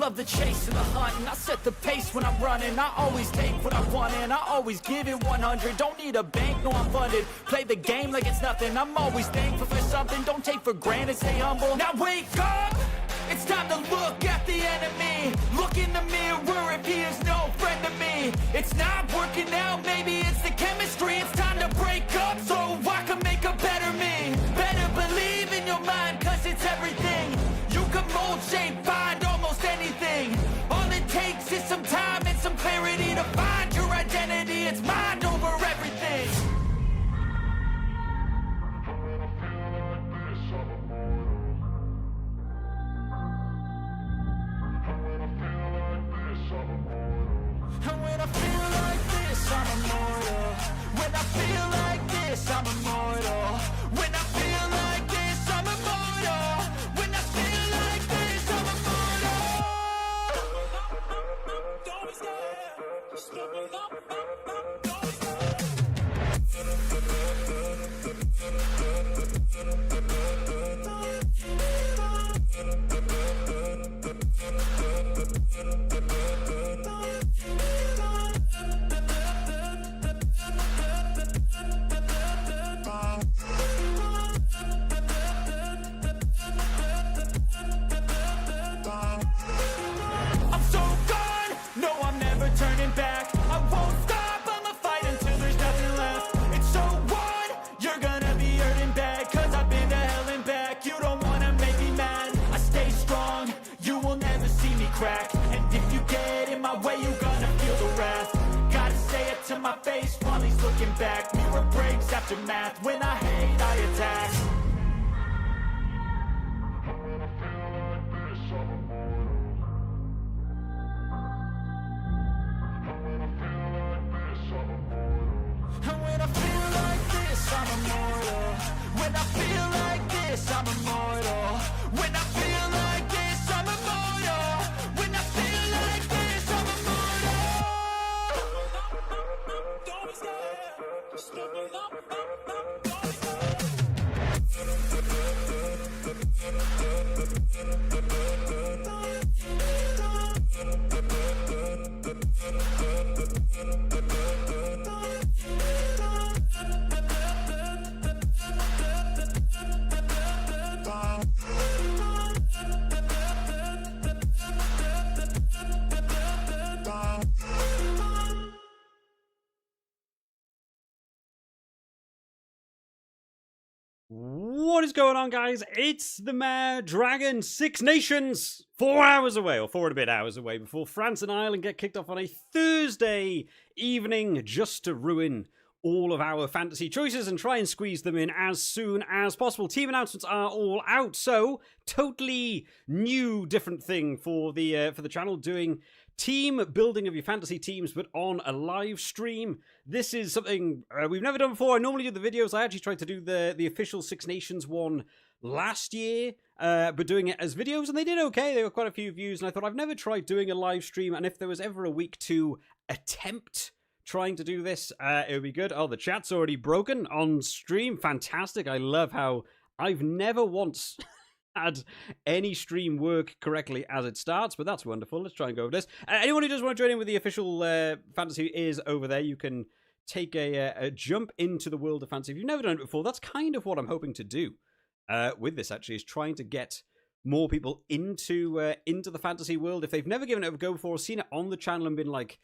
love the chase and the hunt, and I set the pace when I'm running. I always take what I want and I always give it 100. Don't need a bank, no I'm funded. Play the game like it's nothing. I'm always thankful for something. Don't take for granted, stay humble. Now wake up! It's time to look at the enemy. Look in the mirror if he is no friend to me. It's not working out, maybe it's the chemistry. It's time to break up so I can make a better me. Better believe in your mind, cause it's everything. You can mold, shape, find almost anything. All it takes is some time and some clarity to find your identity. It's mind over everything. And when I feel like this, I'm immortal. When I feel like this, I'm immortal. When I feel like this, I'm immortal. When I feel like this, I'm immortal. Don't be scared. Just level up. Don't be turning back. I won't stop, I'ma fight until there's nothing left. It's so what? You're gonna be hurting bad, cause I've been to hell and back. You don't wanna make me mad, I stay strong. You will never see me crack. And if you get in my way, you're gonna feel the wrath. Gotta say it to my face while he's looking back. Mirror breaks after math, when I hate, I attack. And when I feel like this, I'm immortal. When I feel like this, I'm immortal. When I feel like this, I'm immortal. When I feel like this, I'm immortal. Don't be scared. Just level up. Don't be What is going on, guys? It's the MaD Dragon Six Nations, 4 hours away, or 4 and a bit hours away, before France and Ireland get kicked off on a Thursday evening, just to ruin all of our fantasy choices and try and squeeze them in as soon as possible. Team announcements are all out, so totally new, different thing for the channel, doing team building of your fantasy teams, but on a live stream. This is something we've never done before. I normally do the videos. I actually tried to do the official Six Nations one last year, but doing it as videos, and they did okay. There were quite a few views, and I thought I've never tried doing a live stream, and if there was ever a week to attempt trying to do this, it would be good. Oh, the chat's already broken on stream. Fantastic. I love how I've never once had any stream work correctly as it starts, but that's wonderful. Let's try and go over this. Anyone who does want to join in with the official fantasy is over there. You can take a jump into the world of fantasy. If you've never done it before, that's kind of what I'm hoping to do with this, actually, is trying to get more people into the fantasy world. If they've never given it a go before, seen it on the channel and been like,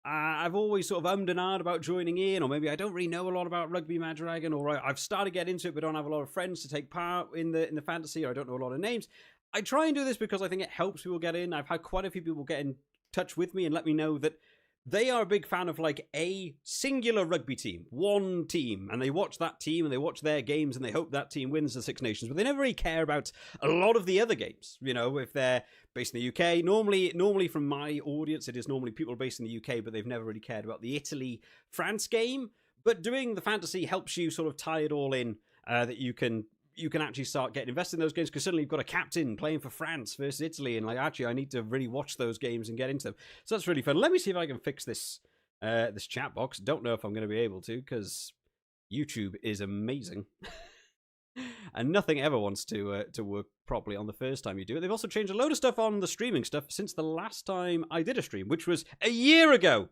I've always sort of ummed and ahed about joining in, or maybe I don't really know a lot about Rugby MaD Dragon, or I've started to get into it but don't have a lot of friends to take part in the fantasy, or I don't know a lot of names. I try and do this because I think it helps people get in. I've had quite a few people get in touch with me and let me know that they are a big fan of like a singular rugby team, one team, and they watch that team and they watch their games and they hope that team wins the Six Nations, but they never really care about a lot of the other games. You know, if they're based in the UK, normally from my audience, it is normally people based in the UK, but they've never really cared about the Italy-France game. But doing the fantasy helps you sort of tie it all in, that you can actually start getting invested in those games, because suddenly you've got a captain playing for France versus Italy, and like, actually, I need to really watch those games and get into them. So that's really fun. Let me see if I can fix this this chat box. Don't know if I'm going to be able to, because YouTube is amazing. And nothing ever wants to work properly on the first time you do it. They've also changed a load of stuff on the streaming stuff since the last time I did a stream, which was a year ago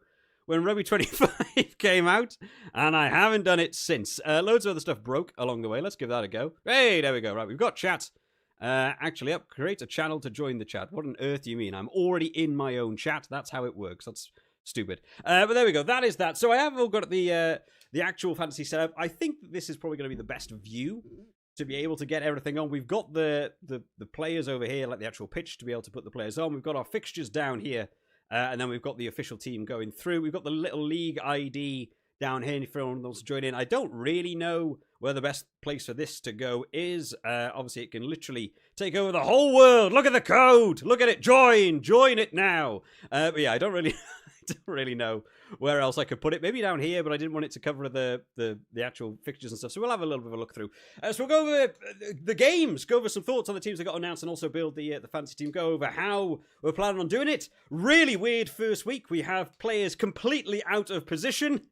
when Rugby 25 came out, and I haven't done it since. Loads of other stuff broke along the way. Let's give that a go. Hey, there we go. Right, we've got chat. Actually, create a channel to join the chat. What on earth do you mean? I'm already in my own chat. That's how it works. That's stupid. But there we go. That is that. So I have all got the actual fantasy setup. I think that this is probably going to be the best view to be able to get everything on. We've got the players over here, like the actual pitch, to be able to put the players on. We've got our fixtures down here, and then we've got the official team going through. We've got the little league ID down here if anyone wants to join in. I don't really know where the best place for this to go is. Obviously, it can literally take over the whole world. Look at the code. Look at it. Join it now. But yeah, I don't really know where else I could put it. Maybe down here, but I didn't want it to cover the actual fixtures and stuff. So we'll have a little bit of a look through. So we'll go over the games, go over some thoughts on the teams that got announced, and also build the fantasy team, go over how we're planning on doing it. Really weird first week. We have players completely out of position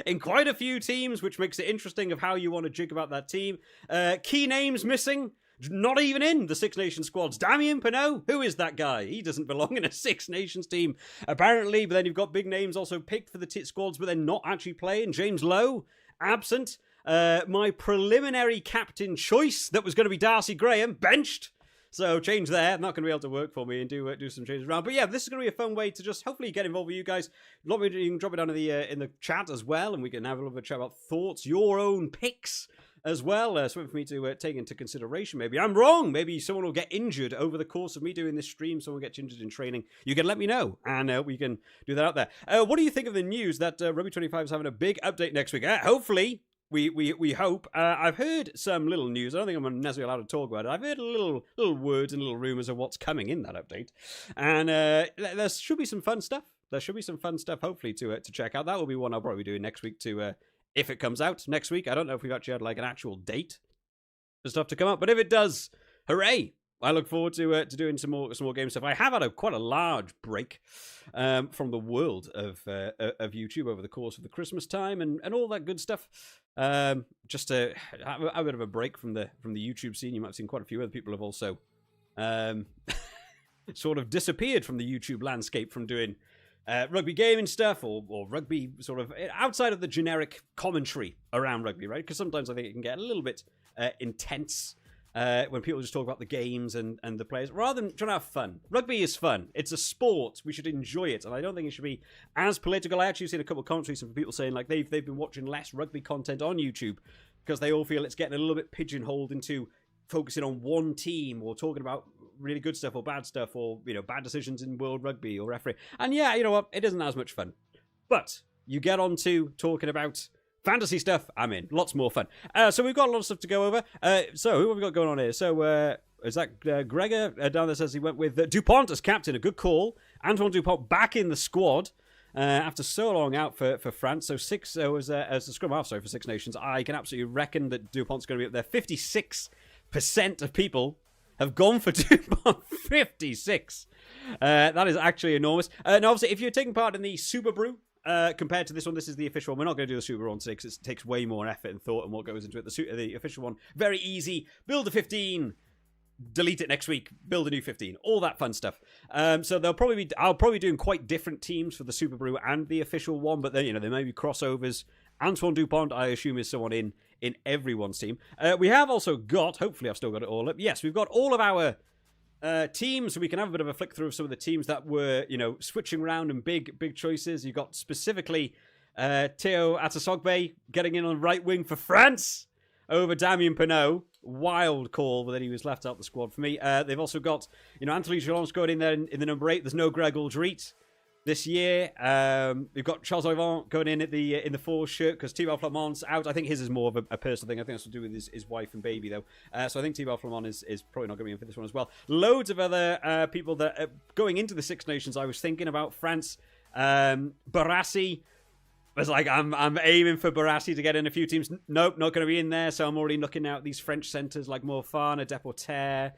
in quite a few teams, which makes it interesting of how you want to jig about that team. Key names missing. Not even in the Six Nations squads. Damien Penaud, who is that guy? He doesn't belong in a Six Nations team, apparently. But then you've got big names also picked for the squads, but they're not actually playing. James Lowe, absent. My preliminary captain choice, that was going to be Darcy Graham, benched. So change there. Not going to be able to work for me and do some changes around. But yeah, this is going to be a fun way to just hopefully get involved with you guys. You can drop it down in the chat as well, and we can have a little bit of chat about thoughts, your own picks as well. Something for me to take into consideration. Maybe I'm wrong. Maybe someone will get injured over the course of me doing this stream. Someone gets injured in training. You can let me know, and we can do that out there. What do you think of the news that Rugby 25 is having a big update next week? Hopefully. We hope. I've heard some little news. I don't think I'm necessarily allowed to talk about it. I've heard little words and little rumours of what's coming in that update. And there should be some fun stuff. Hopefully, to check out. That will be one I'll probably do next week if it comes out next week. I don't know if we've actually had like an actual date for stuff to come up. But if it does, hooray! I look forward to doing some more game stuff. I have had quite a large break from the world of YouTube over the course of the Christmas time and all that good stuff. Just to have a bit of a break from the YouTube scene. You might have seen quite a few other people have also sort of disappeared from the YouTube landscape from doing rugby gaming stuff or rugby sort of outside of the generic commentary around rugby, right? Because sometimes I think it can get a little bit intense. When people just talk about the games and the players, rather than trying to have fun. Rugby is fun. It's a sport. We should enjoy it. And I don't think it should be as political. I actually seen a couple of commentaries from people saying like they've been watching less rugby content on YouTube because they all feel it's getting a little bit pigeonholed into focusing on one team or talking about really good stuff or bad stuff or, bad decisions in world rugby or referee. And yeah, you know what? It isn't as much fun. But you get on to talking about fantasy stuff, I'm in. Lots more fun. So we've got a lot of stuff to go over. So who have we got going on here? So is that Gregor down there says he went with Dupont as captain. A good call. Antoine Dupont back in the squad after so long out for France. So as the scrum half, for Six Nations, I can absolutely reckon that Dupont's going to be up there. 56% of people have gone for Dupont. 56. That is actually enormous. And obviously, if you're taking part in the Superbru, compared to this one, this is the official one. We're not going to do the Super one 6. It takes way more effort and thought and what goes into it. The official one, very easy. Build a 15, delete it next week, build a new 15, all that fun stuff. So I'll probably be doing quite different teams for the Superbru and the official one, but then there may be crossovers. Antoine Dupont, I assume, is someone in everyone's team. We have also got, hopefully I've still got it all up. Yes, we've got all of our teams, so we can have a bit of a flick through of some of the teams that were, switching around and big choices. You got specifically Theo Atasogbe getting in on the right wing for France over Damien Penaud. Wild call, but then he was left out the squad for me. They've also got, Anthony Chalons going in there in the number 8. There's no Greg Aldrit this year. We've got Charles Ovaldont going in at in the 4 shirt because Thibaut Flament's out. I think his is more of a personal thing. I think that's to do with his wife and baby though. So I think Thibaut Flamont is probably not going to be in for this one as well. Loads of other people that going into the Six Nations. I was thinking about France. Barassi was like, I'm aiming for Barassi to get in a few teams. Nope, not going to be in there. So I'm already looking out these French centres like Morfana, Deporter.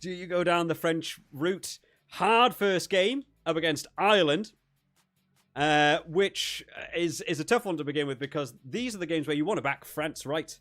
Do you go down the French route? Hard first game up against Ireland, which is a tough one to begin with because these are the games where you want to back France right.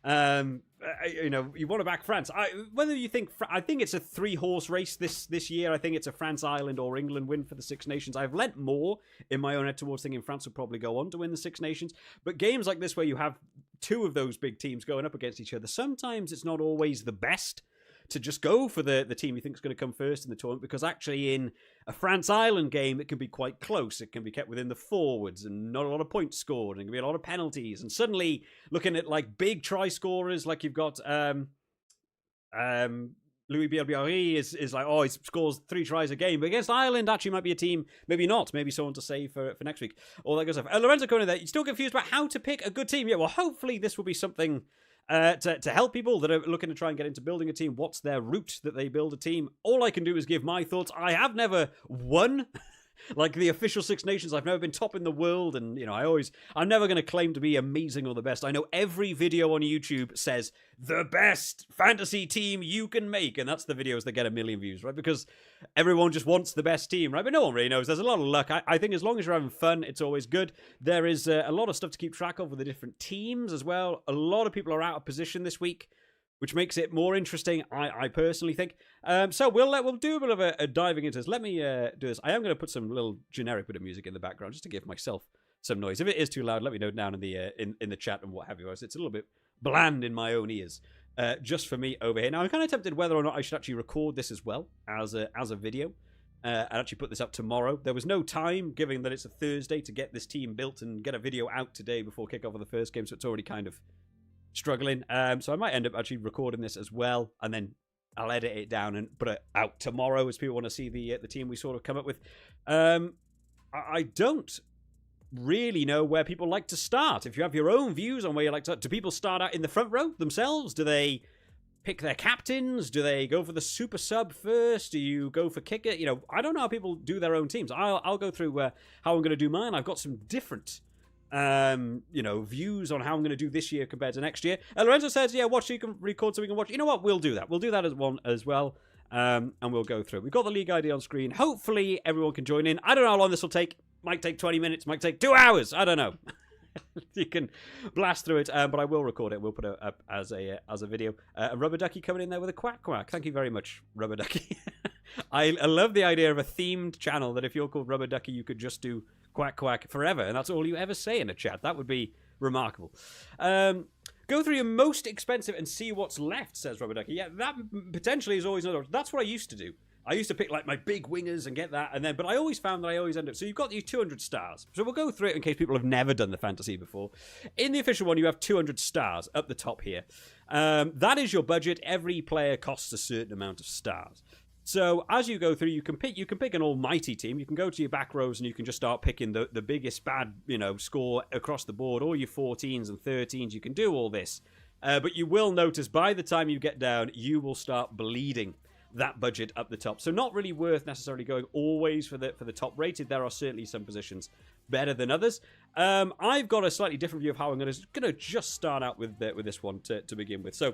You know, you want to back France. Whether you think I think it's a 3-horse race this year. I think it's a France, Ireland, or England win for the Six Nations. I've lent more in my own head towards thinking France will probably go on to win the Six Nations. But games like this, where you have two of those big teams going up against each other, sometimes it's not always the best to just go for the team you think is going to come first in the tournament, because actually in a France-Ireland game, it can be quite close. It can be kept within the forwards and not a lot of points scored, and it can be a lot of penalties. And suddenly, looking at like big try scorers, like you've got Louis Bielbiarri is like, oh, he scores 3 tries a game. But against Ireland, actually might be a team, maybe not, maybe someone to save for next week. All that good stuff. Lorenzo Conan there, you're still confused about how to pick a good team. Yeah, well, hopefully this will be something to help people that are looking to try and get into building a team. What's their route that they build a team? All I can do is give my thoughts. I have never won like the official Six Nations. I've never been top in the world, and you know, I'm never going to claim to be amazing or the best. I know every video on YouTube says the best fantasy team you can make, and that's the videos that get 1 million views, right? Because everyone just wants the best team, right? But no one really knows. There's a lot of luck. I think as long as you're having fun, it's always good. There is a lot of stuff to keep track of with the different teams as well. A lot of people are out of position this week, which makes it more interesting, I personally think. So we'll do a bit of a diving into this. Let me do this. I am going to put some little generic bit of music in the background just to give myself some noise. If it is too loud, let me know down in the chat and what have you. It's a little bit bland in my own ears, just for me over here. Now I'm kind of tempted whether or not I should actually record this as well as a video. And actually put this up tomorrow. There was no time, given that it's a Thursday, to get this team built and get a video out today before kickoff of the first game. So it's already kind of struggling. So I might end up actually recording this as well, and then I'll edit it down and put it out tomorrow as people want to see the team we sort of come up with. I don't really know where people like to start. If you have your own views on where you like to, do people start out in the front row themselves? Do they pick their captains? Do they go for the super sub first? Do you go for kicker? You know, I don't know how people do their own teams. I'll go through how I'm going to do mine. I've got some different you know, views on how I'm going to do this year compared to next year. Lorenzo says, yeah, watch so you can record so we can watch. You know what? We'll do that. We'll do that as one as well. And we'll go through. We've got the league ID on screen. Hopefully everyone can join in. I don't know how long this will take. Might take 20 minutes. Might take 2 hours. I don't know. You can blast through it, but I will record it. We'll put it up as a video. Rubber Ducky coming in there with a quack quack. Thank you very much, Rubber Ducky. I love the idea of a themed channel that if you're called Rubber Ducky, you could just do quack quack forever, and that's all you ever say in a chat. That would be remarkable. Go through your most expensive and see what's left, says Rubber Ducky. Yeah, that potentially is always another. That's what I used to do. I used to pick like my big wingers and get that, and then, but I always found that I always end up. So you've got your 200 stars. So we'll go through it in case people have never done the fantasy before. In the official one, you have 200 stars up the top here. That is your budget. Every player costs a certain amount of stars. So as you go through, you can pick an almighty team. You can go to your back rows and you can just start picking the biggest bad, you know, score across the board. All your 14s and 13s. You can do all this, but you will notice by the time you get down, you will start bleeding that budget up the top. So not really worth necessarily going always for the top rated. There are certainly some positions better than others. I've got a slightly different view of how I'm going to just start out with this one to begin with. So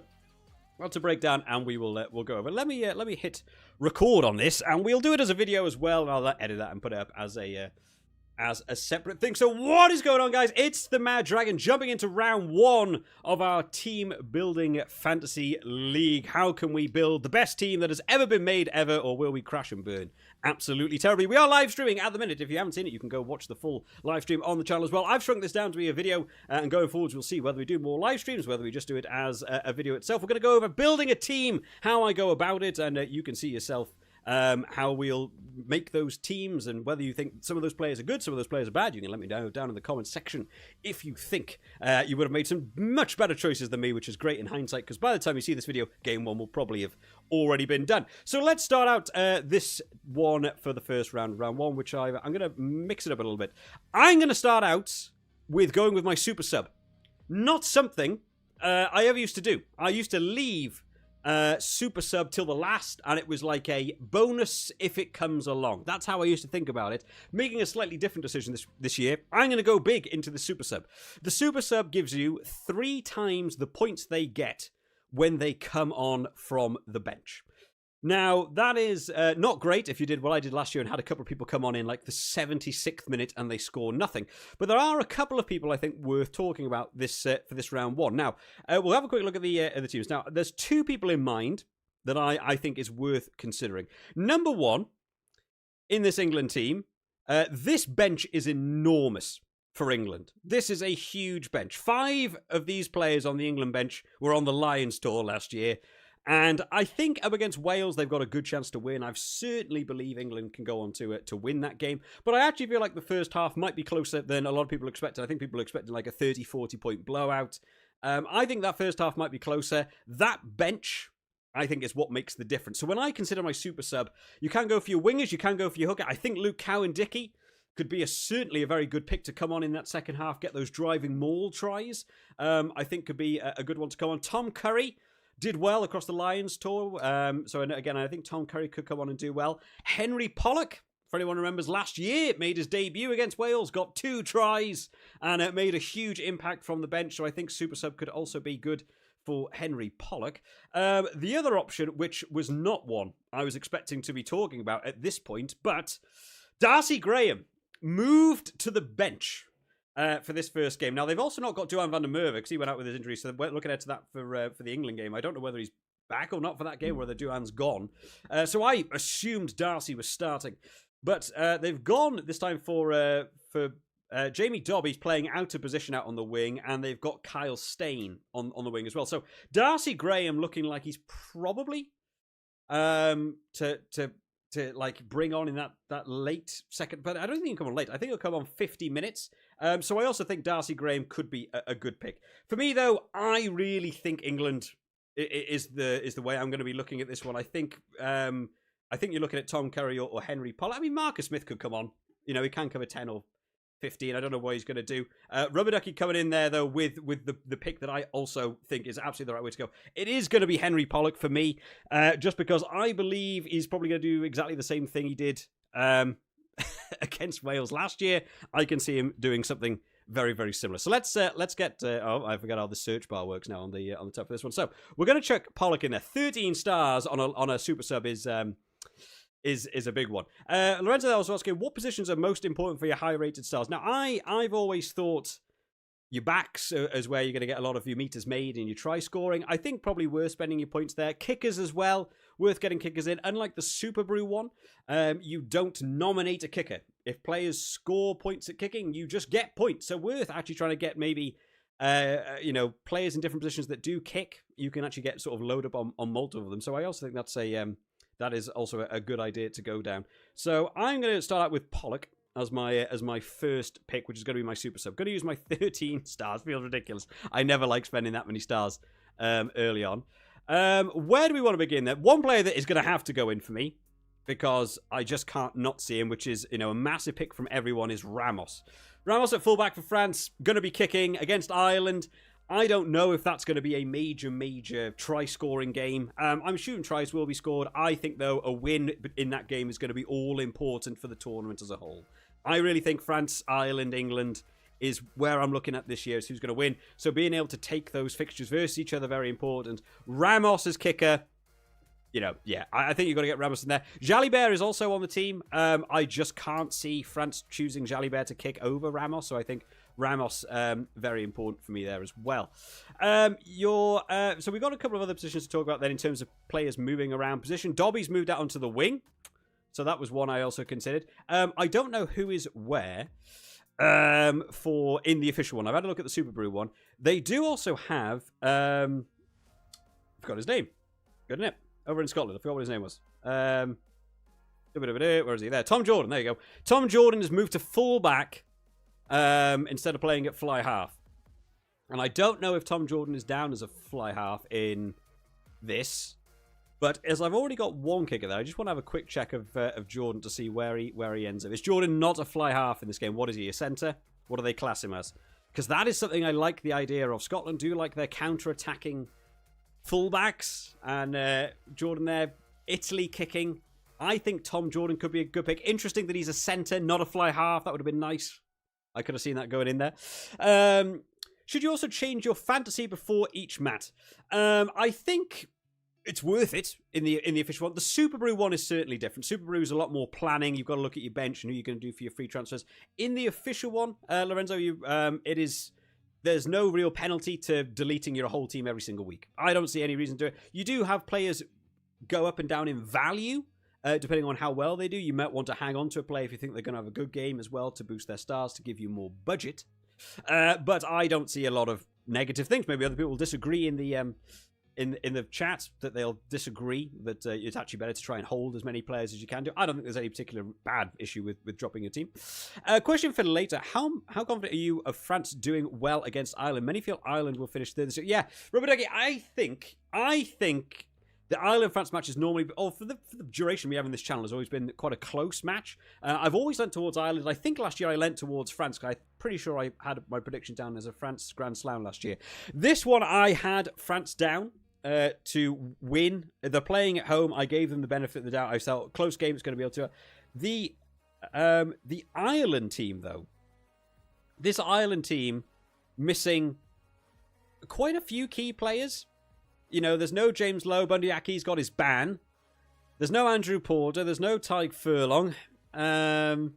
well, to break down, and we'll go over. Let me hit record on this, and we'll do it as a video as well. And I'll edit that and put it up as a separate thing. So what is going on, guys? It's the MaD Dragon jumping into round 1 of our team building fantasy league. How can we build the best team that has ever been made ever, or will we crash and burn absolutely terribly? We are live streaming at the minute. If you haven't seen it, you can go watch the full live stream on the channel as well. I've shrunk this down to be a video, and going forwards, we'll see whether we do more live streams, whether we just do it as a video itself. We're going to go over building a team, how I go about it, and you can see yourself how we'll make those teams, and whether you think some of those players are good, some of those players are bad. You can let me know down in the comments section if you think you would have made some much better choices than me, which is great in hindsight, because by the time you see this video, game 1 will probably have already been done. So let's start out this one for the first round 1, which I'm going to mix it up a little bit. I'm going to start out with going with my super sub. Not something I ever used to do. I used to leave super sub till the last, and it was like a bonus if it comes along. That's how I used to think about it. Making a slightly different decision this year. I'm going to go big into the super sub. The super sub gives you 3 times the points they get when they come on from the bench. Now, that is not great if you did what I did last year and had a couple of people come on in like the 76th minute and they score nothing. But there are a couple of people I think worth talking about this for this round one. Now, we'll have a quick look at the teams. Now, there's two people in mind that I think is worth considering. Number one, in this England team, this bench is enormous for England. This is a huge bench. 5 of these players on the England bench were on the Lions tour last year. And I think up against Wales, they've got a good chance to win. I certainly believe England can go on to win that game. But I actually feel like the first half might be closer than a lot of people expected. I think people are expecting like a 30, 40-point blowout. I think that first half might be closer. That bench, I think, is what makes the difference. So when I consider my super sub, you can go for your wingers, you can go for your hooker. I think Luke Cowan-Dickie could be certainly a very good pick to come on in that second half, get those driving maul tries. I think could be a good one to come on. Tom Curry did well across the Lions tour. So again, I think Tom Curry could come on and do well. Henry Pollock, for anyone who remembers, last year made his debut against Wales, got 2 tries, and it made a huge impact from the bench. So I think super sub could also be good for Henry Pollock. The other option, which was not one I was expecting to be talking about at this point, but Darcy Graham moved to the bench for this first game. Now, they've also not got Johan van der Merwe because he went out with his injury, so we're looking ahead to that for the England game. I don't know whether he's back or not for that game, whether Johan's gone. So I assumed Darcy was starting. But they've gone this time for Jamie Dobby's playing out of position out on the wing, and they've got Kyle Steyn on the wing as well. So Darcy Graham looking like he's probably to like bring on in that late second, but I don't think he'll come on late. I think he'll come on 50 minutes. So I also think Darcy Graham could be a good pick. For me, though, I really think England is the way I'm going to be looking at this one. I think you're looking at Tom Curry or Henry Pollock. I mean, Marcus Smith could come on. You know, he can cover 10 or 15. I don't know what he's going to do. Rubber Ducky coming in there, though, with the pick that I also think is absolutely the right way to go. It is going to be Henry Pollock for me, just because I believe he's probably going to do exactly the same thing he did against Wales last year. I can see him doing something very, very similar. So let's get... I forgot how the search bar works now on the top of this one. So we're going to chuck Pollock in there. 13 stars on a super sub is a big one. Lorenzo was asking, what positions are most important for your high-rated stars? Now, I've always thought your backs is where you're going to get a lot of your meters made and your try scoring. I think probably worth spending your points there. Kickers as well, worth getting kickers in. Unlike the Superbru one, you don't nominate a kicker. If players score points at kicking, you just get points. So worth actually trying to get maybe players in different positions that do kick. You can actually get sort of load up on multiple of them. So I also think that's that is also a good idea to go down. So I'm going to start out with Pollock as my first pick, which is going to be my super sub. Going to use my 13 stars. Feels ridiculous. I never like spending that many stars early on. Where do we want to begin there? One player that is going to have to go in for me, because I just can't not see him, which is, a massive pick from everyone, is Ramos. Ramos at fullback for France, going to be kicking against Ireland. I don't know if that's going to be a major try-scoring game. I'm assuming tries will be scored. I think, though, a win in that game is going to be all-important for the tournament as a whole. I really think France, Ireland, England is where I'm looking at this year as who's going to win. So being able to take those fixtures versus each other, very important. Ramos as kicker, I think you've got to get Ramos in there. Jalibert is also on the team. I just can't see France choosing Jalibert to kick over Ramos, so I think Ramos, very important for me there as well. So we've got a couple of other positions to talk about then in terms of players moving around position. Dobby's moved out onto the wing, so that was one I also considered. I don't know who is where in the official one. I've had a look at the Superbru one. They do also have, I forgot his name. Good, isn't it? Over in Scotland. I forgot what his name was. Where is he? There. Tom Jordan. There you go. Tom Jordan has moved to fullback instead of playing at fly half. And I don't know if Tom Jordan is down as a fly half in this. But as I've already got one kicker there, I just want to have a quick check of Jordan to see where he ends up. Is Jordan not a fly half in this game? What is he? A centre? What do they class him as? Because that is something I like the idea of. Scotland do like their counter-attacking fullbacks, and Jordan there, Italy kicking. I think Tom Jordan could be a good pick. Interesting that he's a centre, not a fly half. That would have been nice. I could have seen that going in there. Should you also change your fantasy before each mat? I think it's worth it in the official one. The Superbru one is certainly different. Superbru is a lot more planning. You've got to look at your bench and who you're going to do for your free transfers. In the official one, Lorenzo, there's no real penalty to deleting your whole team every single week. I don't see any reason to do it. You do have players go up and down in value, depending on how well they do. You might want to hang on to a player if you think they're going to have a good game as well to boost their stars, to give you more budget. But I don't see a lot of negative things. Maybe other people will disagree in the chat, that they'll disagree that it's actually better to try and hold as many players as you can do. I don't think there's any particular bad issue with dropping your team. Question for later. How confident are you of France doing well against Ireland? Many feel Ireland will finish third this year. Yeah, Rubber Ducky, I think the Ireland-France match is normally, for the duration we have in this channel, has always been quite a close match. I've always lent towards Ireland. I think last year I lent towards France. I'm pretty sure I had my prediction down as a France Grand Slam last year. This one I had France down to win. They're playing at home. I gave them the benefit of the doubt. I felt close game. It's going to be able to. The Ireland team, though. This Ireland team missing quite a few key players. You know, there's no James Lowe. Bundyaki's got his ban. There's no Andrew Porter. There's no Tyke Furlong. You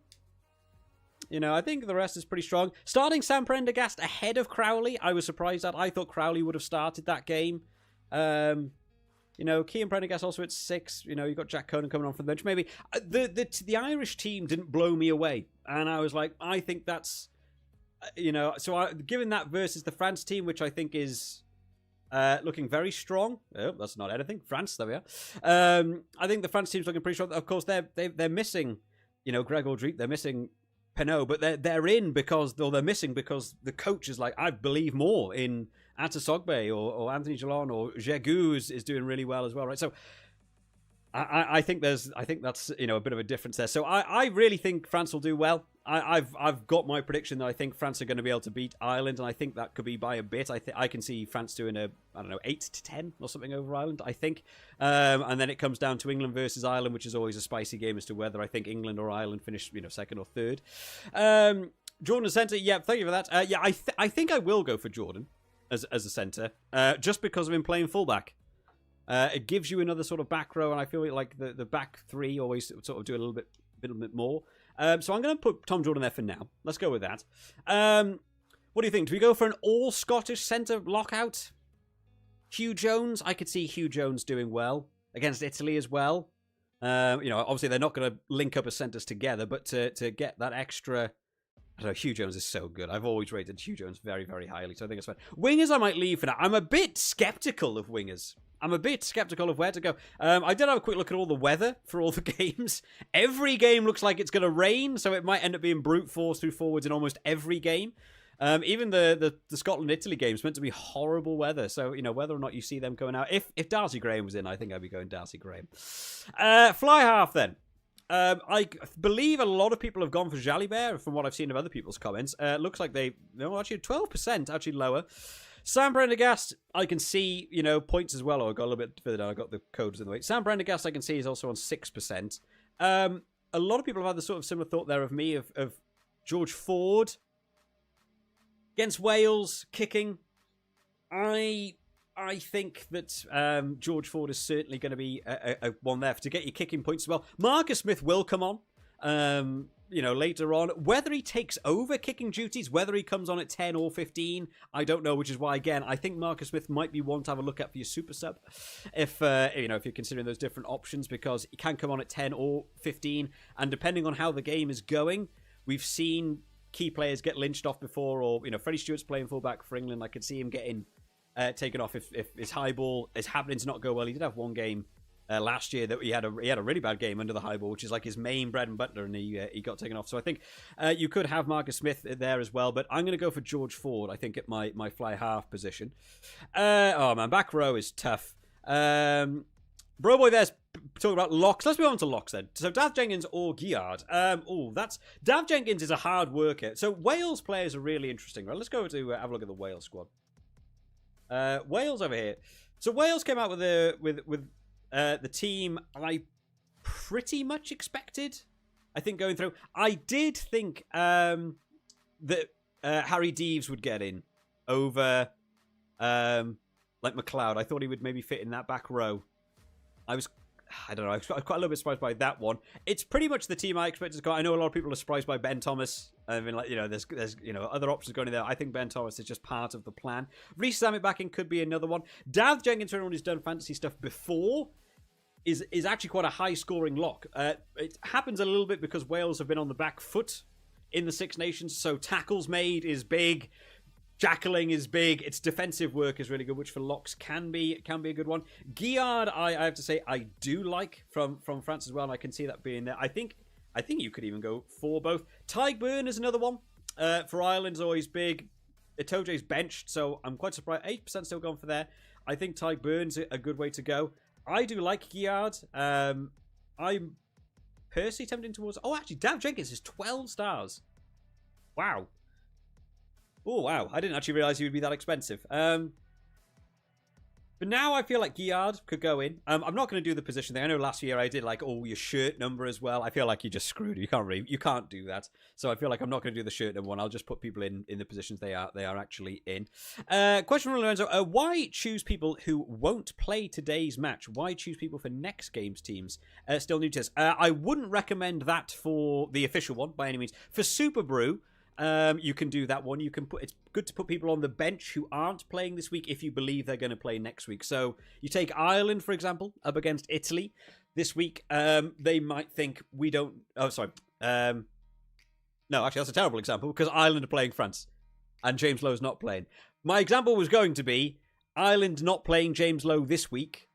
know, I think the rest is pretty strong. Starting Sam Prendergast ahead of Crowley, I was surprised at. I thought Crowley would have started that game. You know, Cian Prendergast also at 6. You know, you got Jack Conan coming on from the bench. Maybe the Irish team didn't blow me away, and I was like, I think that's, you know, so given that versus the France team, which I think is looking very strong. Oh, that's not anything. France, there we are. I think the France team's looking pretty strong. Of course, they're missing, you know, Greg Aldrit. They're missing Penaud, but they're missing because the coach is like, I believe more in Atasogbe or Anthony Gillon, or Jegu is doing really well as well, right? So I think that's, you know, a bit of a difference there. So I really think France will do well. I've got my prediction that I think France are going to be able to beat Ireland, and I think that could be by a bit. I can see France doing I don't know, 8-10 or something over Ireland, I think. And then it comes down to England versus Ireland, which is always a spicy game as to whether I think England or Ireland finish, you know, second or third. Jordan centre, yeah, thank you for that. Yeah, I think I will go for Jordan as a centre, just because of him playing fullback. It gives you another sort of back row, and I feel like the back three always sort of do a little bit more. So I'm going to put Tom Jordan there for now. Let's go with that. What do you think? Do we go for an all-Scottish centre lockout? Hugh Jones? I could see Hugh Jones doing well against Italy as well. You know, obviously they're not going to link up as centres together, but to get that extra... I don't know, Hugh Jones is so good. I've always rated Hugh Jones very, very highly, so I think it's fine. Wingers I might leave for now. I'm a bit sceptical of wingers. I'm a bit sceptical of where to go. I did have a quick look at all the weather for all the games. Every game looks like it's going to rain, so it might end up being brute force through forwards in almost every game. Even the Scotland-Italy game's meant to be horrible weather, so, you know, whether or not you see them going out. If Darcy Graham was in, I think I'd be going Darcy Graham. Fly half, then. I believe a lot of people have gone for Jalibert, from what I've seen of other people's comments. Looks like actually 12%, actually lower. Sam Prendergast, I can see, you know, points as well. Oh, I got a little bit further down. I got the codes in the way. Sam Prendergast, I can see, is also on 6%. A lot of people have had the sort of similar thought there of me, of George Ford against Wales, kicking. I think that George Ford is certainly going to be a one there to get your kicking points as well. Marcus Smith will come on, you know, later on. Whether he takes over kicking duties, whether he comes on at 10 or 15, I don't know, which is why, again, I think Marcus Smith might be one to have a look at for your super sub, if you know, if you're considering those different options, because he can come on at 10 or 15, and depending on how the game is going, we've seen key players get lynched off before, or, you know, Freddie Stewart's playing fullback for England. I could see him getting taken off if his high ball is happening to not go well. He did have one game last year that he had a really bad game under the high ball, which is like his main bread and butter, and he got taken off. So I think you could have Marcus Smith there as well, but I'm going to go for George Ford, I think, at my fly half position. Oh man, back row is tough. Broboy there's talking about locks. Let's move on to locks then. So Dav Jenkins or Giard. Dav Jenkins is a hard worker. So Wales players are really interesting, right? Let's go to have a look at the Wales squad. Wales over here. So Wales came out with the team I pretty much expected. I think going through, I did think that Harry Deeves would get in over like McLeod. I thought he would maybe fit in that back row I don't know, I was quite a little bit surprised by that one. It's pretty much the team I expected to go. I know a lot of people are surprised by Ben Thomas. I mean, like, there's other options going in there. I think Ben Thomas is just part of the plan. Reece Zammit backing could be another one. Dav Jenkins, for anyone who's done fantasy stuff before, is actually quite a high-scoring lock. It happens a little bit because Wales have been on the back foot in the Six Nations, so tackles made is big. Jackling is big. Its defensive work is really good, which for locks can be a good one. Guillard, I have to say, I do like from France as well, and I can see that being there. I think you could even go for both. Tyke Byrne is another one. For Ireland is always big. Itoje's benched, so I'm quite surprised. 8% still gone for there. I think Tyke Byrne's a good way to go. I do like Guillard. I'm personally tempted towards... Oh, actually, Dav Jenkins is 12 stars. Wow. Oh, wow. I didn't actually realize he would be that expensive. But now I feel like Guillard could go in. I'm not going to do the position thing. I know last year I did like, your shirt number as well. I feel like you just screwed. You can't do that. So I feel like I'm not going to do the shirt number one. I'll just put people in the positions they are actually in. Question from Lorenzo. Why choose people who won't play today's match? Why choose people for next game's teams? Still new to this. I wouldn't recommend that for the official one by any means. For Superbru, you can do that one. It's good to put people on the bench who aren't playing this week if you believe they're going to play next week. So you take Ireland, for example, up against Italy this week. They might think we don't... Oh, sorry. No, actually, that's a terrible example because Ireland are playing France and James Lowe's not playing. My example was going to be Ireland not playing James Lowe this week.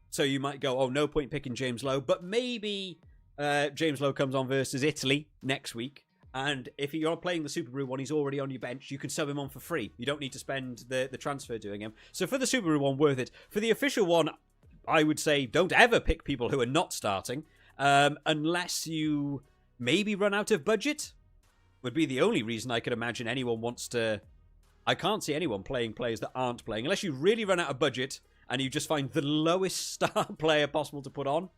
So you might go, no point picking James Lowe. But maybe James Lowe comes on versus Italy next week. And if you're playing the Superbru one, he's already on your bench. You can sub him on for free. You don't need to spend the transfer doing him. So for the Superbru one, worth it. For the official one, I would say don't ever pick people who are not starting. Unless you maybe run out of budget. Would be the only reason I could imagine anyone wants to... I can't see anyone playing players that aren't playing. Unless you really run out of budget and you just find the lowest star player possible to put on.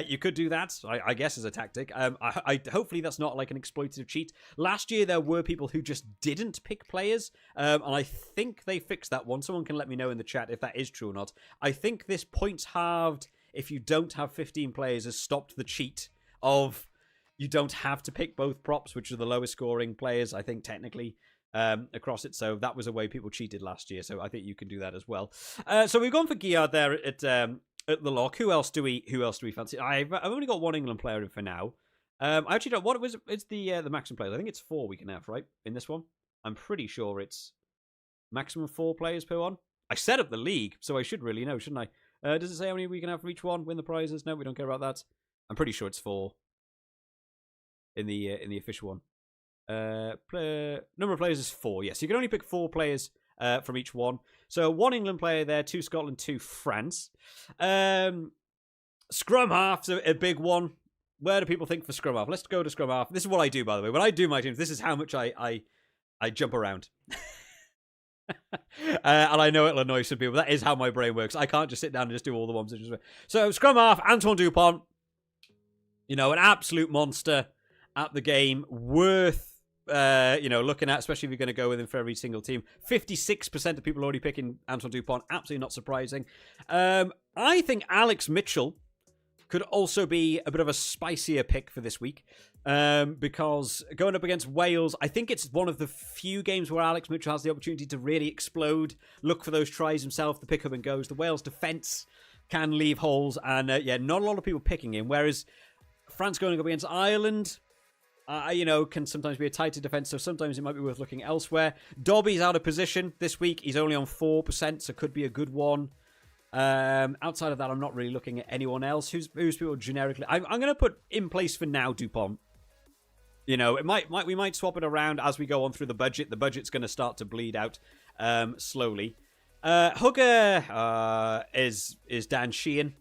You could do that, I guess, as a tactic. Hopefully that's not like an exploitative cheat. Last year, there were people who just didn't pick players, and I think they fixed that one. Someone can let me know in the chat if that is true or not. I think this points halved if you don't have 15 players has stopped the cheat of you don't have to pick both props, which are the lowest scoring players, I think, technically. Across it, so that was a way people cheated last year, so I think you can do that as well. So we've gone for Guillard there at the lock. Who else do we fancy? I've only got one England player in for now. I actually don't. What was it's the maximum players? I think it's 4 we can have, right? In this one, I'm pretty sure it's maximum 4 players per one. I set up the league, so I should really know, shouldn't I? Does it say how many we can have for each one? Win the prizes? No, we don't care about that. I'm pretty sure it's 4 in the official one. Number of players is 4. Yes, you can only pick 4 players from each one. So 1 England player there, 2 Scotland, 2 France. Scrum half's a big one. Where do people think for scrum half? Let's go to scrum half. This is what I do, by the way. When I do my teams, this is how much I jump around. And I know it'll annoy some people. That is how my brain works. I can't just sit down and just do all the ones. So scrum half, Antoine Dupont. An absolute monster at the game. Worth looking at, especially if you're going to go with him for every single team. 56% of people already picking Antoine Dupont. Absolutely not surprising. I think Alex Mitchell could also be a bit of a spicier pick for this week. Because going up against Wales, I think it's one of the few games where Alex Mitchell has the opportunity to really explode, look for those tries himself, the pick up and goes. The Wales defence can leave holes, and not a lot of people picking him. Whereas France going up against Ireland... can sometimes be a tighter defence, so sometimes it might be worth looking elsewhere. Dobby's out of position this week. He's only on 4%, so could be a good one. Outside of that, I'm not really looking at anyone else. Who's people generically... I'm going to put in place for now Dupont. We might swap it around as we go on through the budget. The budget's going to start to bleed out slowly. Hooker is Dan Sheehan,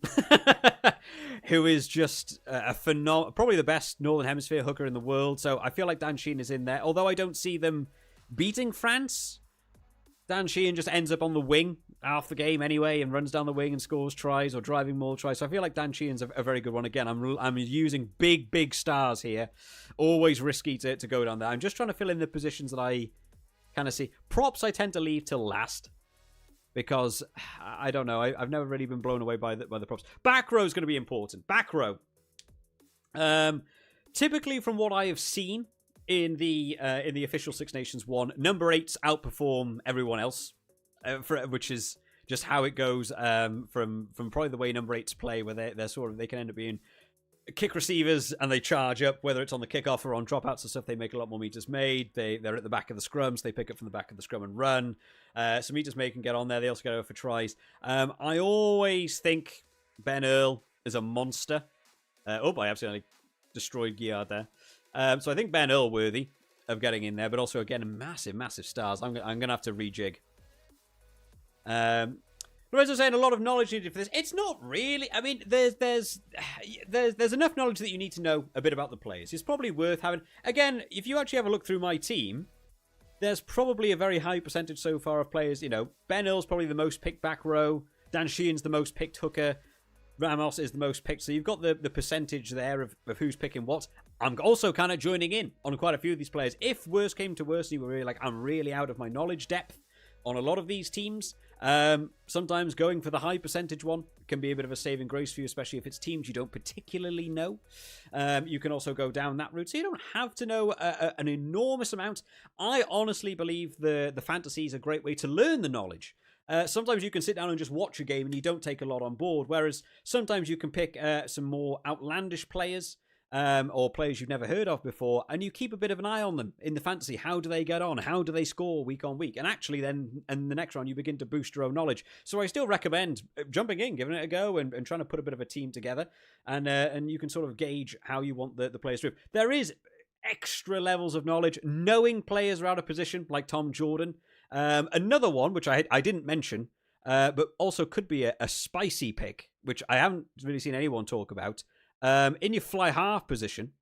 who is just a phenomenal, probably the best Northern Hemisphere hooker in the world. So I feel like Dan Sheehan is in there. Although I don't see them beating France, Dan Sheehan just ends up on the wing half the game anyway and runs down the wing and scores tries or driving more tries. So I feel like Dan Sheehan's a very good one. Again, I'm using big stars here. Always risky to go down there. I'm just trying to fill in the positions that I kind of see. Props I tend to leave till last. because I don't know. I've never really been blown away by the props. Back row is going to be important. Back row. Typically, from what I have seen in the official Six Nations one, number 8s outperform everyone else, which is just how it goes. From probably the way number 8s play, where they can end up being kick receivers and they charge up, whether it's on the kickoff or on dropouts and stuff. They make a lot more meters made. They're at the back of the scrums. They pick up from the back of the scrum and run. So meters made can get on there. They also get over for tries. I always think Ben Earl is a monster. I absolutely destroyed Giard there. So I think Ben Earl worthy of getting in there, but also again massive stars. I'm gonna have to rejig. But as I was saying, a lot of knowledge needed for this. It's not really. I mean, there's enough knowledge that you need to know a bit about the players. It's probably worth having. Again, if you actually have a look through my team, there's probably a very high percentage so far of players. You know, Ben Earl's probably the most picked back row. Dan Sheehan's the most picked hooker. Ramos is the most picked. So you've got the percentage there of who's picking what. I'm also kind of joining in on quite a few of these players. If worse came to worse, you were really like, I'm really out of my knowledge depth on a lot of these teams. Sometimes going for the high percentage one can be a bit of a saving grace for you, especially if it's teams you don't particularly know. You can also go down that route, so you don't have to know an enormous amount. I honestly believe the fantasy is a great way to learn the knowledge. Sometimes you can sit down and just watch a game and you don't take a lot on board, whereas sometimes you can pick some more outlandish players, or players you've never heard of before, and you keep a bit of an eye on them in the fantasy. How do they get on? How do they score week on week? And actually then, in the next round, you begin to boost your own knowledge. So I still recommend jumping in, giving it a go, and trying to put a bit of a team together, and you can sort of gauge how you want the players to move. There is extra levels of knowledge. Knowing players are out of position, like Tom Jordan. Another one, which I didn't mention, but also could be a spicy pick, which I haven't really seen anyone talk about. In your fly half position,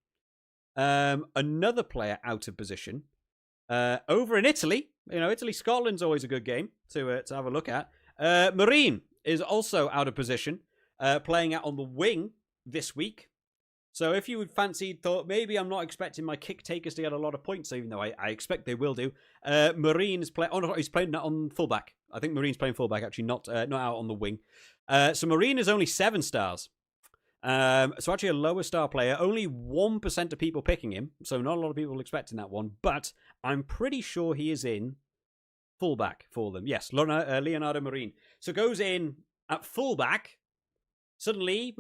another player out of position. Over in Italy, Scotland's always a good game to have a look at. Marine is also out of position, playing out on the wing this week. So if you would thought maybe I'm not expecting my kick takers to get a lot of points, even though I expect they will do. Marine is playing. Oh no, he's playing on fullback. I think Marine's playing fullback actually, not out on the wing. So Marine is only 7 stars. So actually a lower star player. Only 1% of people picking him. So not a lot of people expecting that one. But I'm pretty sure he is in fullback for them. Yes, Leonardo Marine. So goes in at fullback. Suddenly,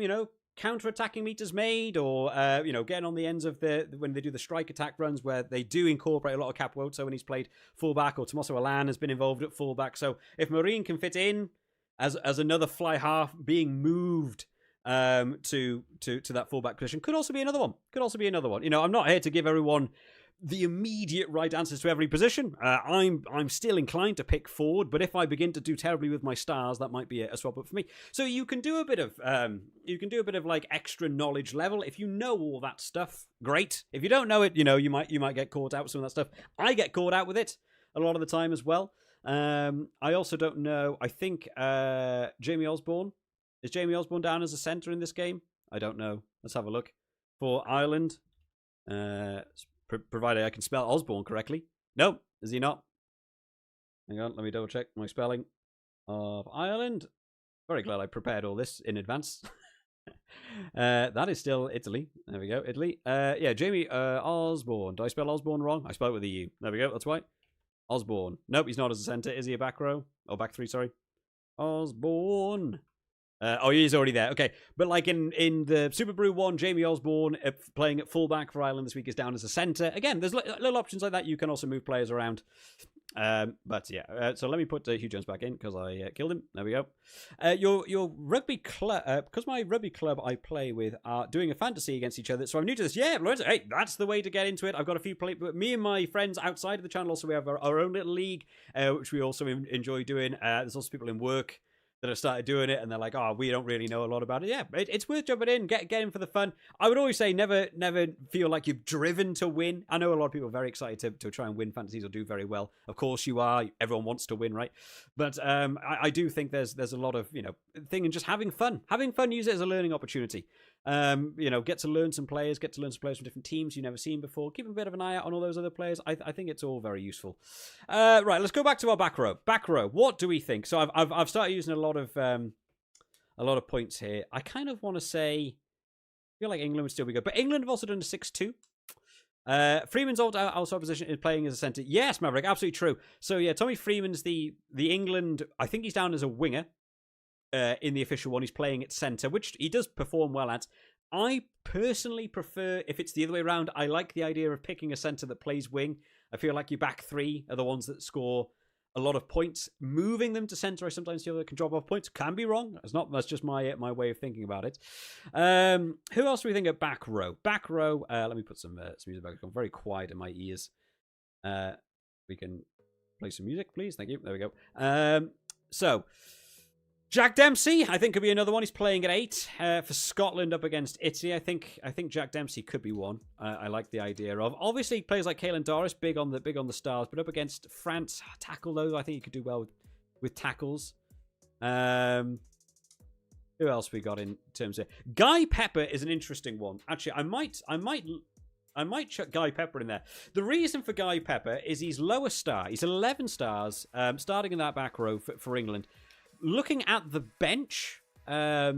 counter-attacking meters made, or getting on the ends of when they do the strike attack runs, where they do incorporate a lot of Capwoto when he's played fullback, or Tommaso Alan has been involved at fullback. So if Marine can fit in as another fly half being moved to that fullback position, could also be another one. I'm not here to give everyone the immediate right answers to every position. I'm still inclined to pick forward, but if I begin to do terribly with my stars, that might be a swap up for me. So you can do a bit of like extra knowledge level. If you know all that stuff, great. If you don't know it, you might get caught out with some of that stuff. I get caught out with it a lot of the time as well. I also don't know. I think Jamie Osborne. Is Jamie Osborne down as a centre in this game? I don't know. Let's have a look. For Ireland, provided I can spell Osborne correctly. No, is he not? Hang on, let me double check my spelling of Ireland. Very glad I prepared all this in advance. That is still Italy. There we go, Italy. Jamie Osborne. Did I spell Osborne wrong? I spelled it with a U. There we go, that's right. Osborne. Nope, he's not as a centre. Is he a back row? Oh, back 3, sorry. Osborne. He's already there. Okay, but like in the Superbru one, Jamie Osborne playing at fullback for Ireland this week is down as a centre. Again, there's little options like that. You can also move players around. So let me put Hugh Jones back in because I killed him. There we go. Your rugby club, because my rugby club I play with are doing a fantasy against each other. So I'm new to this. Yeah, Lorenzo, hey, that's the way to get into it. I've got a few me and my friends outside of the channel. Also, we have our own little league, which we also enjoy doing. There's also people in work that have started doing it, and they're like, oh, we don't really know a lot about it. Yeah, it's worth jumping in, get in for the fun. I would always say never feel like you're driven to win. I know a lot of people are very excited to try and win fantasies or do very well. Of course you are. Everyone wants to win, right? But I do think there's a lot of, thing in just having fun. Having fun, use it as a learning opportunity. Get to learn some players, from different teams you've never seen before. Keep a bit of an eye out on all those other players. I think it's all very useful. Right, let's go back to our back row. Back row, what do we think? So I've started using a lot of points here. I kind of want to say, I feel like England would still be good, but England have also done a 6-2. Freeman's also position is playing as a centre. Yes, Maverick, absolutely true. So yeah, Tommy Freeman's the England. I think he's down as a winger. In the official one, he's playing at centre, which he does perform well at. I personally prefer, if it's the other way around, I like the idea of picking a centre that plays wing. I feel like your back three are the ones that score a lot of points. Moving them to centre, I sometimes feel that can drop off points. Can be wrong. That's just my way of thinking about it. Who else do we think at back row? Back row, let me put some music back. I'm very quiet in my ears. We can play some music, please. Thank you. There we go. So, Jack Dempsey, I think, could be another one. He's playing at 8 for Scotland up against Italy. I think Jack Dempsey could be one. I like the idea of. Obviously, players like Caelan Doris, big on the stars, but up against France, tackle though. I think he could do well with tackles. Who else we got in terms of Guy Pepper is an interesting one. Actually, I might chuck Guy Pepper in there. The reason for Guy Pepper is he's lower star. He's 11 stars, starting in that back row for England. Looking at the bench, I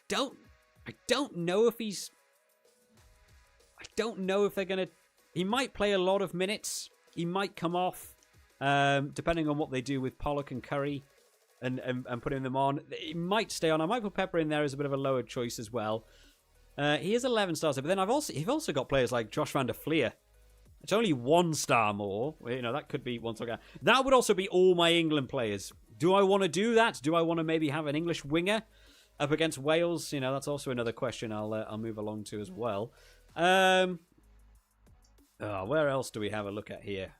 don't know if he's. I don't know if they're gonna. He might play a lot of minutes. He might come off, depending on what they do with Pollock and Curry, and putting them on. He might stay on. I might put Pepper in there as a bit of a lower choice as well. He is 11 stars, but then you've also got players like Josh van der Fleer. It's only 1 star more. That could be 1 star. That would also be all my England players. Do I want to do that? Do I want to maybe have an English winger up against Wales? That's also another question I'll move along to as well. Where else do we have a look at here?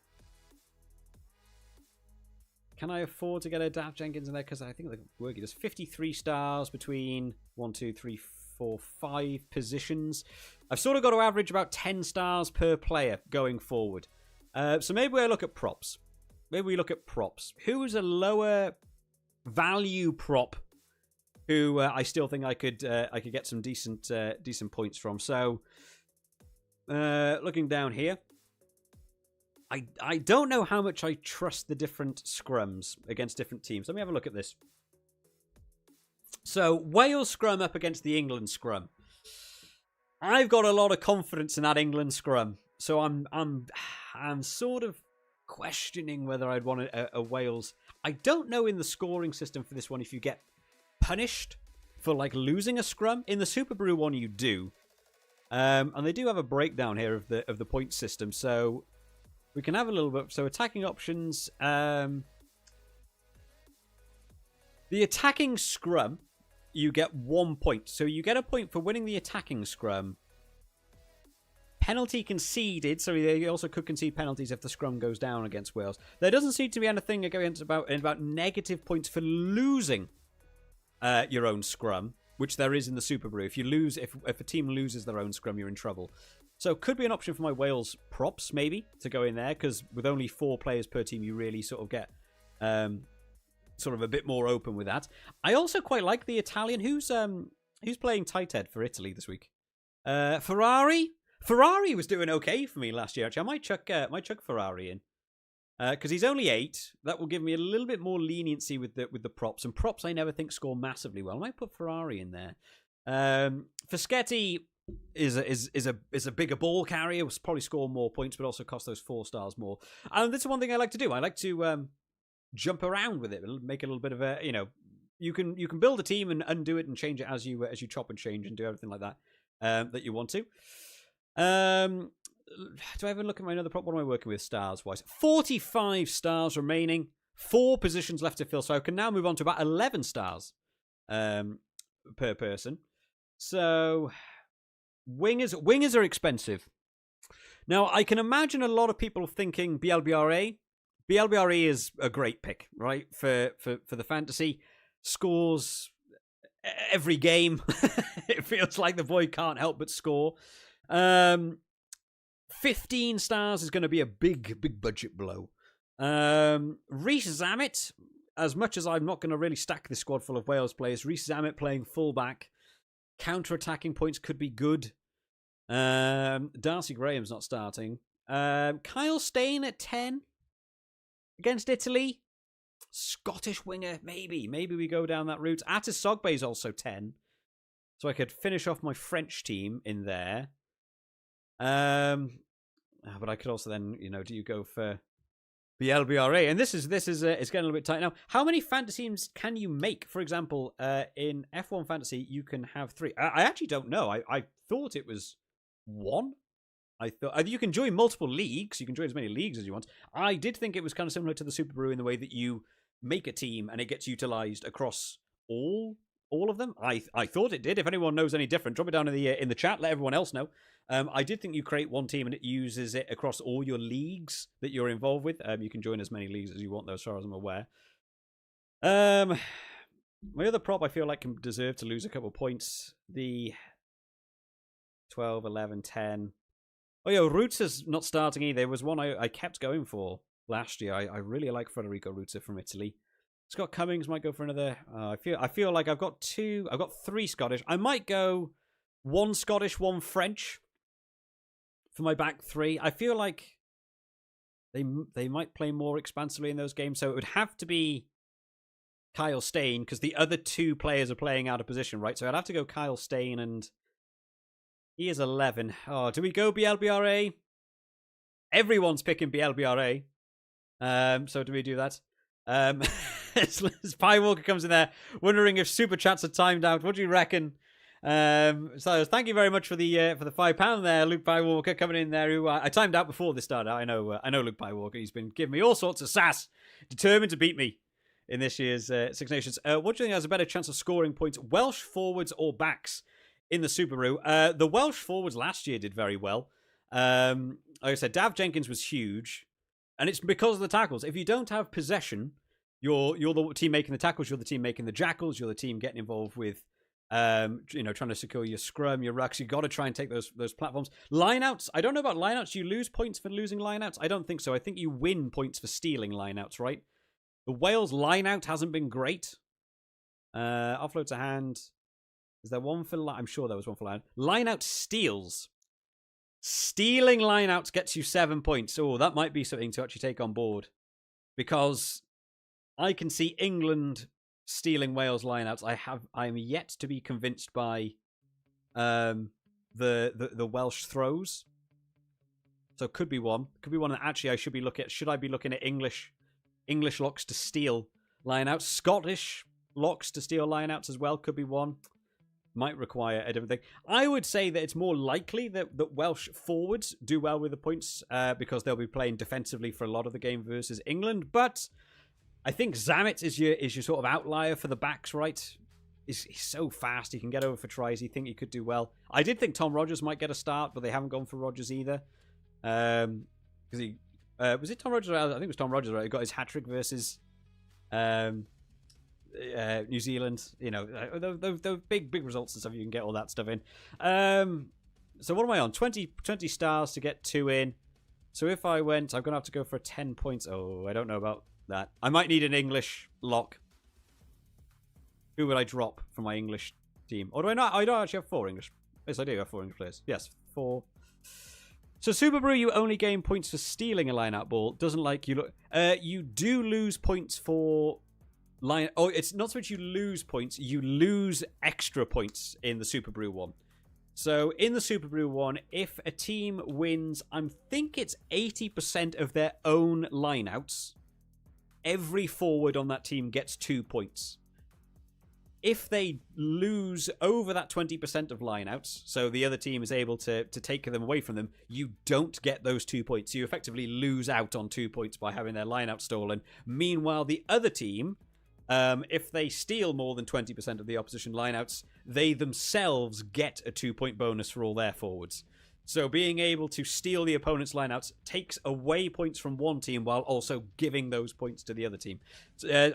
Can I afford to get a Daft Jenkins in there? Because I think the working does 53 stars between 1, 2, 3, 4, 5 positions. I've sort of got to average about 10 stars per player going forward. So maybe we look at props. Who is a lower value prop who I still think I could get some decent points from. So looking down here, I don't know how much I trust the different scrums against different teams. Let me have a look at this. So Wales scrum up against the England scrum. I've got a lot of confidence in that England scrum. So I'm sort of questioning whether I'd want a Wales. I don't know in the scoring system for this one if you get punished for losing a scrum. In the Superbru one you do. And they do have a breakdown here of the point system. So we can have a little bit. So attacking options. The attacking scrum, you get 1 point. So you get a point for winning the attacking scrum. Penalty conceded, so they also could concede penalties if the scrum goes down against Wales. There doesn't seem to be anything about negative points for losing your own scrum, which there is in the Superbru. If a team loses their own scrum, you're in trouble. So could be an option for my Wales props, maybe, to go in there, because with only 4 players per team, you really sort of get sort of a bit more open with that. I also quite like the Italian. Who's playing tight head for Italy this week? Ferrari. Ferrari was doing okay for me last year. Actually, I might chuck Ferrari in because he's only 8. That will give me a little bit more leniency with the props. And props I never think score massively well. I might put Ferrari in there. Fischetti is a bigger ball carrier. Will probably score more points, but also cost those 4 stars more. And that's one thing I like to do. I like to jump around with it, make a little bit of a you can build a team and undo it and change it as you chop and change and do everything like that that you want to. Do I have a look at my other prop? What am I working with stars-wise? 45 stars remaining. 4 positions left to fill. So I can now move on to about 11 stars per person. So wingers are expensive. Now, I can imagine a lot of people thinking BLBRA. BLBRA is a great pick, right? For the fantasy. Scores every game. It feels like the boy can't help but score. 15 stars is going to be a big budget blow. Reece Zammit, as much as I'm not going to really stack this squad full of Wales players, Reece Zammit playing fullback Counter-attacking points could be good. Darcy Graham's not starting. Kyle Steyn at 10 against Italy. Scottish winger, maybe. Maybe we go down that route. Atis Sogbe's also 10. So I could finish off my French team in there. But I could also then, do you go for BLBRA? And this is it's getting a little bit tight now. How many fantasy teams can you make? For example, in F1 Fantasy, you can have 3. I actually don't know. I thought it was 1. I thought you can join multiple leagues. You can join as many leagues as you want. I did think it was kind of similar to the Superbru in the way that you make a team and it gets utilized across all of them. I thought it did. If anyone knows any different, drop it down in the chat. Let everyone else know. I did think you create one team and it uses it across all your leagues that you're involved with. You can join as many leagues as you want, though, as far as I'm aware. My other prop I feel like can deserve to lose a couple of points. The 12, 11, 10. Oh, yeah, Roots is not starting either. There was one I kept going for last year. I really like Federico Ruzza from Italy. Scott Cummings might go for another. I feel like I've got 3 Scottish. I might go 1 Scottish, 1 French for my back 3. I feel like they might play more expansively in those games, so it would have to be Kyle Steyn because the other 2 players are playing out of position, right? So I'd have to go Kyle Steyn, and he is 11. Oh, do we go BLBRA? Everyone's picking BLBRA. So do we do that? As Pie Walker comes in there, wondering if super chats are timed out. What do you reckon? So thank you very much for the £5 there, Luke Pie Walker coming in there. Who I timed out before this started. I know Luke Pie Walker. He's been giving me all sorts of sass, determined to beat me in this year's Six Nations. What do you think has a better chance of scoring points, Welsh forwards or backs in the Superbru? The Welsh forwards last year did very well. Like I said, Dav Jenkins was huge, and it's because of the tackles. If you don't have possession, you're the team making the tackles, you're the team making the jackals, you're the team getting involved with trying to secure your scrum, your rucks. You've got to try and take those platforms. Lineouts, I don't know about lineouts. You lose points for losing lineouts? I don't think so. I think you win points for stealing lineouts, right? The Wales lineout hasn't been great. Offload to hand. Is there one for line? I'm sure there was one for line. Lineout steals. Stealing lineouts gets you 7 points. Oh, that might be something to actually take on board. Because I can see England stealing Wales lineouts. I am yet to be convinced by the Welsh throws. So could be one. Could be one that actually I should be looking at. Should I be looking at English locks to steal lineouts? Scottish locks to steal lineouts as well. Could be one. Might require a different thing. I would say that it's more likely that Welsh forwards do well with the points because they'll be playing defensively for a lot of the game versus England. But I think Zamet is your sort of outlier for the backs, right? He's so fast. He can get over for tries. You think he could do well. I did think Tom Rogers might get a start, but they haven't gone for Rogers either. Because he was it Tom Rogers? I think it was Tom Rogers, right? He got his hat-trick versus New Zealand. Those big results and stuff. You can get all that stuff in. So what am I on? 20 stars to get 2 in. So if I went, I'm going to have to go for 10 points. Oh, I don't know about that. I might need an English lock. Who would I drop for my English team? Or do I not? I don't actually have 4 English. Yes, I do have 4 English players. Yes, 4. So Superbru, you only gain points for stealing a line-out ball. Doesn't like you look. You do lose points for line. Oh, it's not so much you lose points. You lose extra points in the Superbru one. So in the Superbru one, if a team wins, I think it's 80% of their own lineouts, every forward on that team gets 2 points. If they lose over that 20% of lineouts, so the other team is able to take them away from them, you don't get those 2 points. You effectively lose out on 2 points by having their lineout stolen. Meanwhile, the other team, if they steal more than 20% of the opposition lineouts, they themselves get a 2-point bonus for all their forwards. So being able to steal the opponent's lineouts takes away points from one team while also giving those points to the other team.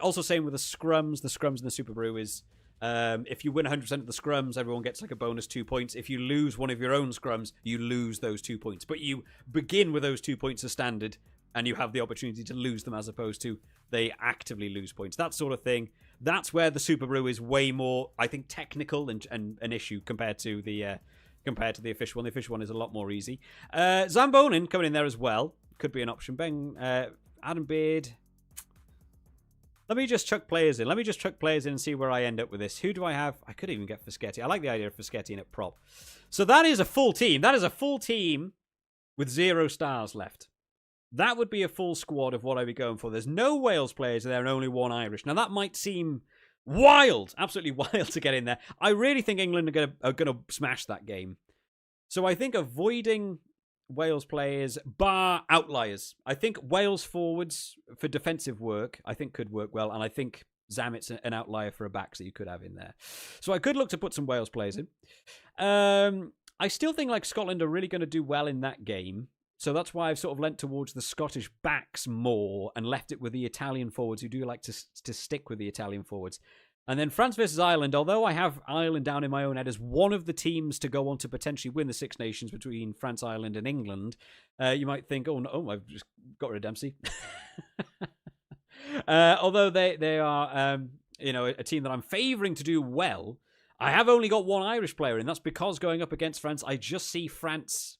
Also same with the scrums. The scrums in the Superbru is if you win 100% of the scrums, everyone gets like a bonus 2 points. If you lose one of your own scrums, you lose those 2 points. But you begin with those 2 points as standard, and you have the opportunity to lose them as opposed to they actively lose points. That sort of thing. That's where the Superbru is way more, I think, technical and an issue compared to the official one. The official one is a lot more easy. Zambonin coming in there as well. Could be an option. Adam Beard. Let me just chuck players in. And see where I end up with this. Who do I have? I could even get Fischetti. I like the idea of Fischetti in at prop. So that is a full team. That is a full team with 0 stars left. That would be a full squad of what I'd be going for. There's no Wales players there and only 1 Irish. Now, that might seem wild, absolutely wild to get in there. I really think England are going to smash that game. So I think avoiding Wales players, bar outliers. I think Wales forwards for defensive work, I think could work well. And I think Zamet's an outlier for a back, so you could have in there. So I could look to put some Wales players in. I still think like Scotland are really going to do well in that game. So that's why I've sort of lent towards the Scottish backs more and left it with the Italian forwards who do like to stick with the Italian forwards. And then France versus Ireland, although I have Ireland down in my own head as one of the teams to go on to potentially win the Six Nations between France, Ireland and England, you might think, oh, no, I've just got rid of Dempsey. Although they are a team that I'm favouring to do well, I have only got 1 Irish player, and that's because going up against France, I just see France.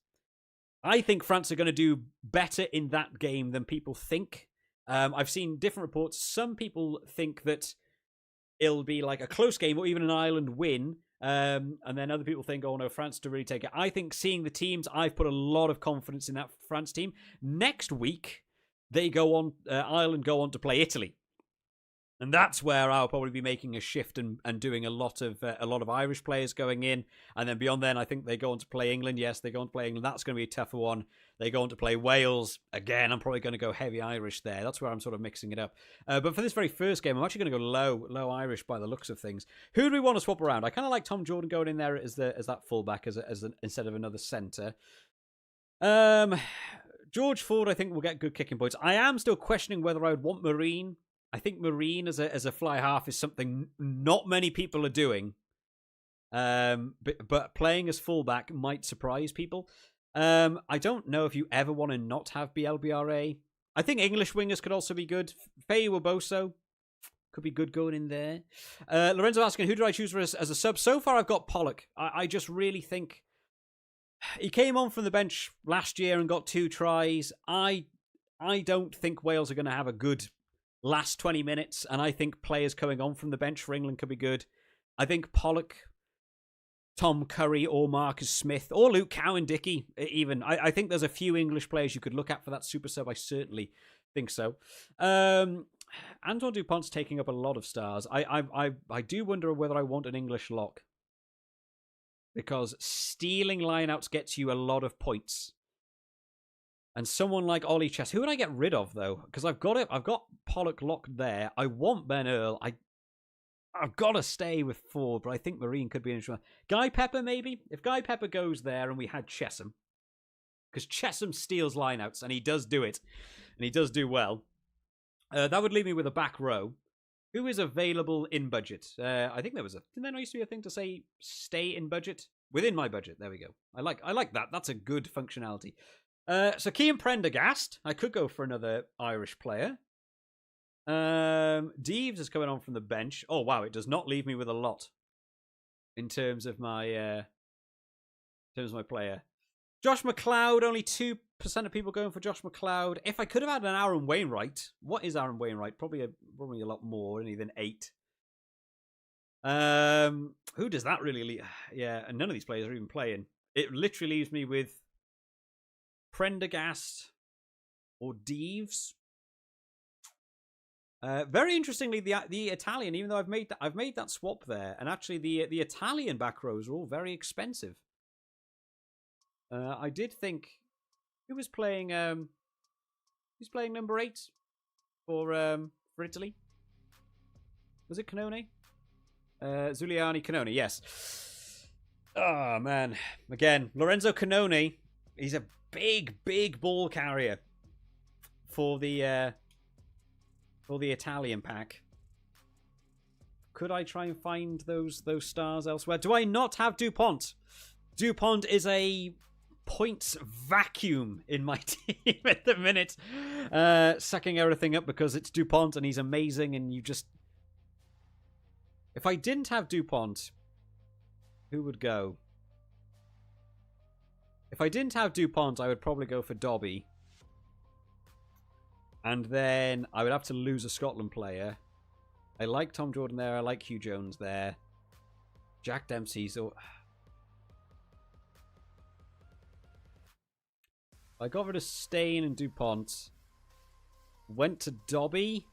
I think France are going to do better in that game than people think. I've seen different reports. Some people think that it'll be like a close game or even an Ireland win. And then other people think, oh no, France to really take it. I think seeing the teams, I've put a lot of confidence in that France team. Next week, they go on. Ireland go on to play Italy. And that's where I'll probably be making a shift and doing a lot of Irish players going in. And then beyond then, I think they go on to play England. Yes, they go on to play England. That's going to be a tougher one. They go on to play Wales. Again, I'm probably going to go heavy Irish there. That's where I'm sort of mixing it up. But for this very first game, I'm actually going to go low Irish by the looks of things. Who do we want to swap around? I kind of like Tom Jordan going in there as that fullback instead of another centre. George Ford, I think, will get good kicking points. I am still questioning whether I would want Marine. I think Marine as a fly half is something not many people are doing. But playing as fullback might surprise people. I don't know if you ever want to not have BLBRA. I think English wingers could also be good. Faye Waboso could be good going in there. Lorenzo asking, who do I choose as a sub? So far, I've got Pollock. I just really think he came on from the bench last year and got 2 tries. I don't think Wales are going to have a good last 20 minutes, and I think players coming on from the bench for England could be good. I think Pollock, Tom Curry, or Marcus Smith, or Luke Cowan-Dickey even. I think there's a few English players you could look at for that super sub. I certainly think so. Antoine Dupont's taking up a lot of stars. I do wonder whether I want an English lock, because stealing lineouts gets you a lot of points. And someone like Ollie Chess, who would I get rid of though? Because I've got Pollock locked there. I want Ben Earl. I've got to stay with Ford, but I think Marine could be an interesting. Guy Pepper maybe. If Guy Pepper goes there and we had Chesham, because Chesham steals lineouts and he does do it, and he does do well. That would leave me with a back row. Who is available in budget? I think didn't there used to be a thing to say stay in budget? Within my budget. There we go. I like that. That's a good functionality. So Cian Prendergast, I could go for another Irish player. Deeves is coming on from the bench. Oh wow, it does not leave me with a lot in terms of my player. Josh McLeod, only 2% of people going for Josh McLeod. If I could have had an Aaron Wainwright, what is Aaron Wainwright? Probably a lot more than 8. Who does that really leave? Yeah, and none of these players are even playing. It literally leaves me with Prendergast or Deeves. Very interestingly, the Italian, even though I've made that swap there, and actually the Italian back rows are all very expensive. I did think who was playing who's playing number 8 for Italy? Was it Canone? Giuliani Canone, yes. Oh man, again, Lorenzo Canone. He's a big ball carrier for the Italian pack. Could I try and find those stars elsewhere? Do I not have Dupont? Dupont is a points vacuum in my team at the minute, sucking everything up because it's Dupont and he's amazing, and you just If I didn't have DuPont, who would go? If I didn't have DuPont, I would probably go for Dobby. And then I would have to lose a Scotland player. I like Tom Jordan there. I like Hugh Jones there. Jack Dempsey's... Oh. I got rid of Stain and DuPont. Went to Dobby.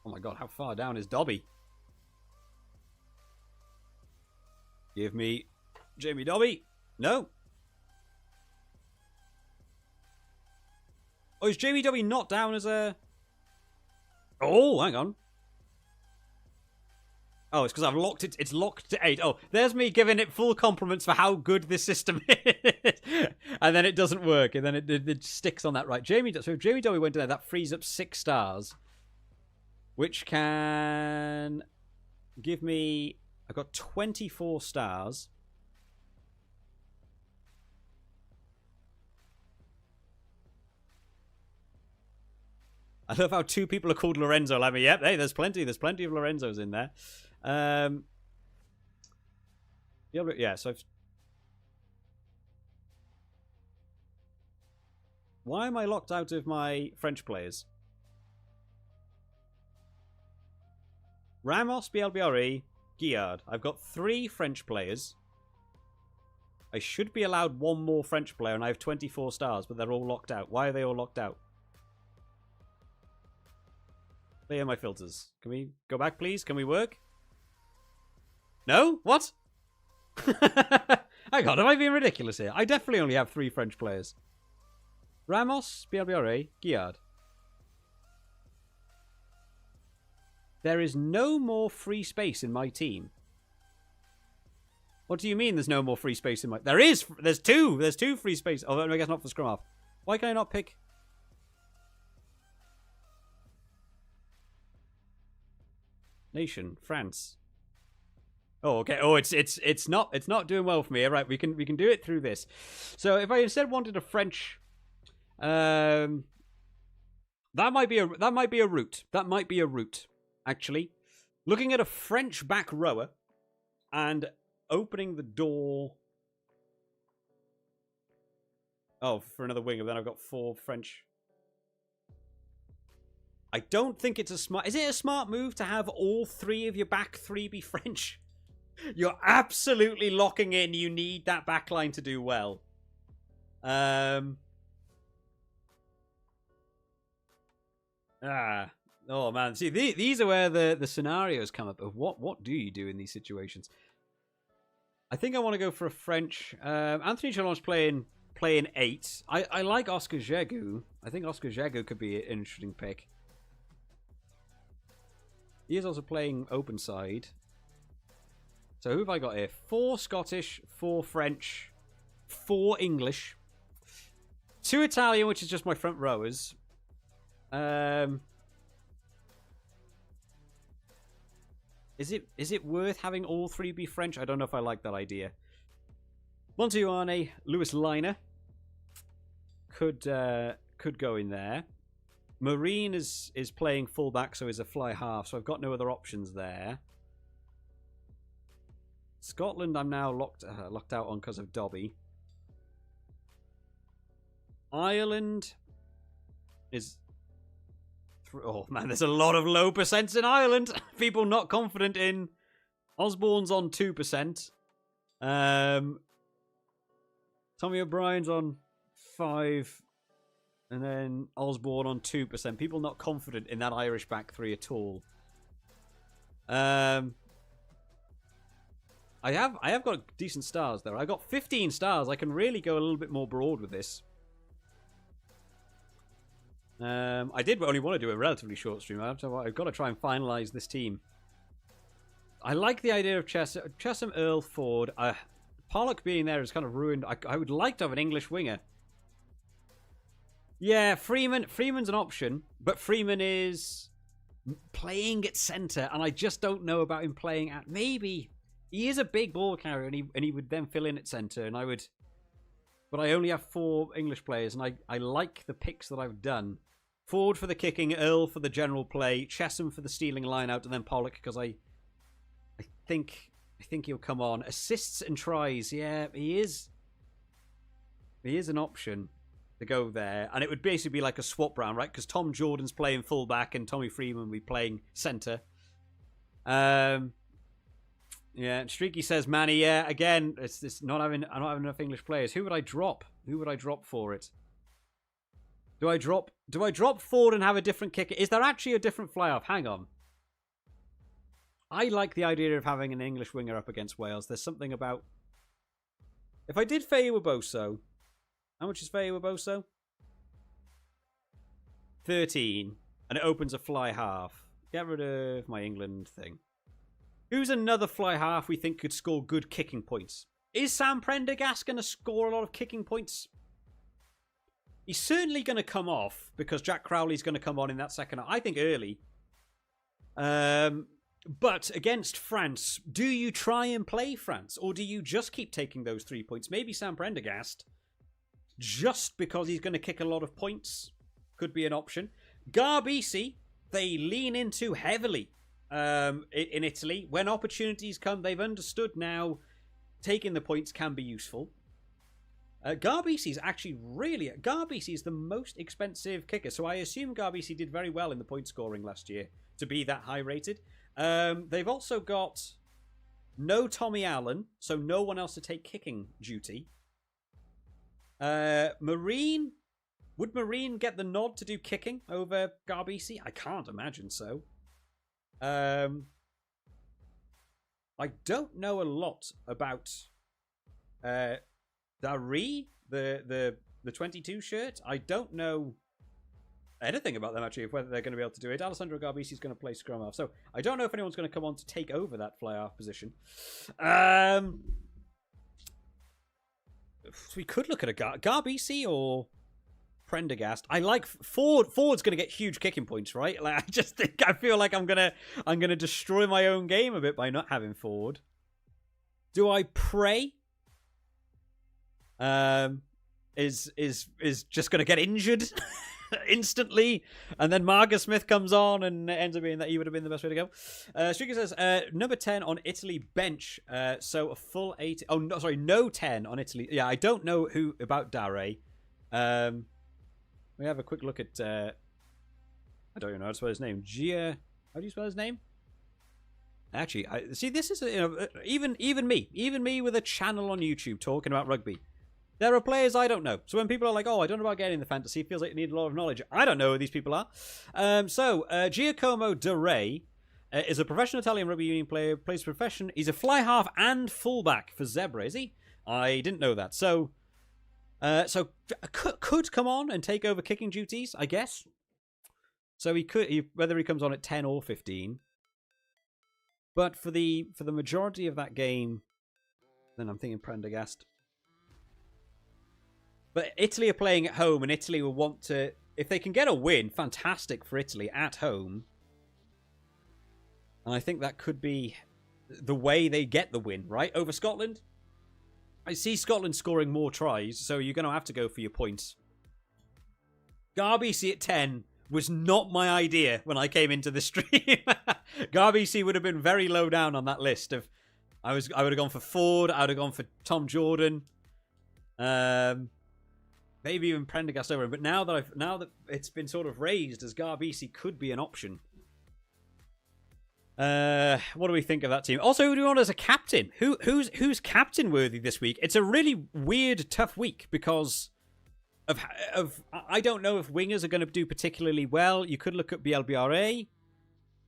Oh my god, how far down is Dobby? Give me Jamie Dobby. No. Oh, is Jamie Dobby not down as a... Oh, hang on. Oh, it's because I've locked it. It's locked to 8. Oh, there's me giving it full compliments for how good this system is. And then it doesn't work. And then it sticks on that right. So if Jamie Dobby went in there, that frees up 6 stars. Which can give me... I've got 24 stars. I love how 2 people are called Lorenzo. Like me, yep, hey, there's plenty of Lorenzos in there. Yeah, so why am I locked out of my French players? Ramos, BLBRE, Guillard. I've got 3 French players. I should be allowed 1 more French player, and I have 24 stars, but they're all locked out. Why are they all locked out? Clear my filters. Can we go back, please? Can we work? No? What? Hang on, am I being ridiculous here? I definitely only have 3 French players. Ramos, BLBRE, Guillard. There is no more free space in my team. What do you mean there's no more free space in my... There is! There's 2! There's 2 free space. Oh, I guess not for scrum half. Why can I not pick... Nation, France. Oh, okay. Oh, it's not doing well for me. All right, we can do it through this. So if I instead wanted a French, that might be a route. That might be a route. Actually, looking at a French back rower and opening the door. Oh, for another winger. Then I've got 4 French. I don't think it's a smart... Is it a smart move to have all 3 of your back 3 be French? You're absolutely locking in. You need that backline to do well. Oh, man. See, these are where the scenarios come up of what do you do in these situations. I think I want to go for a French... Anthony Chalon's playing 8. I like Oscar Jegu. I think Oscar Jegu could be an interesting pick. He is also playing open side. So who have I got here? 4 Scottish, 4 French, 4 English, 2 Italian, which is just my front rowers. Is it worth having all 3 be French? I don't know if I like that idea. Montione, Lewis Liner could go in there. Marine is playing fullback, so is a fly half, so I've got no other options there. Scotland, I'm now locked out on because of Dobby. Ireland is... Oh, man, there's a lot of low percents in Ireland. People not confident in... Osborne's on 2%. Tommy O'Brien's on 5%. And then Osborne on 2%. People not confident in that Irish back 3 at all. I have got decent stars there. I got 15 stars. I can really go a little bit more broad with this. I did only want to do a relatively short stream. I've got to try and finalise this team. I like the idea of Chesham, Earl, Ford. Pollock being there is kind of ruined. I would like to have an English winger. Yeah, Freeman's an option, but Freeman is playing at centre, and I just don't know about him playing at... Maybe he is a big ball carrier, and he would then fill in at centre, and I would... But I only have 4 English players, and I like the picks that I've done Ford for the kicking, Earl for the general play, Chesham for the stealing line out, and then Pollock because I think he'll come on. Assists and tries, yeah, he is an option to go there, and it would basically be like a swap round, right? Because Tom Jordan's playing fullback and Tommy Freeman will be playing centre. Yeah, Streaky says, Manny, yeah, again, it's I'm not having enough English players. Who would I drop? Who would I drop for it? Do I drop Ford and have a different kicker? Is there actually a different fly-off? Hang on. I like the idea of having an English winger up against Wales. There's something about... If I did Faye Waboso, how much is Faye Waboso? 13. And it opens a fly half. Get rid of my England thing. Who's another fly half we think could score good kicking points? Is Sam Prendergast going to score a lot of kicking points? He's certainly going to come off because Jack Crowley's going to come on in that second half. I think early. But against France, do you try and play France? Or do you just keep taking those 3 points? Maybe Sam Prendergast, just because he's going to kick a lot of points, could be an option. Garbisi, they lean into heavily. In Italy, when opportunities come, they've understood now taking the points can be useful. Garbisi is actually Garbisi is the most expensive kicker, so I assume Garbisi did very well in the point scoring last year to be that high rated. They've also got no Tommy Allen, so no one else to take kicking duty. Marine, would Marine get the nod to do kicking over Garbisi? I can't imagine so. I don't know a lot about Dari, the 22 shirt. I don't know anything about them actually, of whether they're going to be able to do it. Alessandro Garbisi is going to play scrum half, so I don't know if anyone's going to come on to take over that fly half position. So we could look at a Garbisi or Prendergast. I like Ford's going to get huge kicking points, right? Like I feel like I'm gonna destroy my own game a bit by not having Ford. Do I pray? Is just going to get injured instantly, and then Marcus Smith comes on and ends up being that he would have been the best way to go. Streaker says number 10 on Italy bench, so a full 8. Oh no, sorry, no 10 on Italy. Yeah, I don't know who about Dare. We have a quick look at... I don't even know how to spell his name. Gia... How do you spell his name? Actually, see, this is... even me with a channel on YouTube talking about rugby. There are players I don't know. So when people are like, oh, I don't know about getting the fantasy, it feels like you need a lot of knowledge. I don't know who these people are. Giacomo De Re is a professional Italian rugby union player, plays profession. He's a fly half and fullback for Zebra, is he? I didn't know that. So could come on and take over kicking duties, I guess. So he could, whether he comes on at 10 or 15. But for the majority of that game, then I'm thinking Prendergast. But Italy are playing at home, and Italy will want to, if they can get a win, fantastic for Italy at home. And I think that could be the way they get the win, right? Over Scotland. I see Scotland scoring more tries, so you're going to have to go for your points. Garbisi at 10 was not my idea when I came into the stream. Garbisi would have been very low down on that list. Of, I would have gone for Ford. I would have gone for Tom Jordan. Maybe even Prendergast over him. But now that it's been sort of raised as Garbisi could be an option. What do we think of that team? Also, who do you want as a captain? Who's captain worthy this week? It's a really weird, tough week because of I don't know if wingers are going to do particularly well. You could look at BLBRA,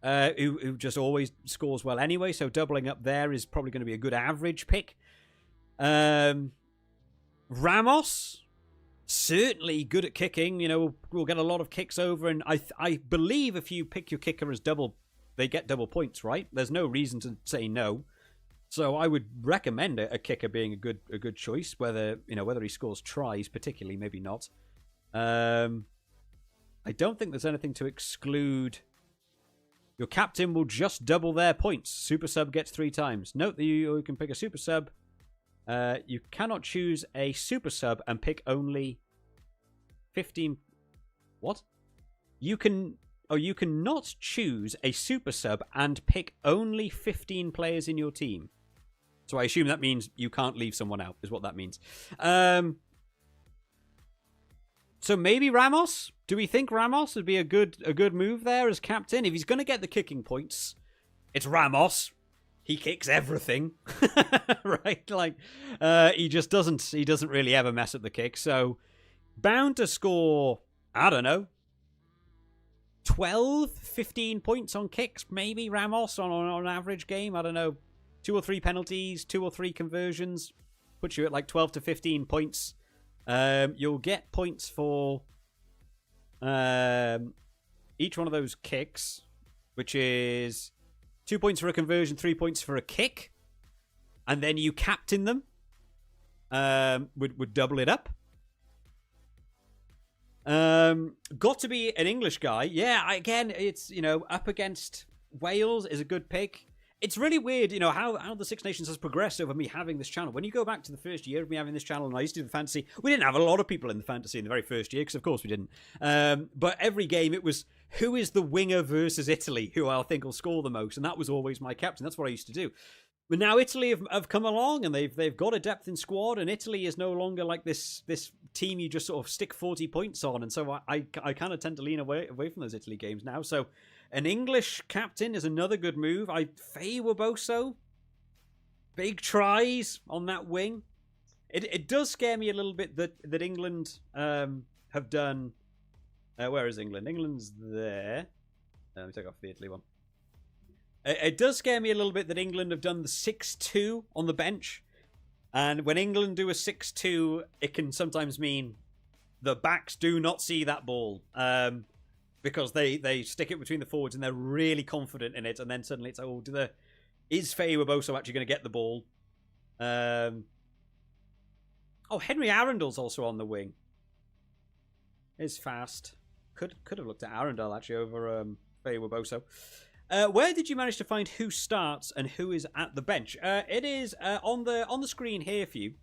who just always scores well anyway. So doubling up there is probably going to be a good average pick. Ramos, certainly good at kicking. You know, we'll get a lot of kicks over, and I believe if you pick your kicker as double, they get double points, right? There's no reason to say no. So I would recommend a kicker being a good choice. Whether he scores tries, particularly, maybe not. I don't think there's anything to exclude. Your captain will just double their points. Super sub gets 3 times. Note that you can pick a super sub. You cannot choose a super sub and pick only 15. What? you can not choose a super sub and pick only 15 players in your team. So I assume that means you can't leave someone out, is what that means. So maybe Ramos? Do we think Ramos would be a good move there as captain? If he's going to get the kicking points, it's Ramos. He kicks everything, right? Like, he doesn't really ever mess up the kick. So bound to score, I don't know, 12, 15 points on kicks, maybe Ramos on an average game. I don't know, 2 or 3 penalties, 2 or 3 conversions, puts you at like 12 to 15 points. You'll get points for each one of those kicks, which is 2 points for a conversion, 3 points for a kick, and then you captain them. Would double it up. Got to be an English guy. Yeah, again, it's, up against Wales is a good pick. It's really weird, how the Six Nations has progressed over me having this channel. When you go back to the first year of me having this channel, and I used to do the fantasy, we didn't have a lot of people in the fantasy in the very first year, because of course we didn't. But every game it was, who is the winger versus Italy, who I think will score the most, and that was always my captain. That's what I used to do. But now Italy have come along, and they've got a depth in squad, and Italy is no longer like this team you just sort of stick 40 points on, and so I kind of tend to lean away from those Italy games now. So an English captain is another good move. Faye Waboso, big tries on that wing. It does scare me a little bit that England have done. Where is England? England's there. Let me take off the Italy one. It does scare me a little bit that England have done the 6-2 on the bench. And when England do a 6-2, it can sometimes mean the backs do not see that ball. Because they stick it between the forwards and they're really confident in it. And then suddenly it's, is Faye Waboso actually going to get the ball? Henry Arundel's also on the wing. Is fast. Could have looked at Arundel actually over Faye Waboso. Where did you manage to find who starts and who is at the bench? It is on the screen here for you.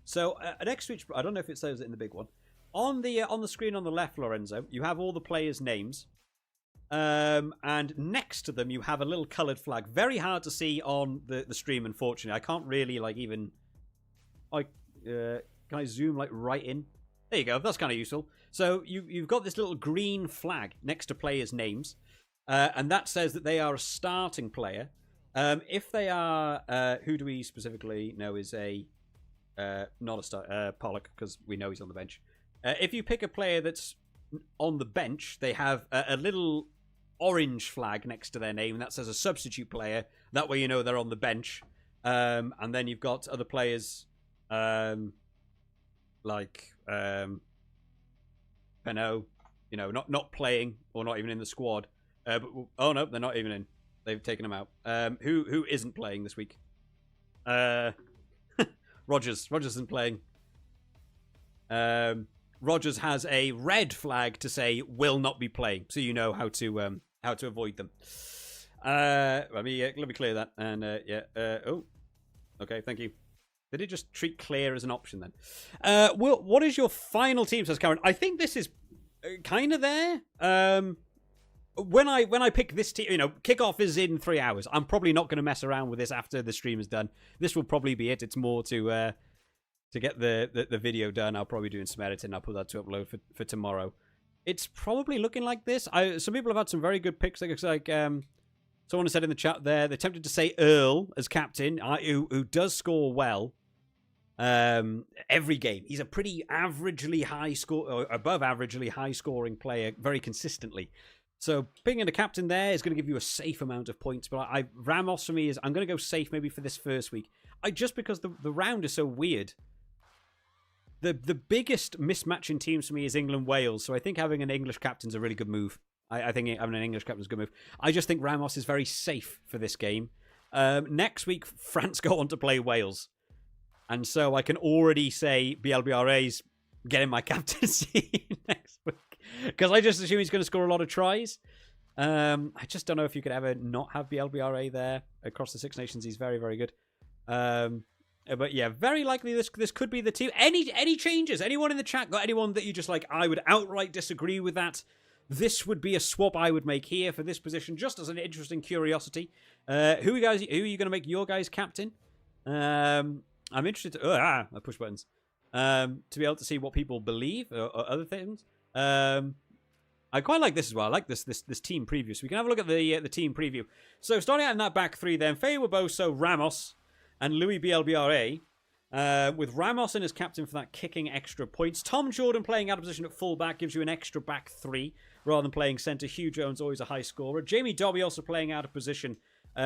So next to each, I don't know if it says it in the big one. On the screen on the left, Lorenzo, you have all the players' names, and next to them you have a little coloured flag. Very hard to see on the stream, unfortunately. I can't really even. Can I zoom right in? There you go. That's kind of useful. So you've got this little green flag next to players' names. And that says that they are a starting player. If they are, who do we specifically know is not a start? Pollock, because we know he's on the bench. If you pick a player that's on the bench, they have a little orange flag next to their name that says a substitute player. That way you know they're on the bench. And then you've got other players like Peno, not playing or not even in the squad. Oh no, they're not even in. They've taken him out. Who isn't playing this week? Rogers. Rogers isn't playing. Rogers has a red flag to say will not be playing, so you know how to avoid them. Let me clear that. And okay, thank you. Did it just treat clear as an option then? Well, what is your final team? Says Karen. I think this is kind of there. When I pick this team, kickoff is in 3 hours. I'm probably not going to mess around with this after the stream is done. This will probably be it. It's more to get the video done. I'll probably do some editing. I'll put that to upload for tomorrow. It's probably looking like this. Some people have had some very good picks. Like someone said in the chat there, they're tempted to say Earl as captain, who does score well every game. He's a pretty averagely high score, or above averagely high scoring player, very consistently. So picking a captain there is going to give you a safe amount of points. But Ramos for me is, I'm going to go safe maybe for this first week. Just because the round is so weird. The biggest mismatch in teams for me is England-Wales. So I think having an English captain is a really good move. I think having an English captain is a good move. I just think Ramos is very safe for this game. Next week, France go on to play Wales. And so I can already say BLBRA's getting my captaincy next week. Because I just assume he's going to score a lot of tries. I just don't know if you could ever not have BLBRA there. Across the Six Nations, he's very, very good. But yeah, very likely this could be the team. Any changes? Anyone in the chat got anyone that you just like, I would outright disagree with that? this would be a swap I would make here for this position, just as an interesting curiosity. Who are you going to make your guys captain? I'm interested to... I push buttons. To be able to see what people believe or other things. I quite like this as well. I like this team preview. So we can have a look at the team preview. So starting out in that back three then, Faye Waboso, Ramos, and Louis BLBRA. With Ramos in as captain for that kicking extra points. Tom Jordan playing out of position at fullback gives you an extra back three rather than playing centre. Hugh Jones always a high scorer. Jamie Dobby also playing out of position,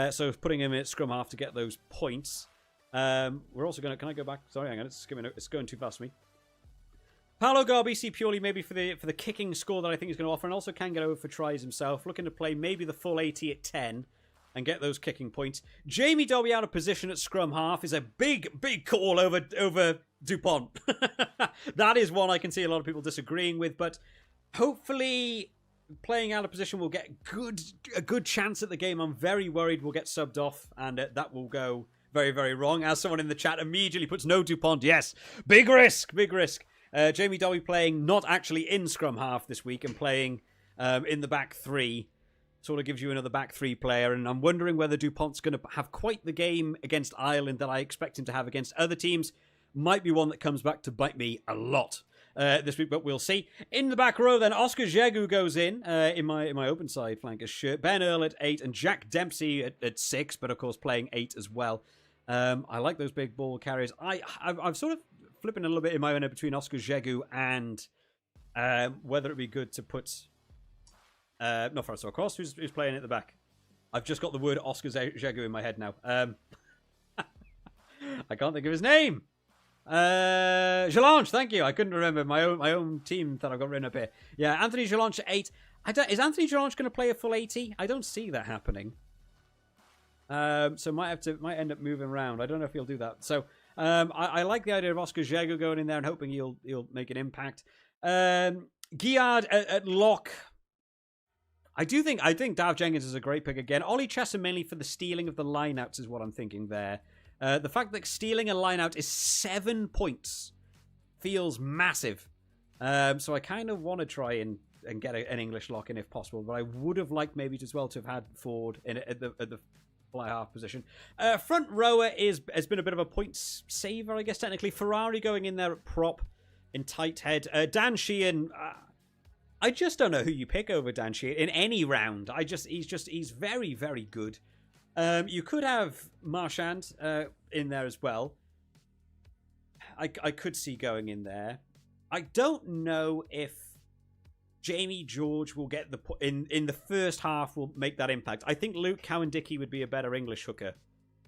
so putting him at scrum half to get those points. We're also going to... Can I go back? Sorry, hang on. It's going too fast for me. Paolo Garbisi purely maybe for the kicking score that I think he's going to offer, and also can get over for tries himself. Looking to play maybe the full 80 at 10 and get those kicking points. Jamie Dobby out of position at scrum half is a big call over Dupont. That is one I can see a lot of people disagreeing with, but hopefully playing out of position will get a good chance at the game. I'm very worried we'll get subbed off, and that will go very, very wrong. As someone in the chat immediately puts no Dupont. Yes, big risk. Jamie Dobby playing not actually in scrum half this week and playing in the back three. Sort of gives you another back three player, and I'm wondering whether Dupont's going to have quite the game against Ireland that I expect him to have against other teams. Might be one that comes back to bite me a lot this week, but we'll see. In the back row then, Oscar Jegu goes in my open side flanker shirt. Ben Earl at 8 and Jack Dempsey at 6, but of course playing 8 as well. I like those big ball carriers. I'm sort of flipping a little bit in my own head between Oscar Jegu and whether it'd be good to put... not Francois Cross, who's playing at the back. I've just got the word Oscar Jegu in my head now. I can't think of his name. Jalanche, thank you. I couldn't remember my own team that I've got written up here. Yeah, Anthony Jalanche at 8. Is Anthony Jalanche going to play a full 80? I don't see that happening. So might end up moving around. I don't know if he'll do that. So I like the idea of Oscar Jegu going in there and hoping he'll make an impact. Guillard at lock. I think Dav Jenkins is a great pick again. Ollie Chester mainly for the stealing of the lineouts is what I'm thinking there. The fact that stealing a lineout is 7 points feels massive. So I kind of want to try and get an English lock in if possible, but I would have liked maybe as well to have had Ford at the fly half position. Front rower has been a bit of a points saver, I guess technically. Ferrari going in there at prop in tight head. Dan Sheehan... I just don't know who you pick over Dan Sheehan in any round. He's very, very good. You could have Marchand in there as well. I could see going in there. I don't know if Jamie George will get in the first half will make that impact. I think Luke Cowan-Dickey would be a better English hooker.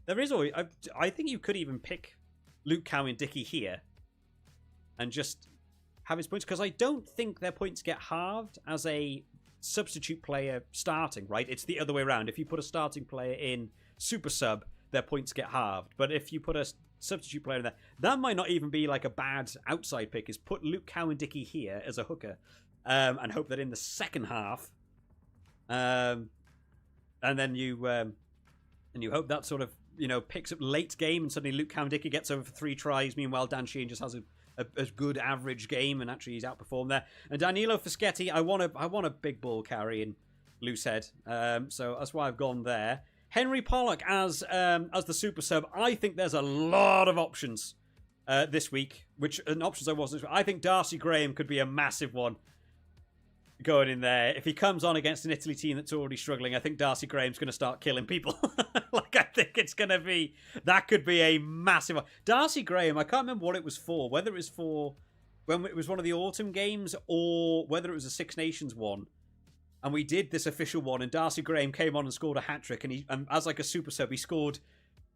There is always... I think you could even pick Luke Cowan-Dickey here and just... have his points, because I don't think their points get halved as a substitute player starting, right? It's the other way around. If you put a starting player in super sub, their points get halved. But if you put a substitute player in there, that might not even be like a bad outside pick, is put Luke Cowan-Dickey here as a hooker and hope that in the second half and then you hope that sort of, picks up late game and suddenly Luke Cowan-Dickey gets over for 3 tries. Meanwhile, Dan Sheehan just has a good average game, and actually he's outperformed there. And Danilo Fischetti, I want a big ball carry in loose head, so that's why I've gone there. Henry Pollock as the super sub. I think there's a lot of options this week, options I wasn't. I think Darcy Graham could be a massive one going in there. If he comes on against an Italy team that's already struggling, I think Darcy Graham's going to start killing people. I think it's going to be... That could be a massive... Darcy Graham, I can't remember what it was for. Whether it was for... When it was one of the autumn games, or whether it was a Six Nations one. And we did this official one, and Darcy Graham came on and scored a hat-trick, and as like a super sub, he scored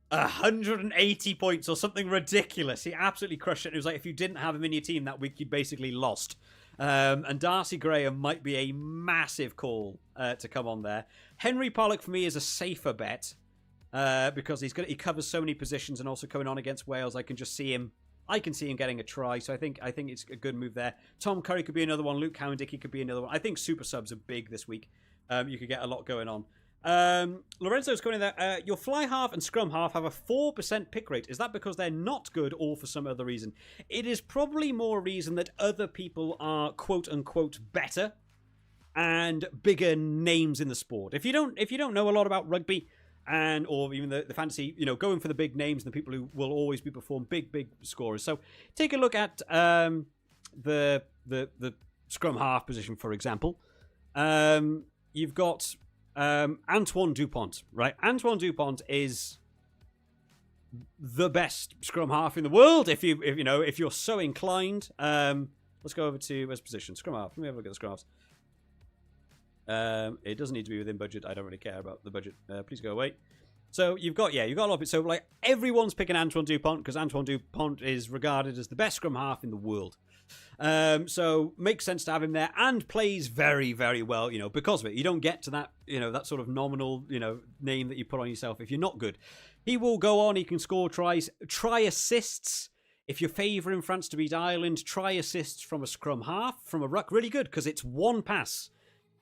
180 points or something ridiculous. He absolutely crushed it. It was like, if you didn't have him in your team that week, you basically lost. And Darcy Graham might be a massive call to come on there. Henry Pollock for me is a safer bet because he covers so many positions, and also coming on against Wales, I can see him getting a try. So I think it's a good move there. Tom Curry could be another one. Luke Cowan-Dickey could be another one. I think super subs are big this week. You could get a lot going on. Lorenzo's going in there. Your fly half and scrum half have a 4% pick rate. Is that because they're not good, or for some other reason? It is probably more a reason that other people are quote-unquote better. and bigger names in the sport. If you don't know a lot about rugby or even the fantasy, going for the big names and the people who will always be perform big scorers. So take a look at the scrum half position, for example. You've got Antoine Dupont, right? Antoine Dupont is the best scrum half in the world. If you're so inclined, let's go over to his position, scrum half. Let me have a look at the scrum halves. It doesn't need to be within budget. I don't really care about the budget. Please go away. So you've got a lot of it. So like everyone's picking Antoine Dupont because Antoine Dupont is regarded as the best scrum half in the world. So makes sense to have him there and plays very, very well, because of it. You don't get to that, that sort of nominal, name that you put on yourself if you're not good. He will go on. He can score tries, try assists. If you're favouring France to beat Ireland, try assists from a scrum half, from a ruck, really good because it's one pass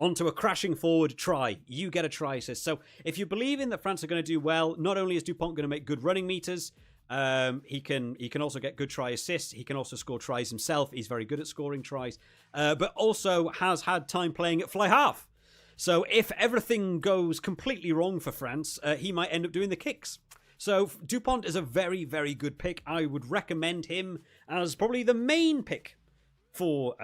onto a crashing forward try. You get a try assist. So if you believe in that France are going to do well, not only is Dupont going to make good running meters, he can also get good try assists. He can also score tries himself. He's very good at scoring tries, but also has had time playing at fly half. So if everything goes completely wrong for France, he might end up doing the kicks. So Dupont is a very, very good pick. I would recommend him as probably the main pick for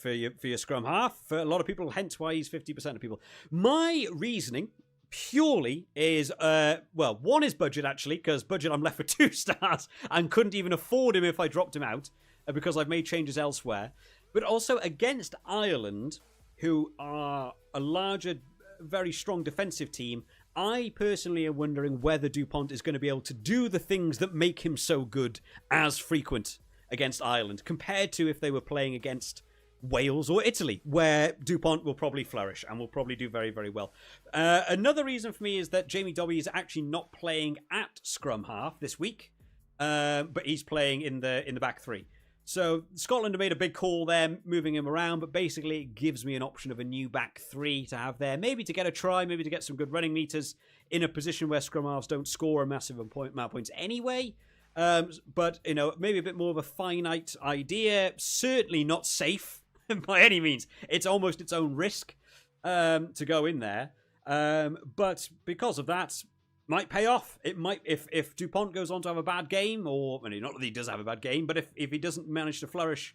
your scrum half. For a lot of people, hence why he's 50% of people. My reasoning purely is, one is budget, actually, because budget I'm left with 2 stars and couldn't even afford him if I dropped him out because I've made changes elsewhere. But also against Ireland, who are a larger, very strong defensive team, I personally am wondering whether Dupont is going to be able to do the things that make him so good as frequent against Ireland, compared to if they were playing against Wales or Italy, where Dupont will probably flourish and will probably do very, very well. Another reason for me is that Jamie Dobby is actually not playing at scrum half this week, but he's playing in the back three. So Scotland have made a big call there, moving him around, but basically it gives me an option of a new back three to have there, maybe to get a try, maybe to get some good running meters in a position where scrum halves don't score a massive amount of points anyway. But, maybe a bit more of a finite idea. Certainly not safe by any means. It's almost its own risk to go in there. But because of that, might pay off. It might, if Dupont goes on to have a bad game, or not that he does have a bad game, but if he doesn't manage to flourish,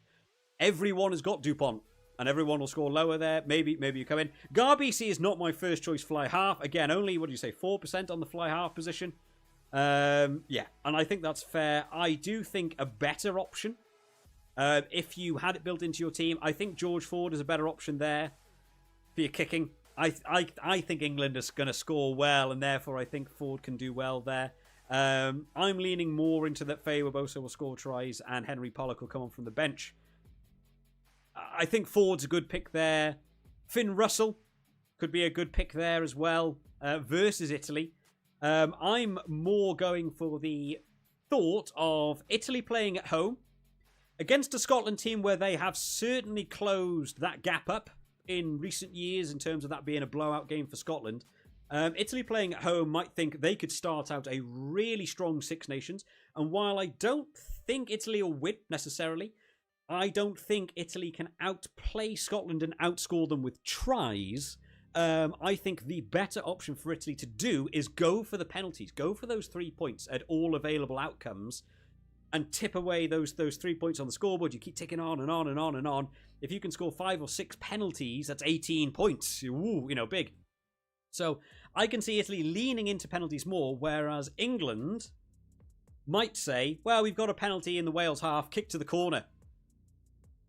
everyone has got Dupont. And everyone will score lower there. Maybe you come in. Garbisi is not my first choice fly half. Again, only, 4% on the fly half position. And I think that's fair. I do think a better option, if you had it built into your team, I think George Ford is a better option there for your kicking. I think England is going to score well, and therefore I think Ford can do well there. I'm leaning more into that Faye Webosa will score tries and Henry Pollock will come on from the bench. I think Ford's a good pick there. Finn Russell could be a good pick there as well, versus Italy. I'm more going for the thought of Italy playing at home against a Scotland team where they have certainly closed that gap up in recent years in terms of that being a blowout game for Scotland. Italy playing at home might think they could start out a really strong Six Nations. And while I don't think Italy will win necessarily, I don't think Italy can outplay Scotland and outscore them with tries. I think the better option for Italy to do is go for the penalties. Go for those 3 points at all available outcomes and tip away those 3 points on the scoreboard. You keep ticking on and on and on and on. If you can score 5 or 6 penalties, that's 18 points. Ooh, big. So I can see Italy leaning into penalties more, whereas England might say, well, we've got a penalty in the Wales half, kick to the corner.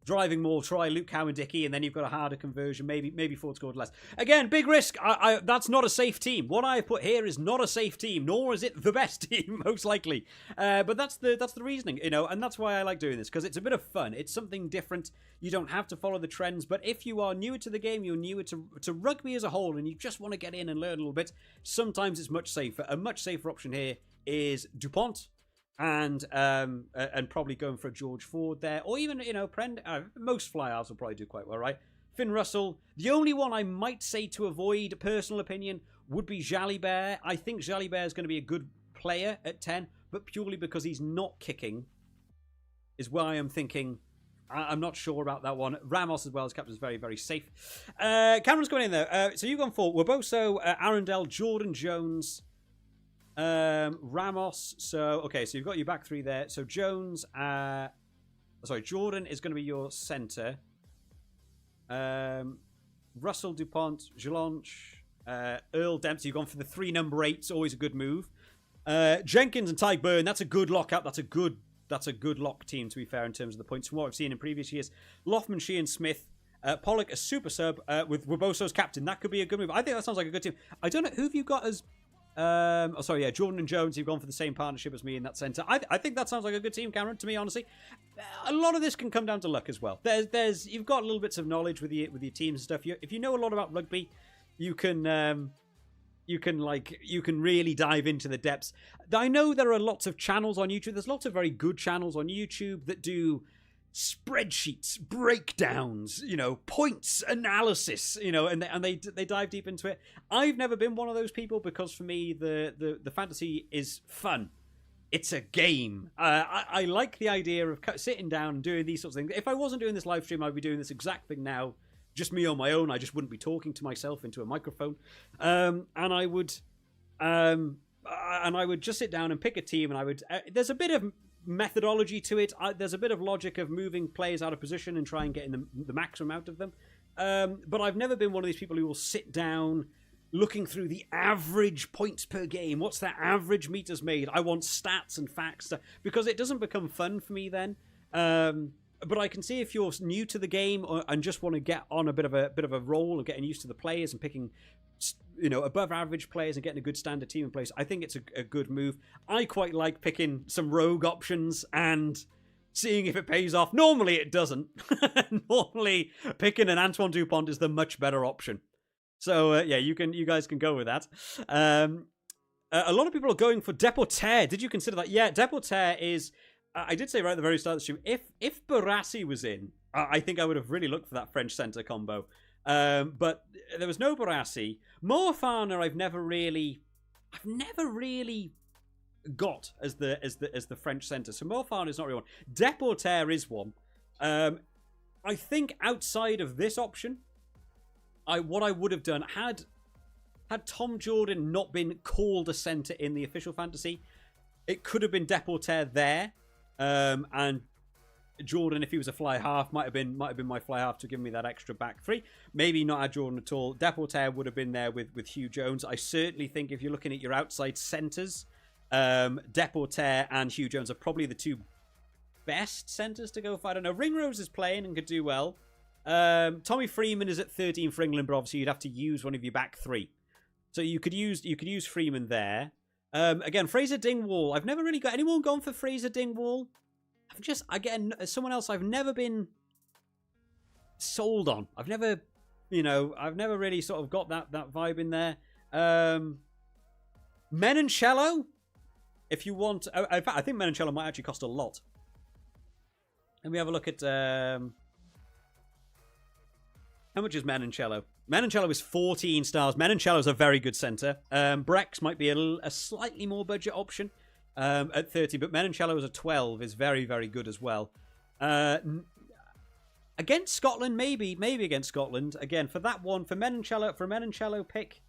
Driving more, try Luke Cowan-Dickie, and then you've got a harder conversion. Maybe Ford scored less. Again, big risk. That's not a safe team. What I put here is not a safe team, nor is it the best team, most likely. But that's the reasoning, and that's why I like doing this, because it's a bit of fun. It's something different. You don't have to follow the trends, but if you are newer to the game, you're newer to rugby as a whole, and you just want to get in and learn a little bit, sometimes it's much safer. A much safer option here is Dupont. And probably going for a George Ford there, or even most fly halves will probably do quite well, right? Finn Russell. The only one I might say to avoid, personal opinion, would be Jalibert. I think Jalibert is going to be a good player at 10, but purely because he's not kicking, is why I'm thinking I'm not sure about that one. Ramos as well as captain is very, very safe. Cameron's going in there. So you've gone for Werboso, Arundel, Jordan Jones, Ramos. So you've got your back three there. So Jones, Jordan is going to be your centre. Russell Dupont, Gelanche, Earl Dempsey. You've gone for the 3 number 8s. Always a good move. Jenkins and Ty Burn. That's a good lockout. That's a good lock team, to be fair, in terms of the points from what I've seen in previous years. Loftman, Sheehan, Smith, Pollock, a super sub with Werboso as captain. That could be a good move. I think that sounds like a good team. I don't know who have you got as. Jordan and Jones. You've gone for the same partnership as me in that centre. I think that sounds like a good team, Cameron. To me, honestly, a lot of this can come down to luck as well. You've got little bits of knowledge with your teams and stuff. If you know a lot about rugby, you can really dive into the depths. I know there are lots of channels on YouTube. There's lots of very good channels on YouTube that do spreadsheets, breakdowns, points analysis, and they dive deep into it. I've never been one of those people because for me the fantasy is fun. It's a game. I like the idea of sitting down and doing these sorts of things. If I wasn't doing this live stream, I'd be doing this exact thing now, just me on my own. I just wouldn't be talking to myself into a microphone, and I would just sit down and pick a team, and I would. There's a bit of methodology to it. There's a bit of logic of moving players out of position and trying getting the maximum out of them. But I've never been one of these people who will sit down looking through the average points per game. What's that average meters made? I want stats and facts because it doesn't become fun for me then. But I can see if you're new to the game and just want to get on a bit of a roll and getting used to the players and picking above average players and getting a good standard team in place, I think it's a good move. I quite like picking some rogue options and seeing if it pays off. Normally it doesn't. Normally picking an Antoine Dupont is the much better option. So you guys can go with that. A lot of people are going for Deporter. Did you consider that? Yeah, Deporter is. I did say right at the very start of the stream, if Barassi was in, I think I would have really looked for that French centre combo. But there was no Barassi. Moefana I've never really got as the French centre. So Moefana is not really one. Deporter is one. I think outside of this option, what I would have done had Tom Jordan not been called a centre in the official fantasy, it could have been Deporter there. And Jordan, if he was a fly half, might have been my fly half to give me that extra back three. Maybe not add Jordan at all. Deporter would have been there with Hugh Jones. I certainly think if you're looking at your outside centres, Deporter and Hugh Jones are probably the two best centres to go for. I don't know. Ringrose is playing and could do well. Tommy Freeman is at 13 for England, but obviously you'd have to use one of your back three. So you could use Freeman there. Again, Fraser Dingwall. I've never really got anyone gone for Fraser Dingwall. Someone else I've never been sold on. I've never really sort of got that vibe in there. Menoncello, if you want. In fact, I think Menoncello might actually cost a lot. Let me have a look at how much is Menoncello. Menoncello is 14 stars. Menoncello is a very good centre. Brex might be a slightly more budget option at 30, but Menoncello as a 12 is very, very good as well. Against Scotland, maybe against Scotland. Again, for that one, for a Menoncello pick,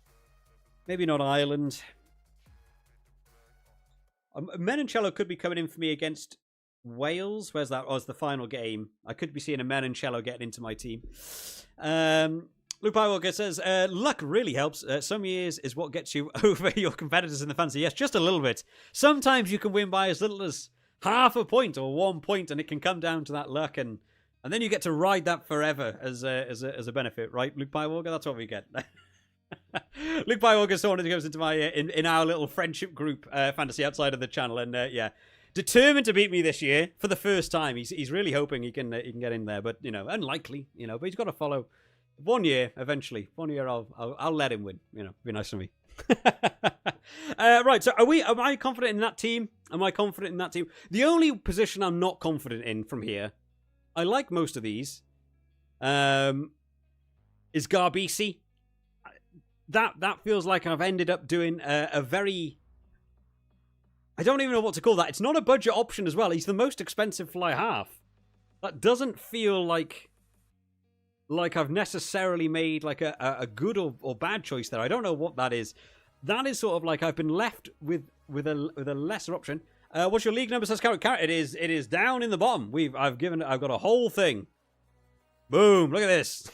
maybe not Ireland. Menoncello could be coming in for me against Wales. Where's that? Oh, it's the final game. I could be seeing a Menoncello getting into my team. Luke Walker says, luck really helps. Some years is what gets you over your competitors in the fantasy. Yes, just a little bit. Sometimes you can win by as little as half a point or 1 point, and it can come down to that luck, and then you get to ride that forever as a benefit, right, Luke Walker? That's what we get. Luke Walker is someone who goes into my in our little friendship group fantasy outside of the channel, and determined to beat me this year for the first time. He's really hoping he can get in there, but unlikely, but he's got to follow. 1 year, eventually. 1 year, I'll let him win. Be nice for me. Right. So, am I confident in that team? The only position I'm not confident in from here, I like most of these, is Garbisi. That feels like I've ended up doing a very. I don't even know what to call that. It's not a budget option as well. He's the most expensive fly half. That doesn't feel like I've necessarily made like a good or bad choice there. I don't know what that is. That is sort of like I've been left with a lesser option. What's your league number? Says Carrot. It is down in the bottom. I've got a whole thing. Boom! Look at this.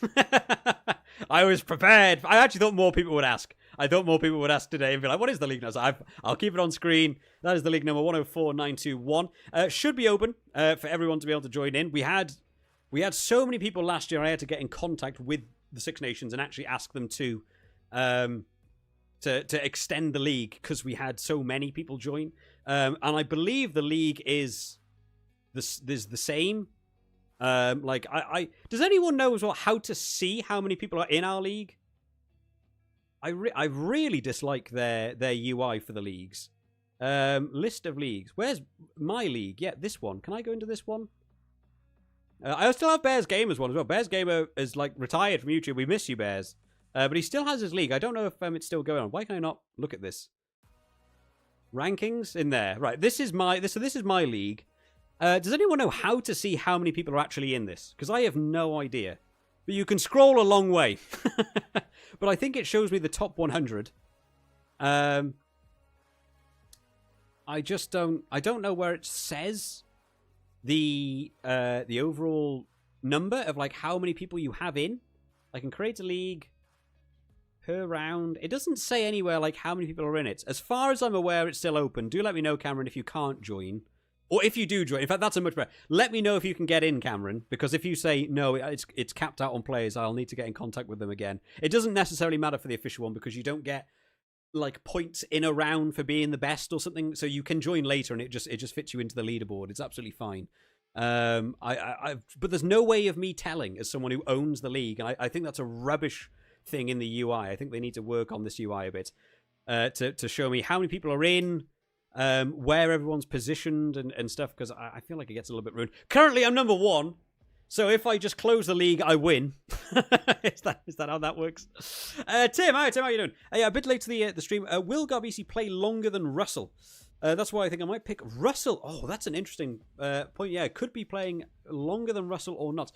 I was prepared. I actually thought more people would ask. I thought more people would ask today and be like, "What is the league number?" So I'll keep it on screen. That is the league number 104921. Should be open for everyone to be able to join in. We had so many people last year. I had to get in contact with the Six Nations and actually ask them to extend the league because we had so many people join. And I believe the league is the same. Does anyone know as well how to see how many people are in our league? I really dislike their UI for the leagues. List of leagues. Where's my league? Yeah, this one. Can I go into this one? I still have Bears Gamer's one as well. Bears Gamer is like retired from YouTube. We miss you, Bears. But he still has his league. I don't know if it's still going on. Why can I not look at this? Rankings in there. Right. This is my league. Does anyone know how to see how many people are actually in this? Because I have no idea. But you can scroll a long way. But I think it shows me the top 100. I don't know where it says the overall number of like how many people you have in. I can create a league per round. It doesn't say anywhere like how many people are in it. As far as I'm aware, it's still open. Do let me know, Cameron, if you can't join. Or if you do join. In fact, that's a much better. Let me know if you can get in, Cameron, because if you say no, it's capped out on players, I'll need to get in contact with them again. It doesn't necessarily matter for the official one because you don't get like points in a round for being the best or something. So you can join later and it just fits you into the leaderboard. It's absolutely fine. But there's no way of me telling as someone who owns the league, and I think that's a rubbish thing in the UI. I think they need to work on this UI a bit to show me how many people are in. Where everyone's positioned and stuff, because I feel like it gets a little bit ruined. Currently, I'm number 1, so if I just close the league, I win. Is that how that works? Tim, how are you doing? Yeah, a bit late to the stream. Will Garbisi play longer than Russell? That's why I think I might pick Russell. Oh, that's an interesting point. Yeah, could be playing longer than Russell or not.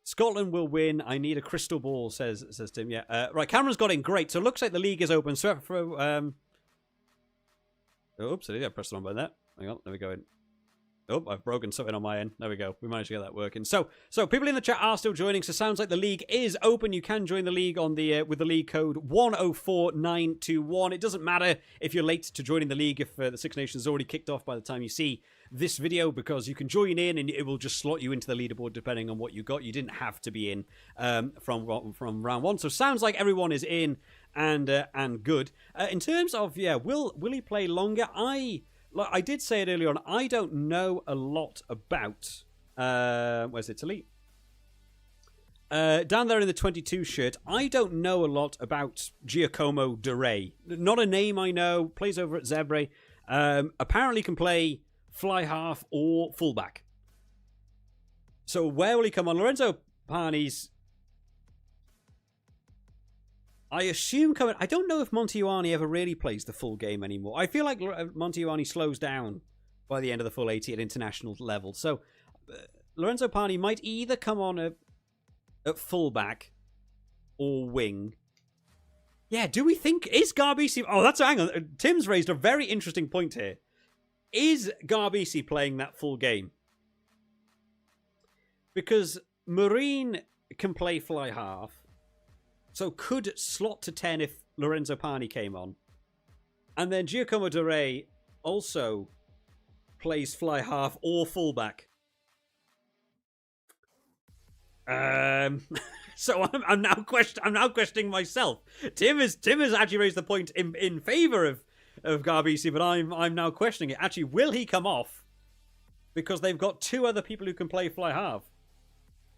Scotland will win. I need a crystal ball, says Tim. Yeah, right. Cameron's got in. Great. So it looks like the league is open. So for oops, I pressed the wrong button there. Hang on, there we go. Oh, I've broken something on my end. There we go. We managed to get that working. So people in the chat are still joining. So sounds like the league is open. You can join the league on the with the league code 104921. It doesn't matter if you're late to joining the league if the Six Nations is already kicked off by the time you see this video, because you can join in and it will just slot you into the leaderboard depending on what you got. You didn't have to be in from round 1. So sounds like everyone is in and good. In terms of will he play longer? I did say it earlier on. I don't know a lot about where's Italy? Down there in the 22 shirt. I don't know a lot about Giacomo De Re. Not a name I know. Plays over at Zebre. Apparently can play fly half or fullback. So where will he come on? Lorenzo Parni's, I assume, coming. I don't know if Montiuani ever really plays the full game anymore. I feel like Montiuani slows down by the end of the full 80 at international level. So Lorenzo Parni might either come on at fullback or wing. Yeah, do we think, is Garbisi... Oh, hang on. Tim's raised a very interesting point here. Is Garbisi playing that full game? Because Marine can play fly half, so could slot to 10 if Lorenzo Parni came on. And then Giacomo De Re also plays fly half or fullback. So I'm now questioning myself. Tim has actually raised the point in favor of Garbisi, but I'm now questioning it. Actually, will he come off because they've got 2 other people who can play fly half?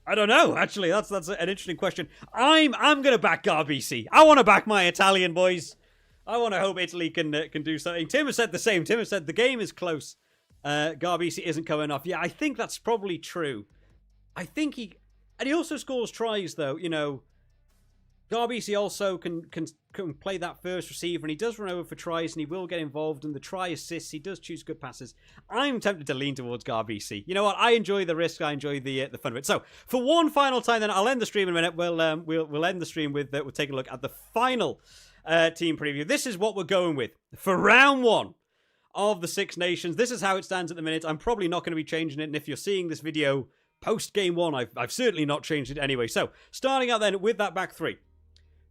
I don't know. Actually, that's an interesting question. I'm gonna back Garbisi. I want to back my Italian boys. I want to hope Italy can do something. Tim has said the same. Tim has said the game is close. Garbisi isn't coming off. Yeah, I think that's probably true. I think he also scores tries though. You know, Garbisi also can play that first receiver, and he does run over for tries, and he will get involved in the try assists. He does choose good passes. I'm tempted to lean towards Garbisi. You know what? I enjoy the risk. I enjoy the fun of it. So for one final time, then I'll end the stream in a minute. We'll end the stream with we'll take a look at the final team preview. This is what we're going with for round one of the Six Nations. This is how it stands at the minute. I'm probably not going to be changing it, and if you're seeing this video post game one, I've certainly not changed it anyway. So starting out then with that back three.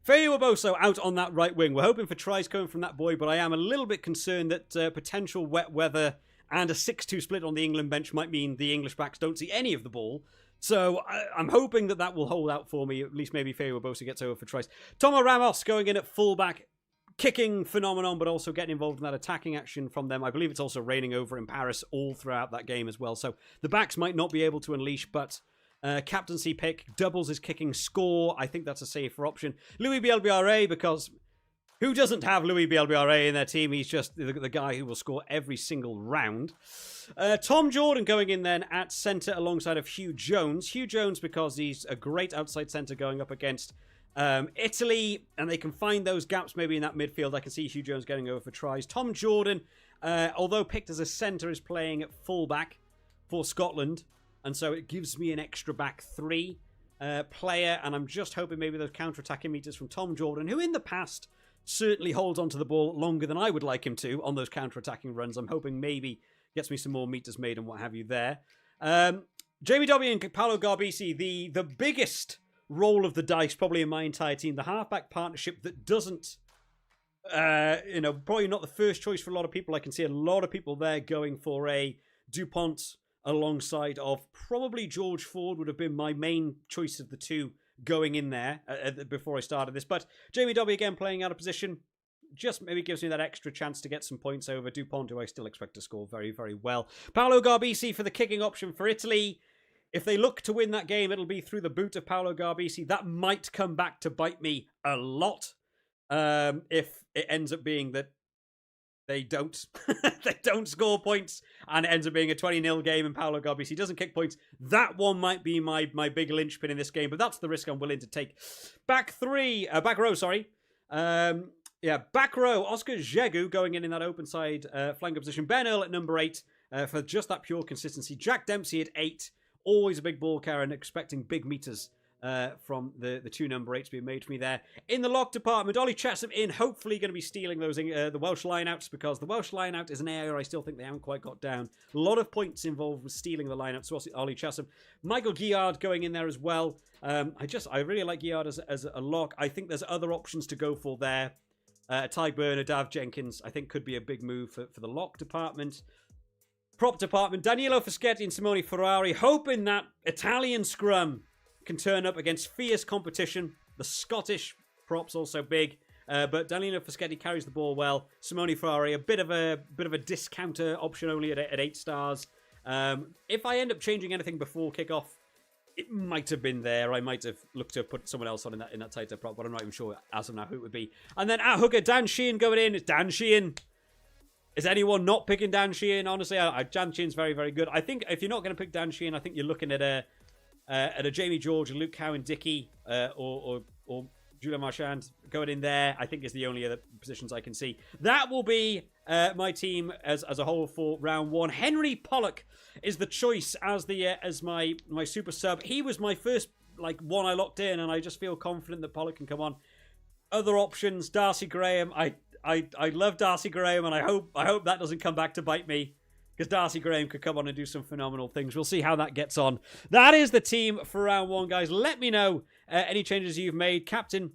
Feyi Waboso out on that right wing. We're hoping for tries coming from that boy, but I am a little bit concerned that potential wet weather and a 6-2 split on the England bench might mean the English backs don't see any of the ball. So I'm hoping that will hold out for me. At least maybe Feyi Waboso gets over for tries. Tomo Ramos going in at fullback. Kicking phenomenon, but also getting involved in that attacking action from them. I believe it's also raining over in Paris all throughout that game as well. So the backs might not be able to unleash, but... captaincy pick, doubles his kicking score. I think that's a safer option. Louis Bielbiaré, because who doesn't have Louis Bielbiaré in their team? He's just the guy who will score every single round. Tom Jordan going in then at centre alongside of Hugh Jones. Hugh Jones because he's a great outside centre going up against Italy, and they can find those gaps maybe in that midfield. I can see Hugh Jones getting over for tries. Tom Jordan, although picked as a centre, is playing at fullback for Scotland. And so it gives me an extra back three player. And I'm just hoping maybe those counter-attacking meters from Tom Jordan, who in the past certainly holds onto the ball longer than I would like him to on those counter-attacking runs. I'm hoping maybe gets me some more meters made and what have you there. Jamie Dobby and Paolo Garbisi, the biggest roll of the dice probably in my entire team. The halfback partnership that doesn't, probably not the first choice for a lot of people. I can see a lot of people there going for a DuPont alongside of probably George Ford would have been my main choice of the two going in there before I started this. But Jamie Dobby again playing out of position just maybe gives me that extra chance to get some points over DuPont, who I still expect to score very, very well. Paolo Garbisi for the kicking option for Italy. If they look to win that game, it'll be through the boot of Paolo Garbisi. That might come back to bite me a lot if it ends up being that they don't score points and it ends up being a 20-0 game and Paolo Garbisi doesn't kick points. That one might be my big linchpin in this game, but that's the risk I'm willing to take. Back row, sorry. Back row. Oscar Jegu going in that open side flanker position. Ben Earl at number 8 for just that pure consistency. Jack Dempsey at 8. Always a big ball carrier and expecting big meters from the two number 8s being made for me there. In the lock department, Ollie Chatham in, hopefully going to be stealing those the Welsh lineouts, because the Welsh lineout is an area I still think they haven't quite got down. A lot of points involved with stealing the lineout, so Ollie Chatham. Michael Guillard going in there as well. I really like Guillard as a lock. I think there's other options to go for there. Ty Burner, Dav Jenkins, I think could be a big move for the lock department. Prop department, Danilo Fischetti and Simone Ferrari, hoping that Italian scrum can turn up against fierce competition. The Scottish props also big, but Danilo Fischetti carries the ball well. Simone Ferrari, a bit of a discounter option only at 8 stars. If I end up changing anything before kickoff, it might have been there. I might have looked to put someone else on in that tighter prop, but I'm not even sure as of now who it would be. And then at hooker, Dan Sheehan going in. It's Dan Sheehan. Is anyone not picking Dan Sheehan? Honestly, Dan Sheehan's very, very good. I think if you're not going to pick Dan Sheehan, I think you're looking at a Jamie George, a Luke Cowan-Dickey, or Julian Marchand going in there. I think is the only other positions I can see. That will be my team as a whole for round 1. Henry Pollock is the choice as my super sub. He was my first one I locked in, and I just feel confident that Pollock can come on. Other options, Darcy Graham. I love Darcy Graham, and I hope that doesn't come back to bite me, because Darcy Graham could come on and do some phenomenal things. We'll see how that gets on. That is the team for round 1, guys. Let me know any changes you've made. Captain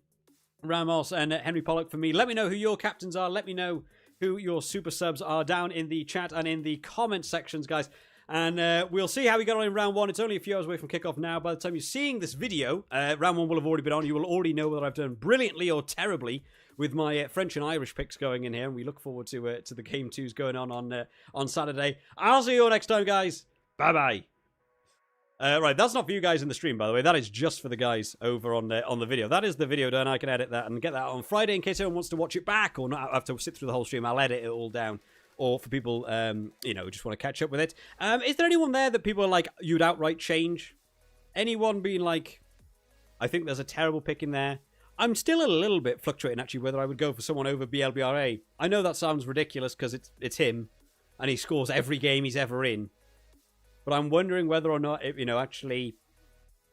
Ramos and Henry Pollock for me. Let me know who your captains are. Let me know who your super subs are down in the chat and in the comment sections, guys. And we'll see how we get on in round 1. It's only a few hours away from kickoff now. By the time you're seeing this video, round 1 will have already been on. You will already know whether I've done brilliantly or terribly with my French and Irish picks going in here. And we look forward to the game 2s going on Saturday. I'll see you all next time, guys. Bye-bye. Right, that's not for you guys in the stream, by the way. That is just for the guys over on the video. That is the video done. I can edit that and get that on Friday in case anyone wants to watch it back or not have to sit through the whole stream. I'll edit it all down. Or for people, just want to catch up with it. Is there anyone there that people are like, you'd outright change? Anyone being like, I think there's a terrible pick in there? I'm still a little bit fluctuating actually whether I would go for someone over BLBRA. I know that sounds ridiculous because it's him, and he scores every game he's ever in. But I'm wondering whether or not actually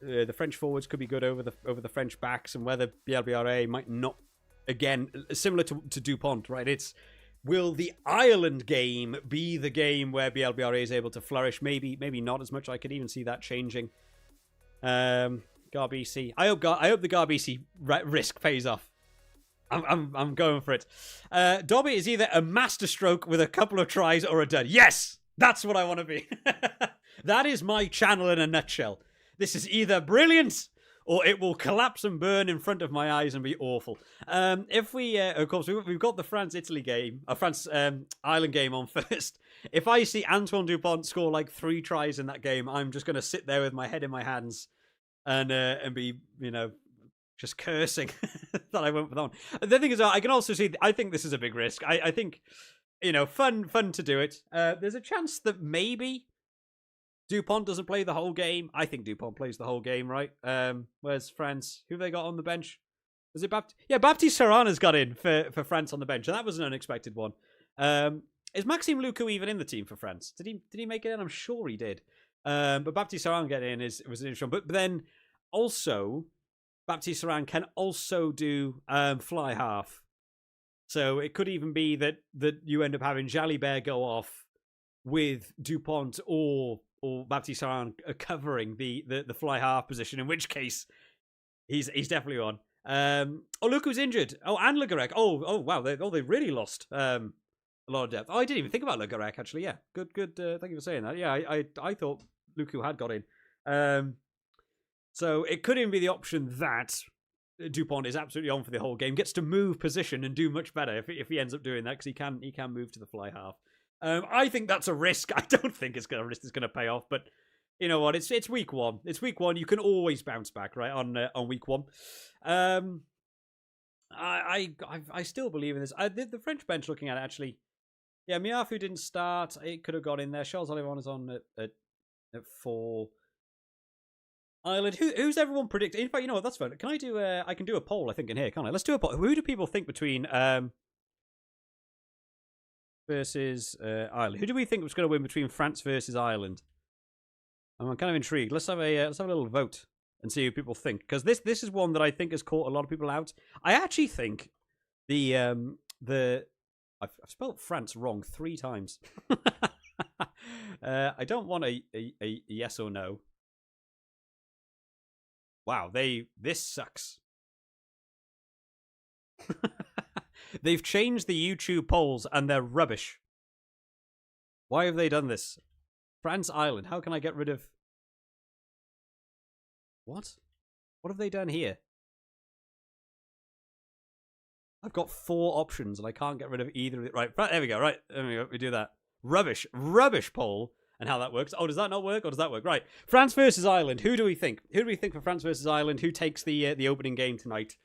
the French forwards could be good over the French backs, and whether BLBRA might not. Again, similar to Dupont, right? Will the Ireland game be the game where BLBRA is able to flourish? Maybe not as much. I could even see that changing. Garbisi. I hope the Garbisi risk pays off. I'm going for it. Dobby is either a masterstroke with a couple of tries or a dud. Yes, that's what I want to be. That is my channel in a nutshell. This is either brilliant or it will collapse and burn in front of my eyes and be awful. If we, of course, we've got the France-Italy game, France-Ireland game on first. If I see Antoine Dupont score like 3 tries in that game, I'm just going to sit there with my head in my hands and be, just cursing that I went for that one. The thing is, I can also see, I think this is a big risk. I think, fun to do it. There's a chance that maybe Dupont doesn't play the whole game. I think Dupont plays the whole game, right? Where's France? Who have they got on the bench? Was it Baptiste? Yeah, Baptiste Serrana's got in for France on the bench, and that was an unexpected one. Is Maxime Lucu even in the team for France? Did he make it in? I'm sure he did. But Baptiste Serran getting in was an interesting. But then also, Baptiste Serran can also do fly half. So it could even be that you end up having Jalibert go off with Dupont or Baptiste Serran covering the fly half position, in which case he's definitely on. Lucu's injured. Oh, and Le Garec. Oh wow, they really lost a lot of depth. Oh, I didn't even think about Le Garec actually. Yeah, good. Thank you for saying that. Yeah, I thought Lucu had got in. So it could even be the option that Dupont is absolutely on for the whole game, gets to move position and do much better if he ends up doing that, because he can move to the fly half. I think that's a risk. I don't think it's going to pay off, but you know what? It's week one. It's week one. You can always bounce back, right? On week one. I still believe in this. The French bench, looking at it, actually, yeah, Miafu didn't start. It could have got in there. Charles Olivan is on at 4. Ireland. Who's everyone predicting? In fact, you know what? That's fine. Can I do? I can do a poll. I think in here, can't I? Let's do a poll. Who do people think between versus Ireland? Who do we think was going to win between France versus Ireland? I'm kind of intrigued. Let's have a little vote and see who people think, because this is one that I think has caught a lot of people out. I actually think I've spelled France wrong 3 times. I don't want a yes or no. Wow, this sucks. They've changed the YouTube polls and they're rubbish. Why have they done this? France, Ireland. How can I get rid of... What? What have they done here? I've got 4 options and I can't get rid of either of it. Right, there we go. Right, there we go. We do that. Rubbish poll. And how that works. Oh, does that not work, or does that work? Right. France versus Ireland. Who do we think? Who do we think for France versus Ireland? Who takes the opening game tonight?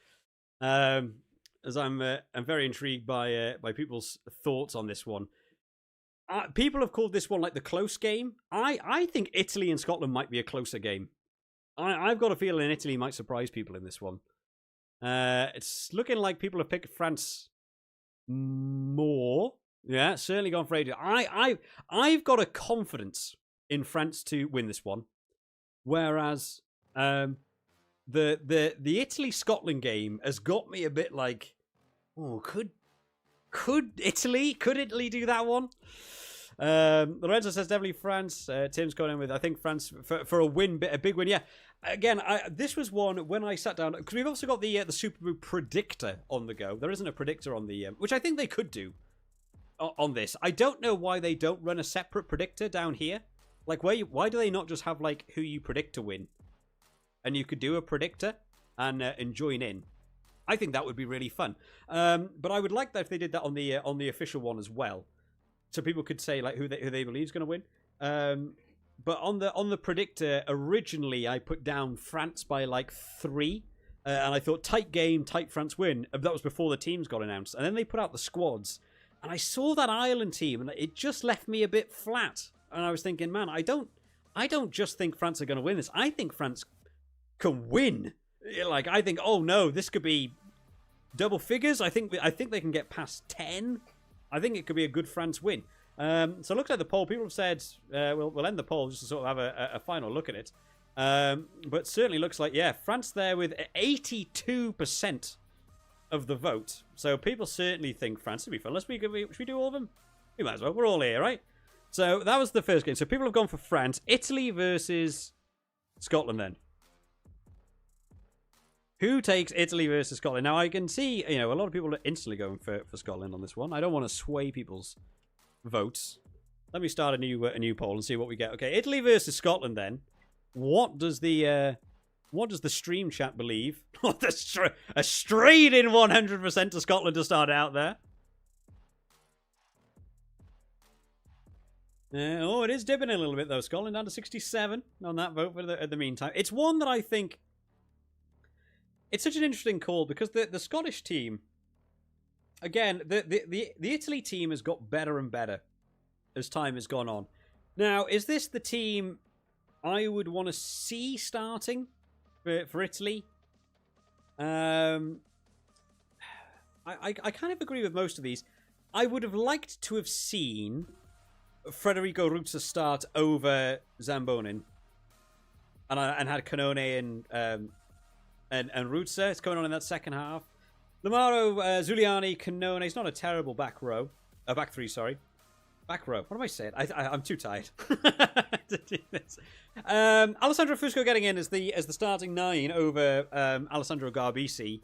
As I'm very intrigued by people's thoughts on this one. People have called this one like the close game. I think Italy and Scotland might be a closer game. I've got a feeling Italy might surprise people in this one. It's looking like people have picked France more. Yeah, certainly gone for ages. I've got a confidence in France to win this one, whereas the Italy-Scotland game has got me a bit like, oh, could Italy do that one? Lorenzo says definitely France. Tim's going in with, I think, France for a win, a big win. Yeah, again, this was one when I sat down, because we've also got the Superbru Predictor on the go. There isn't a predictor on the which I think they could do on this. I don't know why they don't run a separate predictor down here. Like, why do they not just have like who you predict to win, and you could do a predictor and join in? I think that would be really fun. But I would like that if they did that on the official one as well, so people could say like who they believe is going to win. But on the predictor, originally I put down France by like 3, and I thought tight game, tight France win. That was before the teams got announced, and then they put out the squads. And I saw that Ireland team, and it just left me a bit flat. And I was thinking, man, I don't just think France are going to win this. I think France can win Like, I think, oh no, this could be double figures. I think they can get past 10. I think it could be a good France win. So it looks like the poll. People have said we'll end the poll just to sort of have a final look at it. But certainly looks like, yeah, France there with 82% of the vote. So people certainly think France would be fun. Should we do all of them? We might as well. We're all here, right? So that was the first game. So people have gone for France. Italy versus Scotland then. Who takes Italy versus Scotland? Now, I can see, a lot of people are instantly going for Scotland on this one. I don't want to sway people's votes. Let me start a new poll and see what we get. Okay, Italy versus Scotland then. What does the stream chat believe? A straight in 100% to Scotland to start out there. It is dipping a little bit though. Scotland down to 67 on that vote for at the meantime. It's one that I think it's such an interesting call because the Scottish team, again, the Italy team has got better and better as time has gone on. Now, is this the team I would want to see starting for Italy? I kind of agree with most of these. I would have liked to have seen Federico Ruzza start over Zambonin, and had Canone and Ruzza. It's going on in that second half. Lamaro, Zuliani, Canone. It's not a terrible back row. Back three, sorry. Back row. What am I saying? I'm too tired to do this. Alessandro Fusco getting in as the starting 9 over Alessandro Garbisi.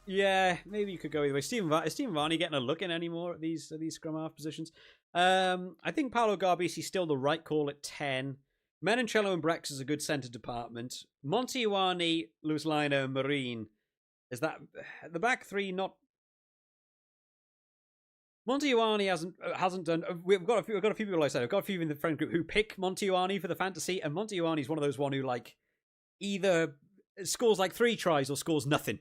Yeah, maybe you could go either way. Is Stephen Varney getting a look in anymore at these scrum half positions? I think Paolo Garbisi still the right call at 10. Menoncello and Brex is a good centre department. Monty Ioane, Luis Liner, and Marine. Is that the back three? Not Monty Ioane hasn't done. We've got a few people, like I said. I've got a few in the friend group who pick Monty Ioane for the fantasy, and Monty Ioane is one of those who like either scores like 3 tries or scores nothing.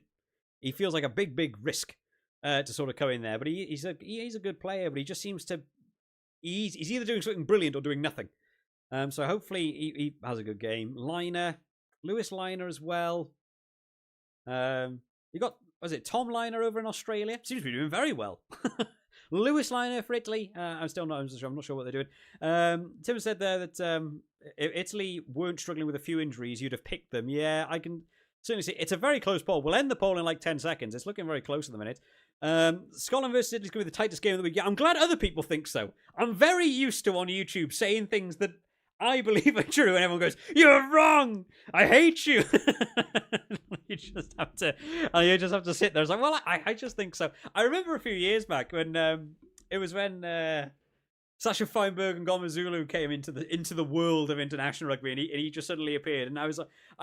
He feels like a big risk to sort of come in there, but he's a good player. But he just seems to he's either doing something brilliant or doing nothing. So hopefully he has a good game. Lewis Liner as well. You got, was it Tom Liner over in Australia? Seems to be doing very well. Lewis Liner for Italy. I'm not sure what they're doing. Tim said there that if Italy weren't struggling with a few injuries, you'd have picked them. Yeah, I can certainly see. It's a very close poll. We'll end the poll in like 10 seconds. It's looking very close at the minute. Scotland versus Italy is going to be the tightest game of the week. Yeah, I'm glad other people think so. I'm very used to on YouTube saying things that I believe are true, and everyone goes, "You're wrong. I hate you." You just have to sit there. It's like, well, I just think so. I remember a few years back when it was when Sasha Feinberg and Gomezulu came into the world of international rugby, and he just suddenly appeared. And I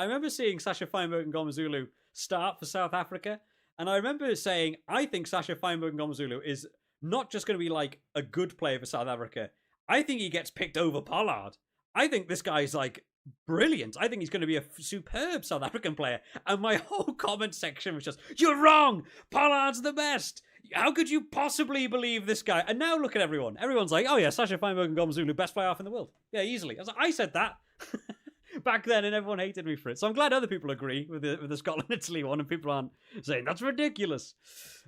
remember seeing Sasha Feinberg and Gomezulu start for South Africa, and I remember saying, I think Sasha Feinberg and Gomezulu is not just going to be like a good player for South Africa. I think he gets picked over Pollard. I think this guy's like brilliant. I think he's going to be a superb South African player. And my whole comment section was just, "You're wrong. Pollard's the best. How could you possibly believe this guy?" And now look at everyone. Everyone's like, "Oh yeah, Sasha Feinberg and Gomezulu, best fly half in the world." Yeah, easily. I said that back then, and everyone hated me for it. So I'm glad other people agree with the Scotland-Italy one, and people aren't saying that's ridiculous.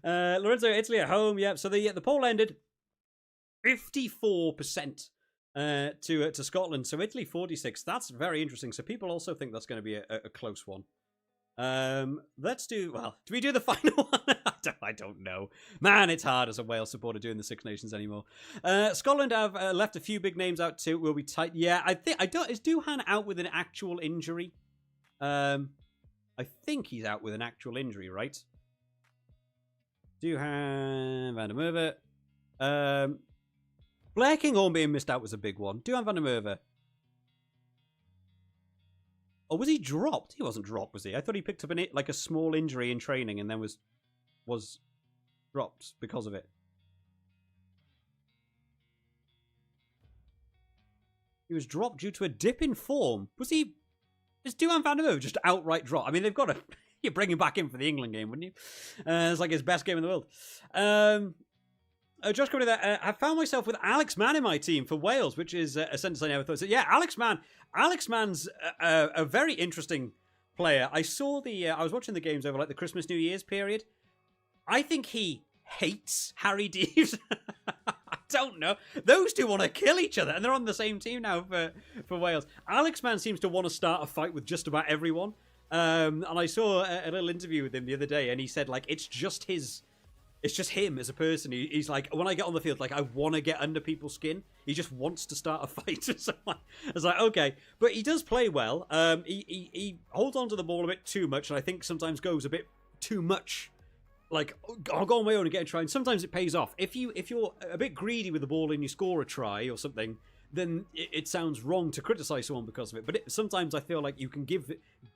Lorenzo, Italy at home. Yeah. So the poll ended 54%. To Scotland. So Italy 46. That's very interesting. So people also think that's going to be a close one. Let's do, well, do we do the final one? I don't know. Man, it's hard as a Wales supporter doing the Six Nations anymore. Scotland have left a few big names out too. Will be tight. Yeah, is Duhan out with an actual injury? I think he's out with an actual injury, right? Duhan, Van der Merwe. Blair Kinghorn being missed out was a big one. Duhan van der Merwe. Or was he dropped? He wasn't dropped, was he? I thought he picked up a small injury in training and then was dropped because of it. He was dropped due to a dip in form. Is Duhan van der Merwe just outright dropped? I mean, they've got to... You bring him back in for the England game, wouldn't you? It's like his best game in the world. Josh coming there. I found myself with Alex Mann in my team for Wales, which is a sentence I never thought. So yeah, Alex Mann. Alex Mann's a very interesting player. I saw I was watching the games over like the Christmas New Year's period. I think he hates Harry Deeves. I don't know. Those two want to kill each other, and they're on the same team now for Wales. Alex Man seems to want to start a fight with just about everyone. And I saw a little interview with him the other day, and he said like it's just him as a person. He's like, when I get on the field, like I want to get under people's skin. He just wants to start a fight. So I was like, okay, but he does play well. He holds on to the ball a bit too much, and I think sometimes goes a bit too much. Like, I'll go on my own and get a try, and sometimes it pays off. If you're a bit greedy with the ball and you score a try or something, then it sounds wrong to criticize someone because of it. But sometimes I feel like you can give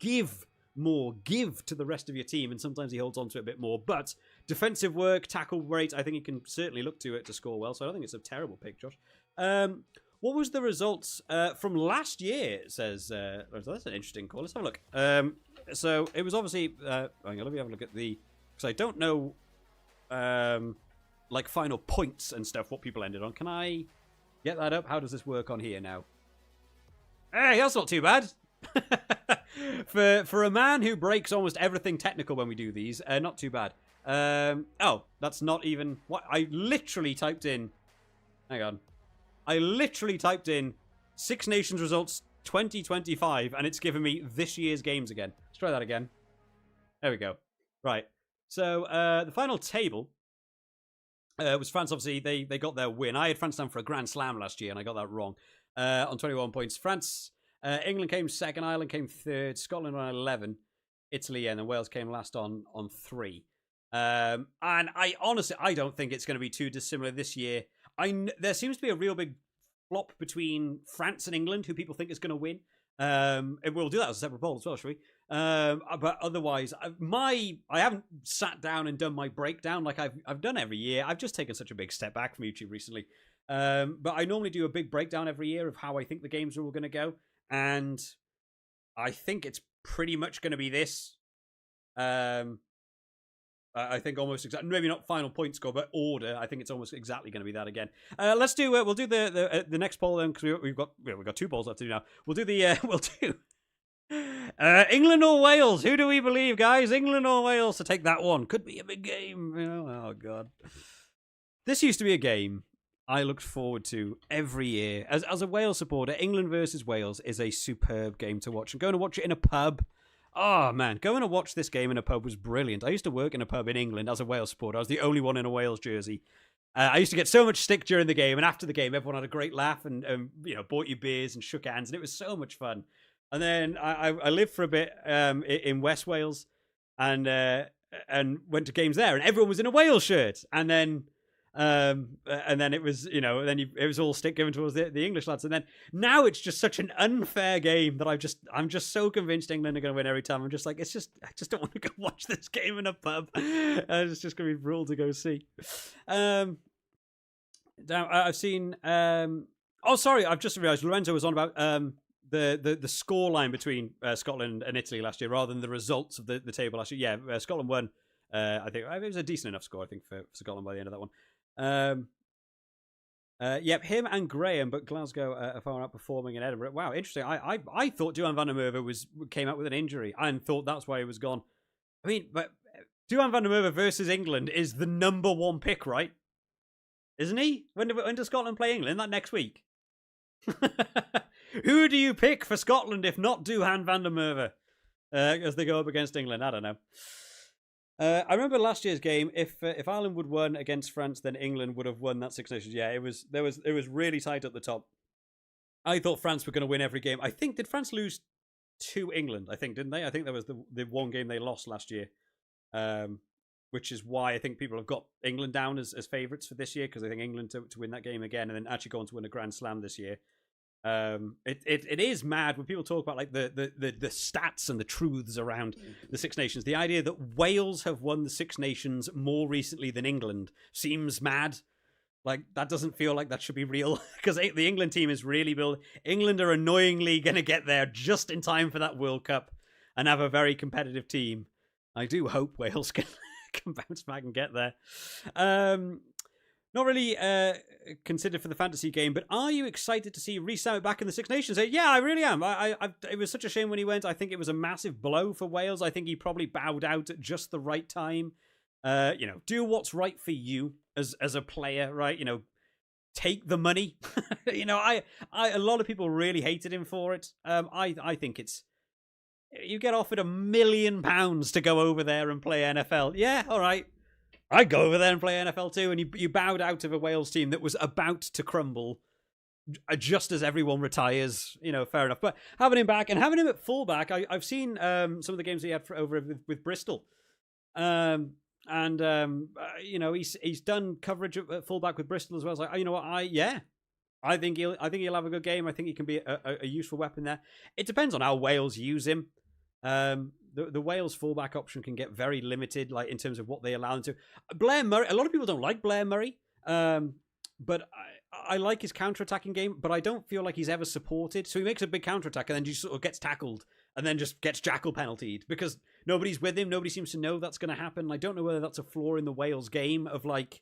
to the rest of your team, and sometimes he holds on to it a bit more. But defensive work, tackle rate, I think he can certainly look to it to score well. So I don't think it's a terrible pick, Josh. What was the results from last year? It says that's an interesting call. Let's have a look. So it was obviously. Hang on, let me have a look at the. Because I don't know, like final points and stuff. What people ended on. Can I get that up? How does this work on here now? Hey, that's not too bad. For a man who breaks almost everything technical when we do these, not too bad. Oh, that's not even what I literally typed in. Hang on, I literally typed in Six Nations results 2025, and it's given me this year's games again. Let's try that again. There we go. Right. So the final table was France. Obviously, they got their win. I had France down for a Grand Slam last year, and I got that wrong on 21 points. France. England came second, Ireland came third, Scotland on 11, Italy, and then Wales came last on 3. And I honestly, I don't think it's going to be too dissimilar this year. There seems to be a real big flop between France and England, who people think is going to win. And we'll do that as a separate poll as well, shall we? But otherwise, I haven't sat down and done my breakdown like I've done every year. I've just taken such a big step back from YouTube recently. But I normally do a big breakdown every year of how I think the games are all going to go. And I think it's pretty much going to be this. I think almost exactly, maybe not final point score, but order. I think it's almost exactly going to be that again. Let's do. We'll do the next poll then, because we've got 2 polls left to do now. We'll do England or Wales. Who do we believe, guys? England or Wales to take that one? Could be a big game. You know? Oh god, this used to be a game I looked forward to every year. As a Wales supporter, England versus Wales is a superb game to watch. And going to watch it in a pub, oh man, going to watch this game in a pub was brilliant. I used to work in a pub in England as a Wales supporter. I was the only one in a Wales jersey. I used to get so much stick during the game, and after the game, everyone had a great laugh and bought you beers and shook hands, and it was so much fun. And then I lived for a bit in West Wales, and went to games there, and everyone was in a Wales shirt, and then it was it was all stick given towards the English lads, and then now it's just such an unfair game that I'm just so convinced England are going to win every time. I'm just like, I just don't want to go watch this game in a pub. It's just going to be brutal to go see. Now I've seen. Oh, sorry, I've just realised Lorenzo was on about the score line between Scotland and Italy last year, rather than the results of the table last year. Yeah, Scotland won. I think it was a decent enough score, I think, for Scotland by the end of that one. Yep, him and Graham, but Glasgow are far outperforming in Edinburgh. Wow, interesting. I thought Duhan van der Merwe came out with an injury and thought that's why he was gone. I mean, but Duhan van der Merwe versus England is the #1 pick, right? Isn't he? When does Scotland play England? That next week? Who do you pick for Scotland if not Duhan van der Merwe as they go up against England? I don't know. I remember last year's game. If Ireland would won against France, then England would have won that Six Nations. Yeah, it was really tight at the top. I thought France were going to win every game. I think, did France lose to England? I think, didn't they? I think that was the one game they lost last year, which is why I think people have got England down as favourites for this year, because I think England to win that game again and then actually go on to win a Grand Slam this year. It is mad when people talk about like the stats and the truths around the Six Nations. The idea that Wales have won the Six Nations more recently than England seems mad. Like, that doesn't feel like that should be real, because the England team is really built. England are annoyingly going to get there just in time for that World Cup and have a very competitive team. I do hope Wales can bounce back and get there. Not really considered for the fantasy game, but are you excited to see Rhys back in the Six Nations? Yeah, I really am. It was such a shame when he went. I think it was a massive blow for Wales. I think he probably bowed out at just the right time. Do what's right for you as a player, right? Take the money. A lot of people really hated him for it. I think it's, you get offered £1 million to go over there and play NFL. Yeah, all right. I'd go over there and play NFL too. And you bowed out of a Wales team that was about to crumble just as everyone retires. Fair enough. But having him back and having him at fullback, I've seen some of the games he had over with Bristol. He's done coverage at fullback with Bristol as well. It's like, you know what? I think he'll have a good game. I think he can be a useful weapon there. It depends on how Wales use him. The Wales fullback option can get very limited, like in terms of what they allow him to. Blair Murray. A lot of people don't like Blair Murray, but I like his counter-attacking game. But I don't feel like he's ever supported. So he makes a big counter-attack and then just sort of gets tackled and then just gets jackal penaltied because nobody's with him. Nobody seems to know that's going to happen. I don't know whether that's a flaw in the Wales game of like,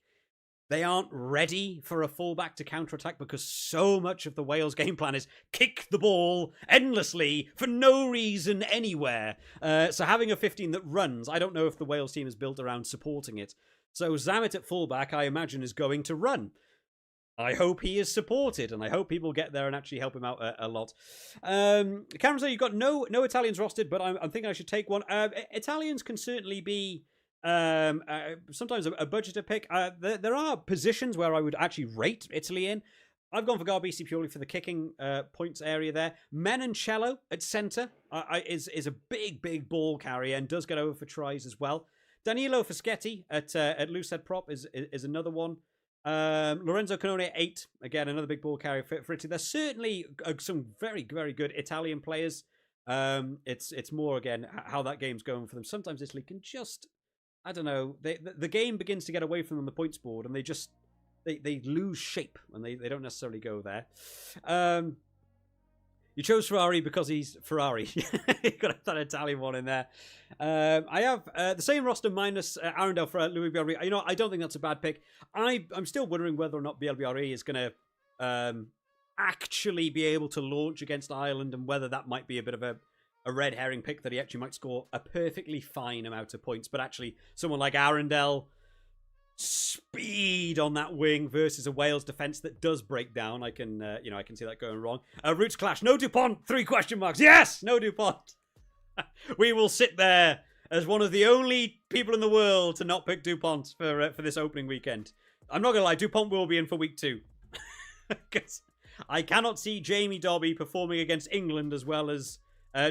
they aren't ready for a fullback to counterattack because so much of the Wales game plan is kick the ball endlessly for no reason anywhere. So having a 15 that runs, I don't know if the Wales team is built around supporting it. So Zammit at fullback, I imagine, is going to run. I hope he is supported, and I hope people get there and actually help him out a lot. Cameron said you've got no Italians rostered, but I'm thinking I should take one. Italians can certainly be sometimes a budgeted pick. There are positions where I would actually rate Italy in. I've gone for Garbisi purely for the kicking points area there. Menoncello at centre is a big ball carrier and does get over for tries as well. Danilo Fischetti at loosehead prop is another one. Lorenzo Canone at 8, again another big ball carrier for Italy. There's certainly some very good Italian players. It's more again how that game's going for them. Sometimes Italy can just, I don't know, the game begins to get away from them on the points board, and they lose shape, and they don't necessarily go there. You chose Ferrari because he's Ferrari. You got that Italian one in there. I have the same roster minus Arundel for Louis Bielbi. I don't think that's a bad pick. I'm still wondering whether or not Bielbi is going to actually be able to launch against Ireland, and whether that might be a bit of a red herring pick, that he actually might score a perfectly fine amount of points. But actually, someone like Arundel, speed on that wing versus a Wales defence that does break down. I can see that going wrong. Roots clash. No Dupont. 3 question marks. Yes, no Dupont. We will sit there as one of the only people in the world to not pick Dupont for this opening weekend. I'm not gonna lie. Dupont will be in for week 2 because I cannot see Jamie Dobby performing against England as well as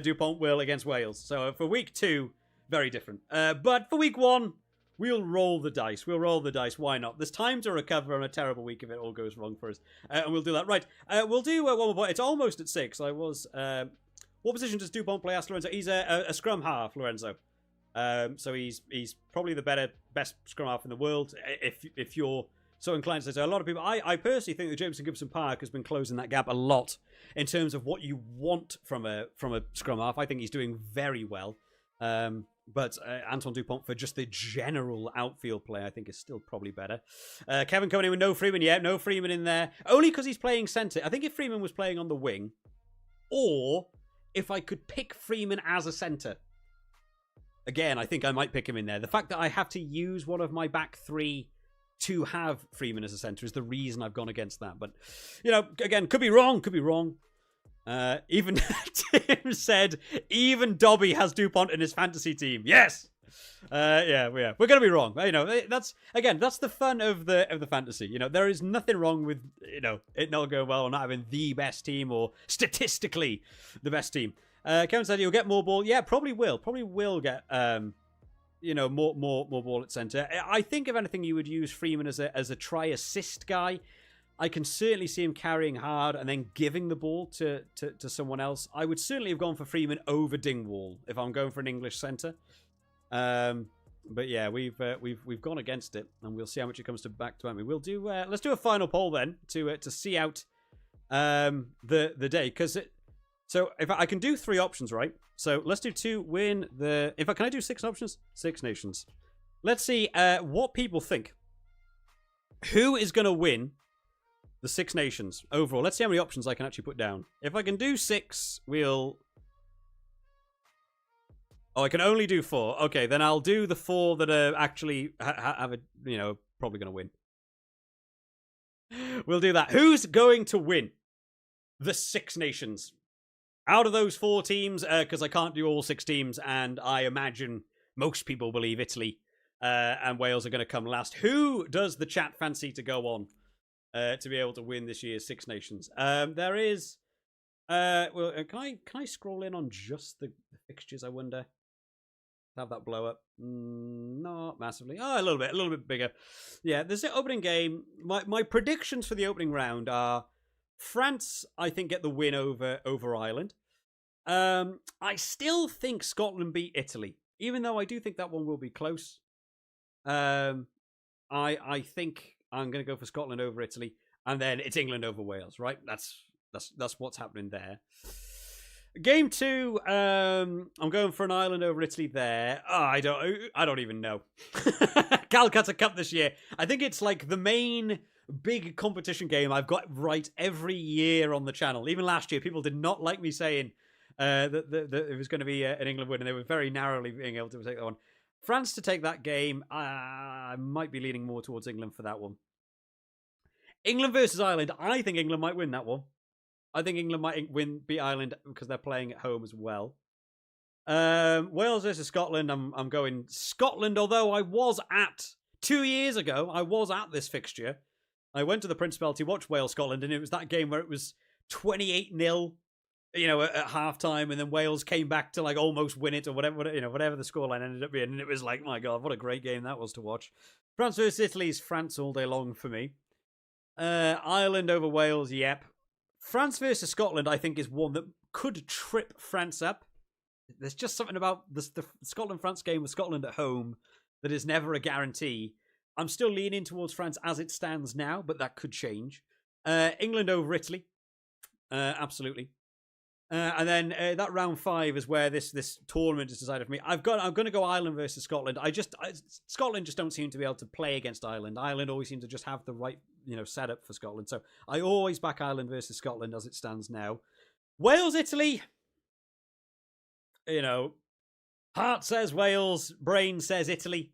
Dupont will against Wales. So for week 2, very different. But for week 1. We'll roll the dice. Why not? There's time to recover on a terrible week if it all goes wrong for us. And we'll do that. Right. We'll do one more point. It's almost at 6. I was... what position does Dupont play? Asked Lorenzo. He's a scrum half, Lorenzo. So he's probably the best scrum half in the world, if you're so inclined to say so. A lot of people... I personally think that Jameson Gibson Park has been closing that gap a lot in terms of what you want from a scrum half. I think he's doing very well. But Anton Dupont for just the general outfield play, I think, is still probably better. Kevin coming in with no Freeman. Yeah, no Freeman in there. Only because he's playing centre. I think if Freeman was playing on the wing, or if I could pick Freeman as a centre, again, I think I might pick him in there. The fact that I have to use one of my back 3 to have Freeman as a centre is the reason I've gone against that. But, again, could be wrong. Even Tim said, even Dobby has Dupont in his fantasy team. Yes. Yeah. We're gonna be wrong. That's the fun of the fantasy. There is nothing wrong with it not going well or not having the best team or statistically the best team. Kevin said you'll get more ball. Yeah, probably will. Probably will get more ball at centre. I think if anything, you would use Freeman as a try assist guy. I can certainly see him carrying hard and then giving the ball to someone else. I would certainly have gone for Freeman over Dingwall if I'm going for an English centre. But yeah, we've gone against it, and we'll see how much it comes back to me. We'll do. Let's do a final poll then to see out the day, because so if I can do 3 options, right? So let's do 2 win the. In fact, can I do 6 options? 6 nations. Let's see what people think. Who is going to win the Six Nations overall? Let's see how many options I can actually put down. If I can do 6, we'll... Oh, I can only do 4. Okay, then I'll do the 4 that are actually have a, probably going to win. We'll do that. Who's going to win the Six Nations? Out of those 4 teams, because I can't do all 6 teams, and I imagine most people believe Italy and Wales are going to come last. Who does the chat fancy to go on to be able to win this year's Six Nations? There is... well, can I scroll in on just the fixtures, I wonder? Have that blow up? Not massively. Oh, a little bit bigger. Yeah, there's the opening game. My predictions for the opening round are France, I think, get the win over Ireland. I still think Scotland beat Italy, even though I do think that one will be close. I think I'm going to go for Scotland over Italy, and then it's England over Wales, right? That's what's happening there. Game 2, I'm going for an Ireland over Italy there. Oh, I don't even know. Calcutta Cup this year. I think it's like the main big competition game I've got right every year on the channel. Even last year, people did not like me saying that it was going to be an England win, and they were very narrowly being able to take that one. France to take that game. I might be leaning more towards England for that one. England versus Ireland. I think England might win that one. I think England might beat Ireland because they're playing at home as well. Wales versus Scotland. I'm going Scotland, although I was at 2 years ago. I was at this fixture. I went to the Principality, watched Wales-Scotland, and it was that game where it was 28-0, at halftime, and then Wales came back to like almost win it or whatever the scoreline ended up being, and it was like, my God, what a great game that was to watch. France versus Italy is France all day long for me. Ireland over Wales, yep. France versus Scotland, I think, is one that could trip France up. There's just something about the Scotland-France game with Scotland at home that is never a guarantee. I'm still leaning towards France as it stands now, but that could change. England over Italy, absolutely. And then that round 5 is where this tournament is decided for me. I'm going to go Ireland versus Scotland. Scotland just don't seem to be able to play against Ireland. Ireland always seem to just have the right setup for Scotland. So I always back Ireland versus Scotland as it stands now. Wales, Italy. Heart says Wales, brain says Italy.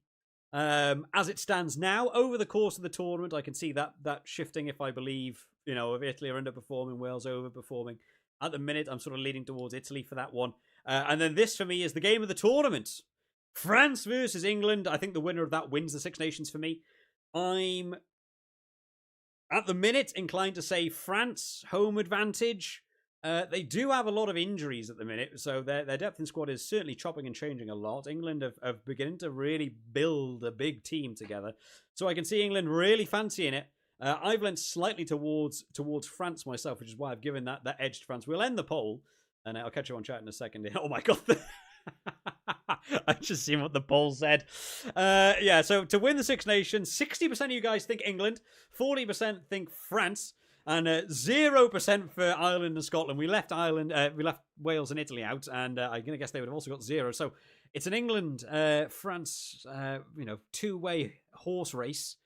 As it stands now, over the course of the tournament, I can see that shifting if I believe, if Italy are underperforming, Wales overperforming. At the minute, I'm sort of leaning towards Italy for that one. And then this, for me, is the game of the tournament. France versus England. I think the winner of that wins the Six Nations for me. I'm, at the minute, inclined to say France, home advantage. They do have a lot of injuries at the minute, so their depth in squad is certainly chopping and changing a lot. England have begun to really build a big team together. So I can see England really fancying it. I've leant slightly towards France myself, which is why I've given that edge to France. We'll end the poll, and I'll catch you on chat in a second. Oh my God. I've just seen what the poll said. Yeah, so to win the Six Nations, 60% of you guys think England, 40% think France, and 0% for Ireland and Scotland. We left Wales and Italy out, and I'm going to guess they would have also got 0. So it's an England-France, two-way horse race.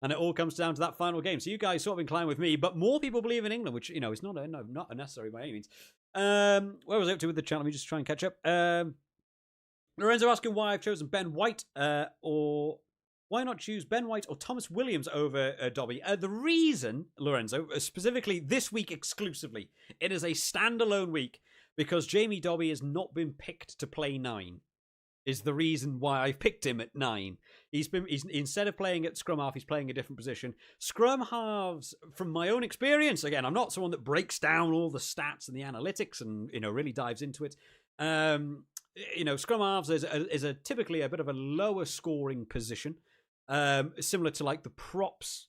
And it all comes down to that final game. So you guys sort of incline with me, but more people believe in England, which, is not unnecessary by any means. Where was I up to with the channel? Let me just try and catch up. Lorenzo asking why I've chosen Ben White, or why not choose Ben White or Thomas Williams over Dobby? The reason, Lorenzo, specifically this week exclusively, it is a standalone week because Jamie Dobby has not been picked to play 9. Is the reason why I've picked him at 9. He's instead of playing at scrum half, he's playing a different position. Scrum halves, from my own experience, again, I'm not someone that breaks down all the stats and the analytics and really dives into it. Scrum halves is typically a bit of a lower scoring position, similar to like the props.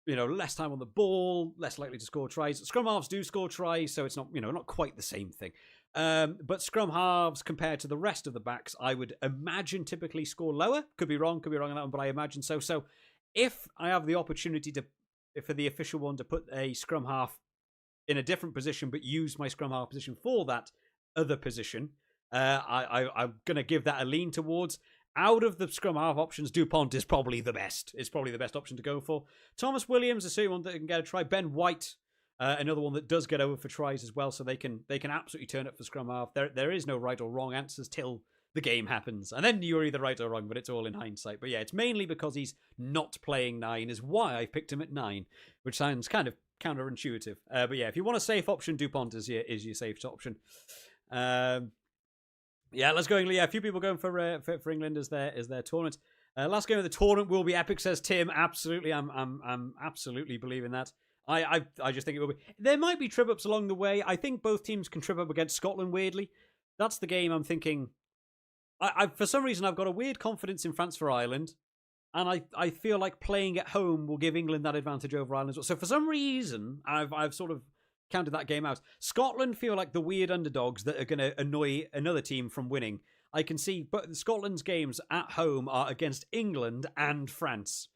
Less time on the ball, less likely to score tries. Scrum halves do score tries, so it's not not quite the same thing. But scrum halves compared to the rest of the backs, I would imagine typically score lower. Could be wrong on that one, but I imagine so. So if I have the opportunity for the official one to put a scrum half in a different position, but use my scrum half position for that other position, I'm going to give that a lean towards. out of the scrum half options, Dupont is probably the best. It's probably the best option to go for. Thomas Williams is one that can get a try. Ben White, another one that does get over for tries as well, so they can absolutely turn up for scrum half. There is no right or wrong answers till the game happens, and then you're either right or wrong, but it's all in hindsight. But yeah, it's mainly because he's not playing 9 is why I picked him at 9, which sounds kind of counterintuitive. But yeah, if you want a safe option, Dupont is your safe option. Yeah, let's go England. Yeah, a few people going for England as their tournament. Last game of the tournament will be epic, says Tim. Absolutely, I'm absolutely believing that. I just think it will be. There might be trip ups along the way. I think both teams can trip up against Scotland. Weirdly, that's the game I'm thinking. I for some reason I've got a weird confidence in France for Ireland, and I feel like playing at home will give England that advantage over Ireland as well. So for some reason I've sort of counted that game out. Scotland feel like the weird underdogs that are going to annoy another team from winning. I can see, but Scotland's games at home are against England and France,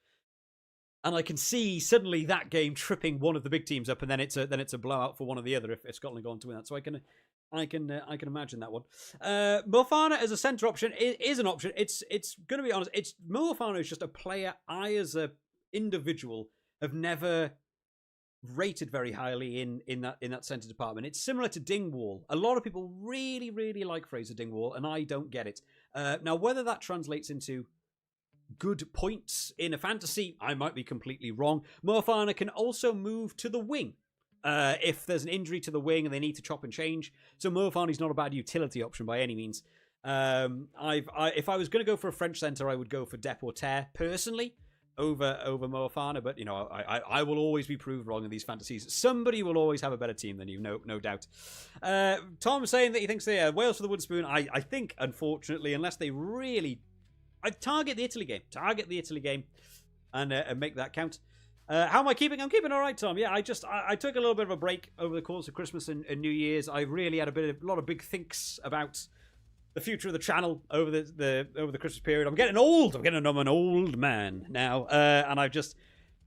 and I can see suddenly that game tripping one of the big teams up, and then it's a blowout for one or the other if Scotland go on to win that. So I can imagine that one. Moefana as a centre option is an option. It's going to be honest. Moefana is just a player I as a individual have never rated very highly in that centre department. It's similar to Dingwall. A lot of people really, really like Fraser Dingwall, and I don't get it. Now, whether that translates into good points in a fantasy, I might be completely wrong. Moefana can also move to the wing if there's an injury to the wing and they need to chop and change. So Moefana is not a bad utility option by any means. If I was going to go for a French centre, I would go for Deporter personally over Moefana, but you know, I will always be proved wrong in these fantasies. Somebody will always have a better team than you, no doubt. Tom saying that he thinks they are Wales for the Wooden Spoon. I think, unfortunately, unless they really, I target the Italy game, and make that count. How am I keeping? I'm keeping all right, Tom. Yeah, I took a little bit of a break over the course of Christmas and New Year's. I really had a lot of big thinks about the future of the channel over the Christmas period. I'm getting old. I'm an old man now, and I've just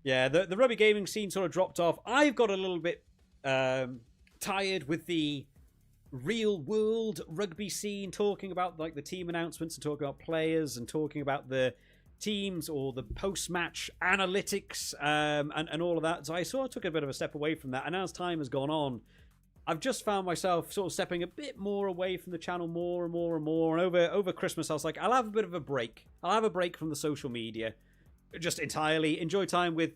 the rugby gaming scene sort of dropped off. I've got a little bit tired with the real world rugby scene, talking about like the team announcements and talking about players and talking about the teams or the post-match analytics and all of that. So I sort of took a bit of a step away from that, and as time has gone on, I've just found myself sort of stepping a bit more away from the channel more and more and more. And over Christmas, I was like, I'll have a bit of a break. I'll have a break from the social media, just entirely enjoy time with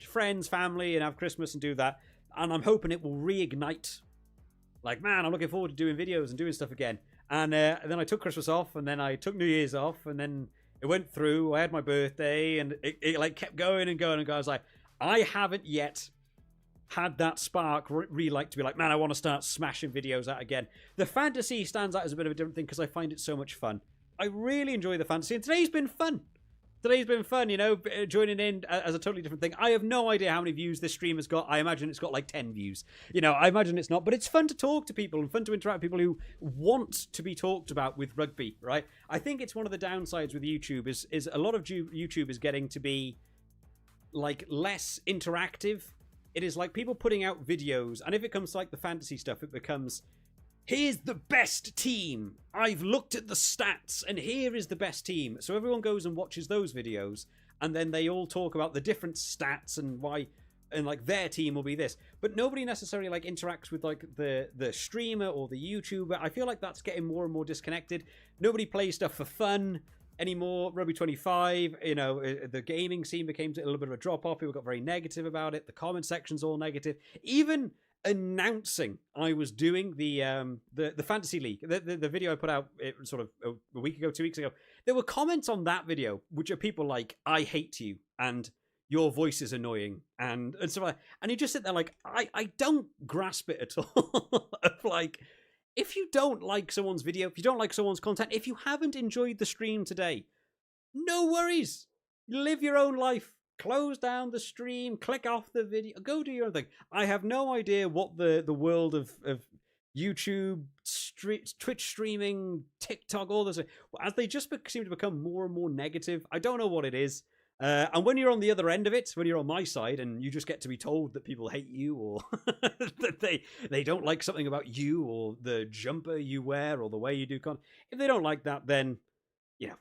friends, family, and have Christmas and do that. And I'm hoping it will reignite. Like, man, I'm looking forward to doing videos and doing stuff again. And then I took Christmas off, and then I took New Year's off, and then it went through. I had my birthday, and it like kept going and going and going. I was like, I haven't yet had that spark relight to be like, man, I want to start smashing videos out again. The fantasy stands out as a bit of a different thing because I find it so much fun. I really enjoy the fantasy, and today's been fun. You know, joining in as a totally different thing. I have no idea how many views this stream has got. I imagine it's got like 10 views. You know, I imagine it's not, but it's fun to talk to people and fun to interact with people who want to be talked about with rugby, right? I think it's one of the downsides with YouTube is a lot of YouTube is getting to be like less interactive. It is like people putting out videos, and if it comes to like the fantasy stuff, it becomes, here's the best team. I've looked at the stats, and here is the best team. So everyone goes and watches those videos, and then they all talk about the different stats and why, and like their team will be this. But nobody necessarily like interacts with like the streamer or the YouTuber. I feel like that's getting more and more disconnected. Nobody plays stuff for fun anymore. Rugby 25, you know, the gaming scene became a little bit of a drop off. People got very negative about it. The comment section's all negative. Even announcing I was doing the fantasy league, the video I put out sort of a week ago, 2 weeks ago, there were comments on that video which are people like, I hate you and your voice is annoying and stuff like that. And you just sit there like, I don't grasp it at all. Of like, if you don't like someone's video, if you don't like someone's content, if you haven't enjoyed the stream today, no worries. Live your own life. Close down the stream, click off the video, go do your own thing. I have no idea what the world of YouTube, Twitch streaming, TikTok, all this, as they just seem to become more and more negative. I don't know what it is. And when you're on the other end of it, when you're on my side and you just get to be told that people hate you or that they don't like something about you or the jumper you wear or the way you do content, if they don't like that, then, you know,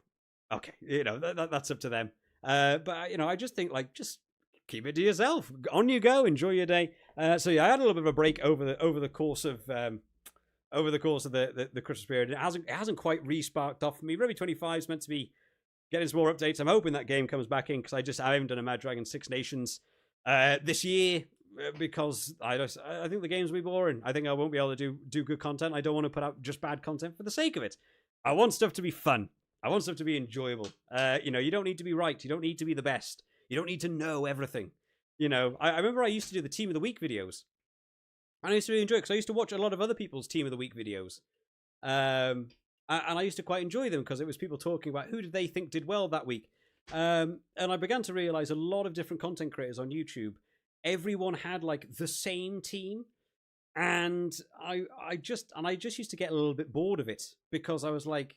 Okay, that's up to them. But I just think just keep it to yourself. On you go. Enjoy your day. So yeah, I had a little bit of a break over the course of the Christmas period. It hasn't quite re-sparked off for me. Rugby 25 is meant to be getting some more updates. I'm hoping that game comes back in because I haven't done a MaD Dragon Six Nations this year because I think the games will be boring. I think I won't be able to do good content. I don't want to put out just bad content for the sake of it. I want stuff to be fun. I want stuff to be enjoyable. You don't need to be right. You don't need to be the best. You don't need to know everything. I remember I used to do the Team of the Week videos. And I used to really enjoy it because I used to watch a lot of other people's Team of the Week videos. And I used to quite enjoy them because it was people talking about who did they think did well that week. And I began to realize a lot of different content creators on YouTube, everyone had the same team. And I just used to get a little bit bored of it because I was like,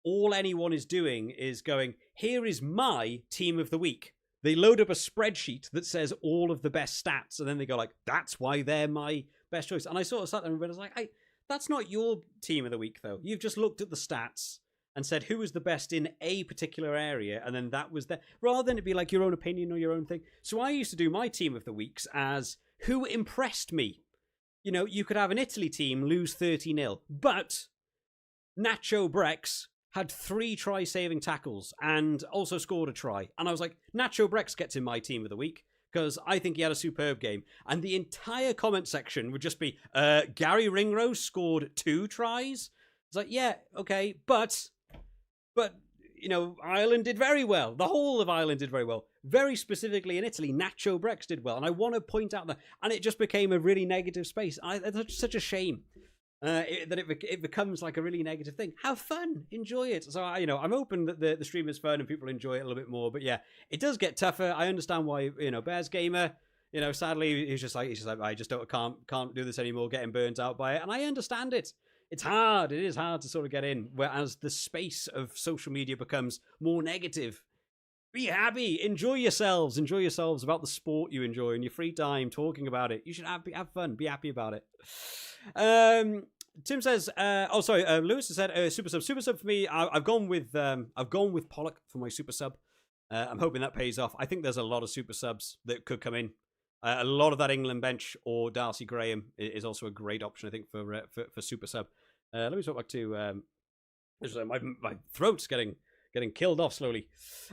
all anyone is doing is going, here is my team of the week. They load up a spreadsheet that says all of the best stats, and then they go that's why they're my best choice. And I sort of sat there and was like, that's not your team of the week, though. You've just looked at the stats and said who was the best in a particular area, and then that was rather than it be your own opinion or your own thing. So I used to do my team of the weeks as who impressed me. You could have an Italy team lose 30-0, but Nacho Brex had 3 try-saving tackles and also scored a try. And I was like, Nacho Brex gets in my team of the week because I think he had a superb game. And the entire comment section would just be, Gary Ringrose scored 2 tries? It's like, yeah, okay, but Ireland did very well. The whole of Ireland did very well. Very specifically in Italy, Nacho Brex did well. And I want to point out that, and it just became a really negative space. It's such a shame. That it becomes a really negative thing. Have fun, enjoy it. So I'm hoping that the stream is fun and people enjoy it a little bit more. But yeah, it does get tougher. I understand why Bears Gamer, sadly he's just like I just can't do this anymore, getting burnt out by it, and I understand it. It's hard. It is hard to sort of get in. Whereas the space of social media becomes more negative. Be happy, enjoy yourselves about the sport you enjoy in your free time, talking about it. You should have fun, be happy about it. Tim says, Lewis has said super sub for me. I've gone with Pollock for my super sub. I'm hoping that pays off. I think there's a lot of super subs that could come in. A lot of that England bench or Darcy Graham is also a great option, I think, for super sub. Let me talk back to my throat's getting killed off slowly.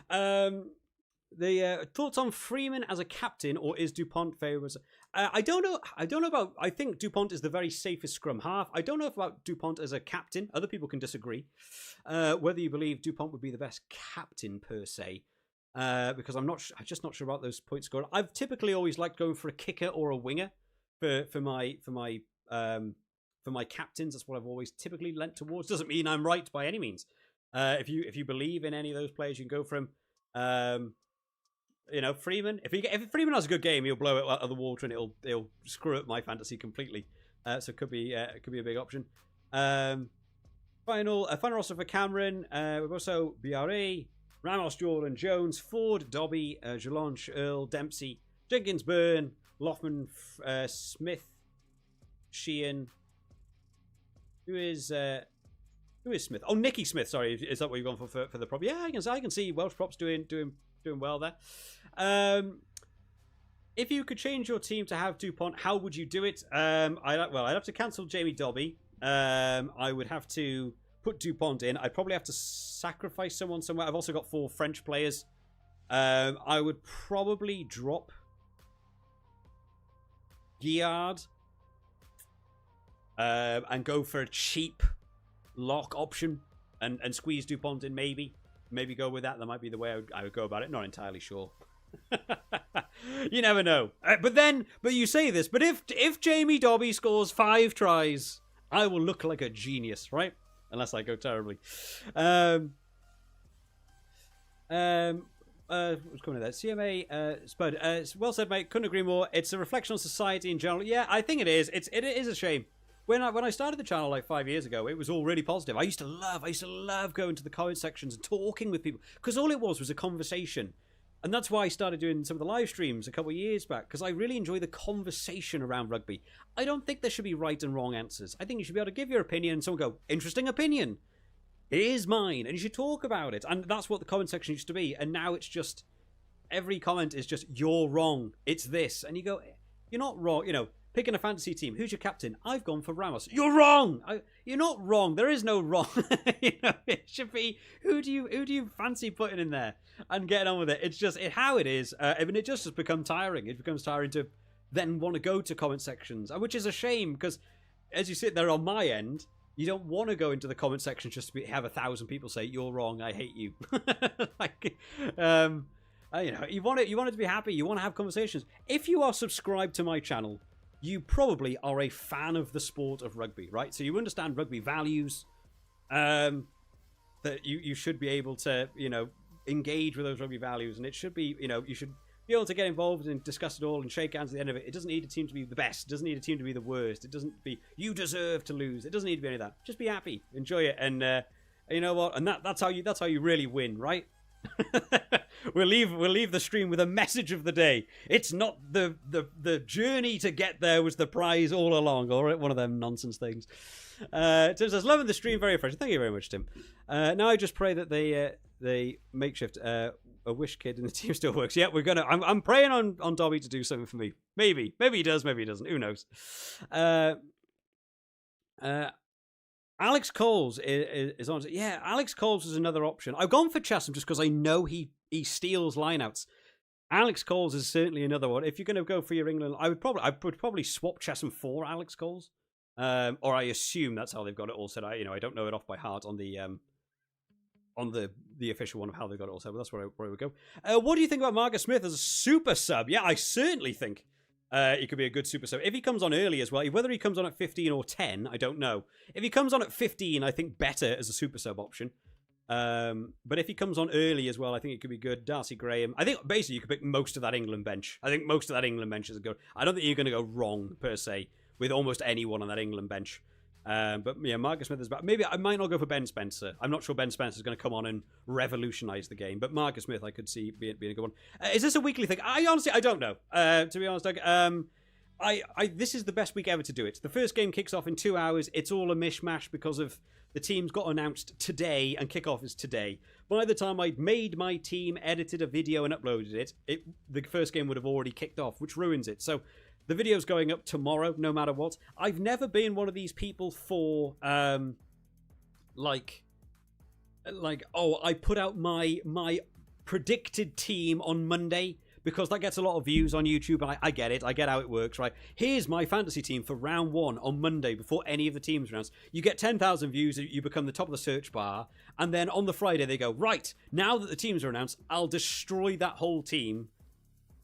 The thoughts on Freeman as a captain, or is Dupont favourite? I don't know about. I think Dupont is the very safest scrum half. I don't know about Dupont as a captain. Other people can disagree. Whether you believe Dupont would be the best captain per se, because I'm just not sure about those points scored. I've typically always liked going for a kicker or a winger for my captains. That's what I've always typically lent towards. Doesn't mean I'm right by any means. If you believe in any of those players, you can go for him. Freeman. If Freeman has a good game, he'll blow it out of the water and it'll screw up my fantasy completely. So it could be a big option. Final roster for Cameron. We've also BRE, Ramos, Jordan, Jones, Ford, Dobby, Jalanche, Earl, Dempsey, Jenkins, Byrne, Loughman, Smith, Sheehan. Who is Smith? Oh, Nicky Smith. Sorry, is that what you've gone for the prop? Yeah, I can see Welsh props doing well there. If you could change your team to have Dupont, how would you do it? I'd have to cancel Jamie Dobby. I would have to put Dupont in. I'd probably have to sacrifice someone somewhere. I've also got 4 French players. I would probably drop Guillard and go for a cheap lock option and squeeze Dupont in. Maybe go with that. That might be the way I would go about it. Not entirely sure. You never know. But you say this. But if Jamie Dobby scores 5 tries, I will look like a genius, right? Unless I go terribly. What's coming in there? CMA Spud. Well said, mate. Couldn't agree more. It's a reflection on society in general. Yeah, I think it is. It is a shame. When I started the channel 5 years ago, it was all really positive. I used to love going to the comment sections and talking with people because all it was a conversation. And that's why I started doing some of the live streams a couple of years back, because I really enjoy the conversation around rugby. I don't think there should be right and wrong answers. I think you should be able to give your opinion and someone go, interesting opinion. It is mine, and you should talk about it. And that's what the comment section used to be. And now it's just, every comment is just, you're wrong. It's this. And you go, you're not wrong. You know, picking a fantasy team. Who's your captain? I've gone for Ramos. You're wrong. You're not wrong. There is no wrong. You know, it should be, who do you fancy putting in there and getting on with it? It's just how it is. I mean, it just has become tiring. It becomes tiring to then want to go to comment sections, which is a shame because as you sit there on my end, you don't want to go into the comment section just to have 1,000 people say you're wrong, I hate you. Like, you know, you want it to be happy. You want to have conversations. If you are subscribed to my channel, you probably are a fan of the sport of rugby, right? So you understand rugby values. That you should be able to, you know, engage with those rugby values, and it should be, you know, you should be able to get involved and discuss it all and shake hands at the end of it. It doesn't need a team to be the best. It doesn't need a team to be the worst. It doesn't be you deserve to lose. It doesn't need to be any of that. Just be happy, enjoy it, and you know what? And that's how you really win, right? We'll leave the stream with a message of the day. It's not the journey to get there was the prize all along, or one of them nonsense things. Tim says, loving the stream, very fresh. Thank you very much, Tim. Now I just pray that they makeshift a wish kid in the team still works. Yeah, I'm praying on Dobby to do something for me. Maybe he does, maybe he doesn't. Who knows? Alex Coles is on. Yeah, Alex Coles is another option. I've gone for Chesham just because I know he steals lineouts. Alex Coles is certainly another one. If you're going to go for your England, I would probably swap Chesham for Alex Coles. Or I assume that's how they've got it all set. I don't know it off by heart on the official one of how they got it all set, but that's where I would go. What do you think about Marcus Smith as a super sub? Yeah, I certainly think he could be a good super sub. If he comes on early as well, whether he comes on at 15 or 10, I don't know. If he comes on at 15, I think better as a super sub option. But if he comes on early as well, I think it could be good. Darcy Graham. I think basically you could pick most of that England bench. I think most of that England bench is good. I don't think you're going to go wrong per se with almost anyone on that England bench. But yeah, Marcus Smith is back. Maybe I might not go for Ben Spencer. I'm not sure Ben Spencer is going to come on and revolutionise the game. But Marcus Smith, I could see being a good one. Is this a weekly thing? I don't know. To be honest, Doug. This is the best week ever to do it. The first game kicks off in 2 hours. It's all a mishmash because of the teams got announced today and kickoff is today. By the time I'd made my team, edited a video and uploaded it, the first game would have already kicked off, which ruins it. So the video's going up tomorrow, no matter what. I've never been one of these people for, like, oh, I put out my predicted team on Monday because that gets a lot of views on YouTube, and I get it. I get how it works, right? Here's my fantasy team for round 1 on Monday before any of the teams are announced. You get 10,000 views, you become the top of the search bar, and then on the Friday they go, right, now that the teams are announced, I'll destroy that whole team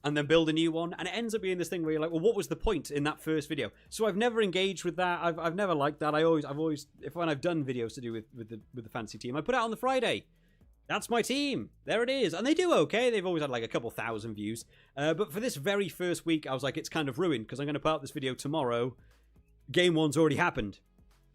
and then build a new one, and it ends up being this thing where you're like, well, what was the point in that first video? So I've never engaged with that. I've never liked that. I've always, when I've done videos to do with the fantasy team, I put it out on the Friday. That's my team. There it is, and they do okay. They've always had like a couple thousand views. But for this very first week, I was like, it's kind of ruined because I'm going to put out this video tomorrow. Game 1's already happened.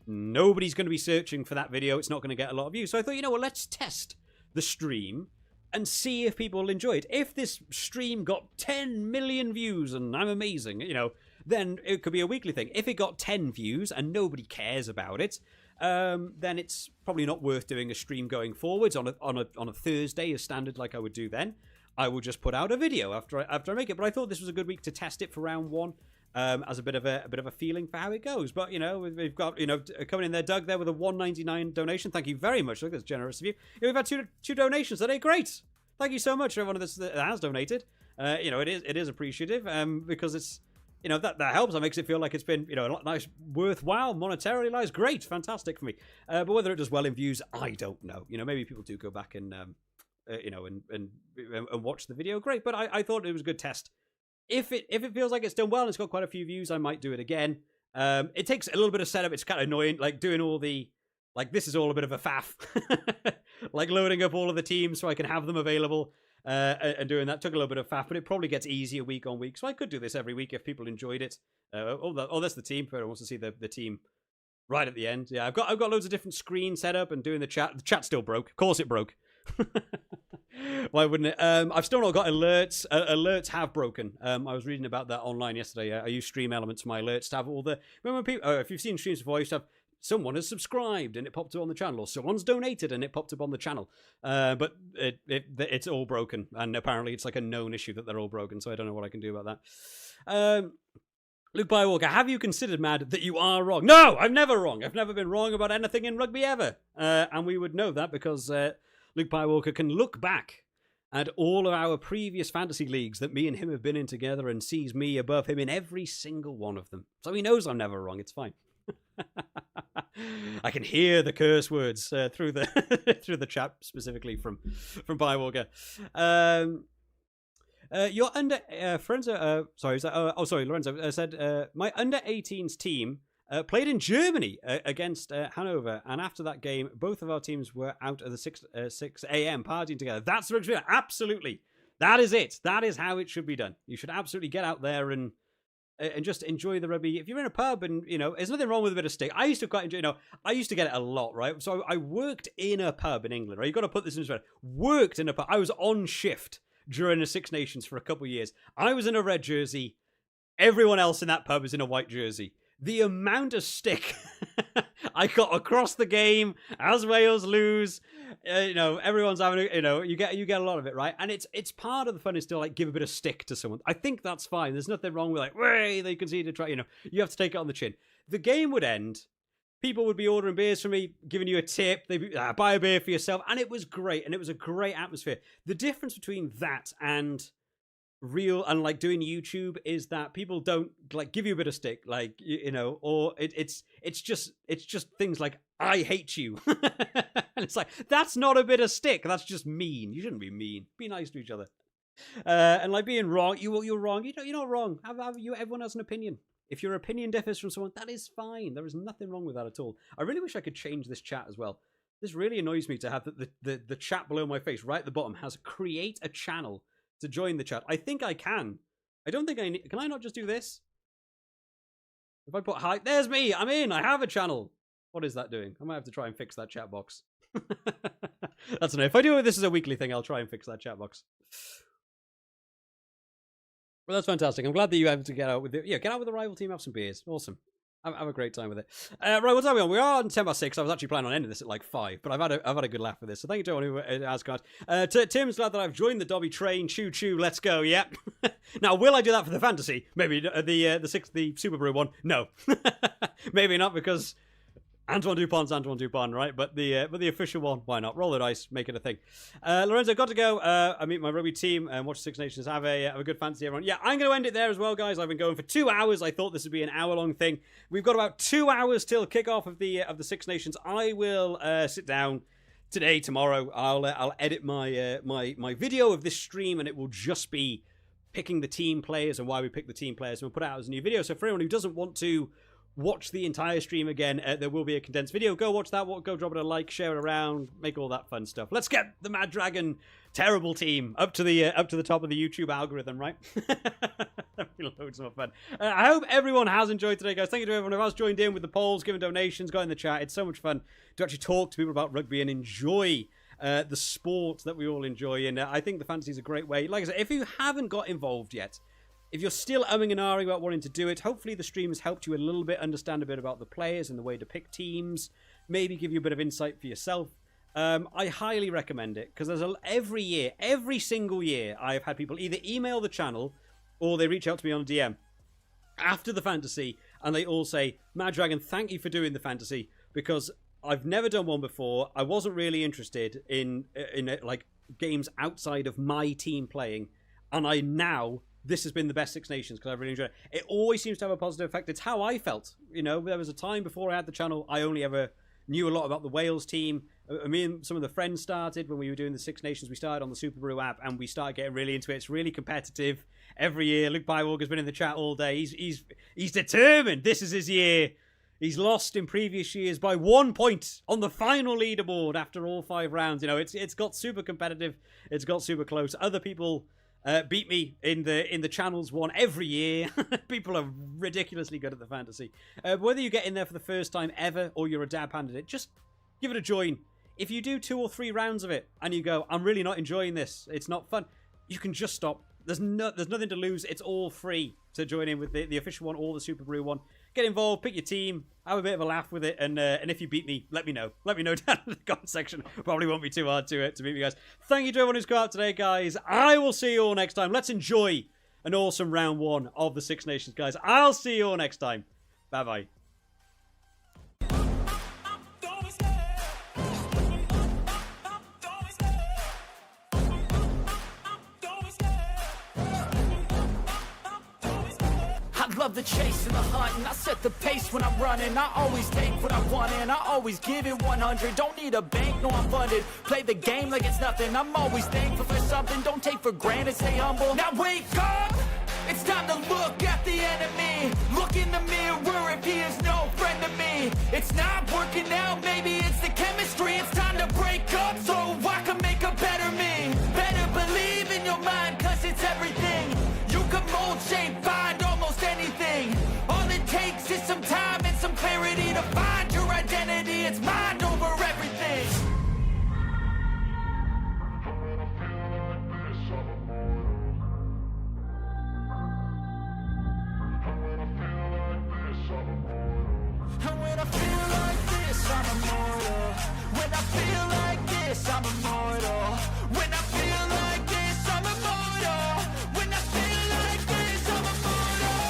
Nobody's going to be searching for that video. It's not going to get a lot of views. So I thought, you know what? Let's test the stream and see if people enjoy it. If this stream got 10 million views and I'm amazing, you know, then it could be a weekly thing. If it got 10 views and nobody cares about it, then it's probably not worth doing a stream going forwards on a Thursday as standard like I would do then. I will just put out a video after I make it. But I thought this was a good week to test it for round 1. As a bit of a feeling for how it goes. But, you know, we've got, you know, coming in there, Doug there with a $1.99 donation. Thank you very much. Look, that's generous of you. Yeah, we've had two donations today. Great. Thank you so much for everyone that has donated. You know, it is appreciative because it's, you know, that helps. That makes it feel like it's been, you know, a lot nice, worthwhile, monetarily nice. Great. Fantastic for me. But whether it does well in views, I don't know. You know, maybe people do go back and, you know, and watch the video. Great. But I thought it was a good test. If it feels like it's done well and it's got quite a few views, I might do it again. It takes a little bit of setup. It's kind of annoying, like doing all the, like this is all a bit of a faff. Like loading up all of the teams so I can have them available and doing that took a little bit of faff, but it probably gets easier week on week. So I could do this every week if people enjoyed it. That's the team. If anyone wants to see the team right at the end. Yeah, I've got loads of different screens set up and doing the chat. The chat still broke. Of course it broke. Why wouldn't it? I've still not got alerts. Alerts have broken. I was reading about that online yesterday. I use Stream Elements for my alerts to have all the. Remember when people? If you've seen streams before, I used to have someone has subscribed and it popped up on the channel, or someone's donated and it popped up on the channel. But it's all broken, and apparently it's like a known issue that they're all broken, so I don't know what I can do about that. Luke Bywalker, have you considered, MaD, that you are wrong? No, I'm never wrong. I've never been wrong about anything in rugby ever. And we would know that because Luke Bywalker can look back at all of our previous fantasy leagues that me and him have been in together and sees me above him in every single one of them. So he knows I'm never wrong. It's fine. I can hear the curse words through the through the chat, specifically from Bywalker. Your under Lorenzo. Lorenzo said my under 18s team played in Germany against Hanover, and after that game, both of our teams were out at the 6 a.m. partying together. That's the rugby. Absolutely, that is it. That is how it should be done. You should absolutely get out there and just enjoy the rugby. If you're in a pub and, there's nothing wrong with a bit of stick. I used to quite enjoy, I used to get it a lot, right? So I worked in a pub in England, right? You've got to put this in perspective. Worked in a pub. I was on shift during the Six Nations for a couple of years. I was in a red jersey. Everyone else in that pub was in a white jersey. The amount of stick I got across the game as Wales lose, everyone's having, you get a lot of it, right? And it's part of the fun is to like give a bit of stick to someone. I think that's fine. There's nothing wrong with like, way they conceded, try, you have to take it on the chin. The game would end. People would be ordering beers from me, giving you a tip. They'd buy a beer for yourself, and it was great. And it was a great atmosphere. The difference between that and real and like doing YouTube is that people don't like give you a bit of stick, like or it's just things like I hate you, and it's like that's not a bit of stick. That's just mean. You shouldn't be mean. Be nice to each other. And like being wrong, you're wrong. You're not wrong. Everyone has an opinion. If your opinion differs from someone, that is fine. There is nothing wrong with that at all. I really wish I could change this chat as well. This really annoys me to have the chat below my face, right at the bottom, has create a channel to join the chat. I think I can. I don't think I need... Can I not just do this? If I put hi... There's me! I'm in! I have a channel! What is that doing? I might have to try and fix that chat box. That's enough. If I do this as a weekly thing, I'll try and fix that chat box. Well, that's fantastic. I'm glad that you were able to get out with get out with the rival team, have some beers. Awesome. Have a great time with it. Right, what time are we on? We are on 10:06. I was actually planning on ending this at like 5, but I've had a good laugh with this. So thank you to everyone who has cards. Tim's glad that I've joined the Dobby train. Choo choo, let's go. Yep. Now, will I do that for the fantasy? Maybe the Superbru one. No, maybe not, because Antoine Dupont's Antoine Dupont, right? But the official one, why not? Roll the dice, make it a thing. Lorenzo, got to go. I meet my rugby team and watch Six Nations. Have a good fantasy, everyone. Yeah, I'm going to end it there as well, guys. I've been going for 2 hours. I thought this would be an hour-long thing. We've got about 2 hours till kickoff of the Six Nations. I will sit down today, tomorrow. I'll edit my video of this stream, and it will just be picking the team players and why we pick the team players. And we'll put it out as a new video. So for anyone who doesn't want to watch the entire stream again, there will be a condensed video. Go watch that. Go drop it a like, share it around, make all that fun stuff. Let's get the MaD Dragon terrible team up to the top of the YouTube algorithm, right? That'd be loads more fun. I hope everyone has enjoyed today, guys. Thank you to everyone who has joined in with the polls, given donations, got in the chat. It's so much fun to actually talk to people about rugby and enjoy the sport that we all enjoy. And I think the fantasy is a great way. Like I said, if you haven't got involved yet, if you're still umming and ahhing about wanting to do it, hopefully the stream has helped you a little bit understand a bit about the players and the way to pick teams, maybe give you a bit of insight for yourself. I highly recommend it, because there's every single year, I've had people either email the channel or they reach out to me on a DM after the fantasy, and they all say, MaD Dragon, thank you for doing the fantasy, because I've never done one before. I wasn't really interested in like games outside of my team playing, and this has been the best Six Nations because I really enjoyed it. It always seems to have a positive effect. It's how I felt. There was a time before I had the channel, I only ever knew a lot about the Wales team. Me and some of the friends started when we were doing the Six Nations. We started on the Superbru app, and we started getting really into it. It's really competitive every year. Luke Bywalker's been in the chat all day. He's determined. This is his year. He's lost in previous years by 1 point on the final leaderboard after all 5 rounds. It's got super competitive. It's got super close. Other people beat me in the channels one every year. People are ridiculously good at the fantasy. Whether you get in there for the first time ever or you're a dab hand at it, just give it a join. If you do 2 or 3 rounds of it and you go, I'm really not enjoying this, it's not fun, you can just stop. There's nothing to lose. It's all free to join in with the official one or the Superbru one. Get involved, pick your team, have a bit of a laugh with it, and if you beat me, let me know. Let me know down in the comment section. Probably won't be too hard to beat me, guys. Thank you to everyone who's come out today, guys. I will see you all next time. Let's enjoy an awesome round 1 of the Six Nations, guys. I'll see you all next time. Bye-bye. I love the chase and the hunt, and I set the pace when I'm running. I always take what I want and I always give it 100. Don't need a bank, no I'm funded. Play the game like it's nothing. I'm always thankful for something. Don't take for granted, stay humble. Now wake up! It's time to look at the enemy. Look in the mirror if he is no friend to me. It's not working out, maybe it's the chemistry. It's time to break up so I can make a better me. Better believe in your mind, cause it's everything. You can mold, shape, find almost anything. All it takes is some time and some clarity to find your identity. It's mind over everything. And when I feel like this, I'm immortal. When I feel like this, I'm immortal. When I feel like this, I'm immortal. When I feel like this, I'm immortal.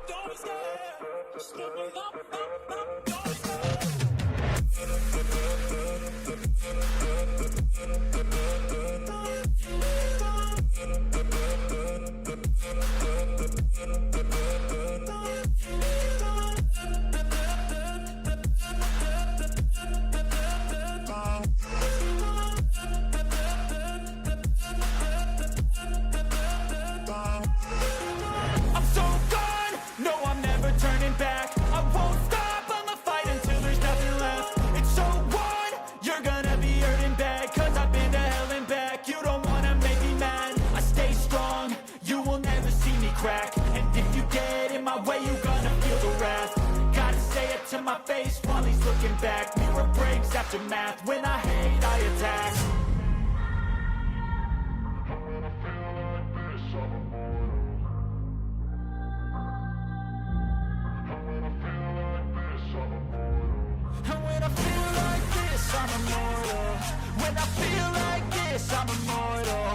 Don't be scared. Just give me up. Don't be I'm so gone, no I'm never turning back. I won't stop, I'ma fight until there's nothing left. It's so on, you're gonna be hurting bad. Cause I've been to hell and back. You don't wanna make me mad. I stay strong, you will never see me crack. And if you get in my way, you're gonna feel the wrath. Gotta say it to my face while he's looking back. Mirror breaks after math, when I hate I attack. And when I feel like this, I'm immortal. When I feel like this, I'm immortal.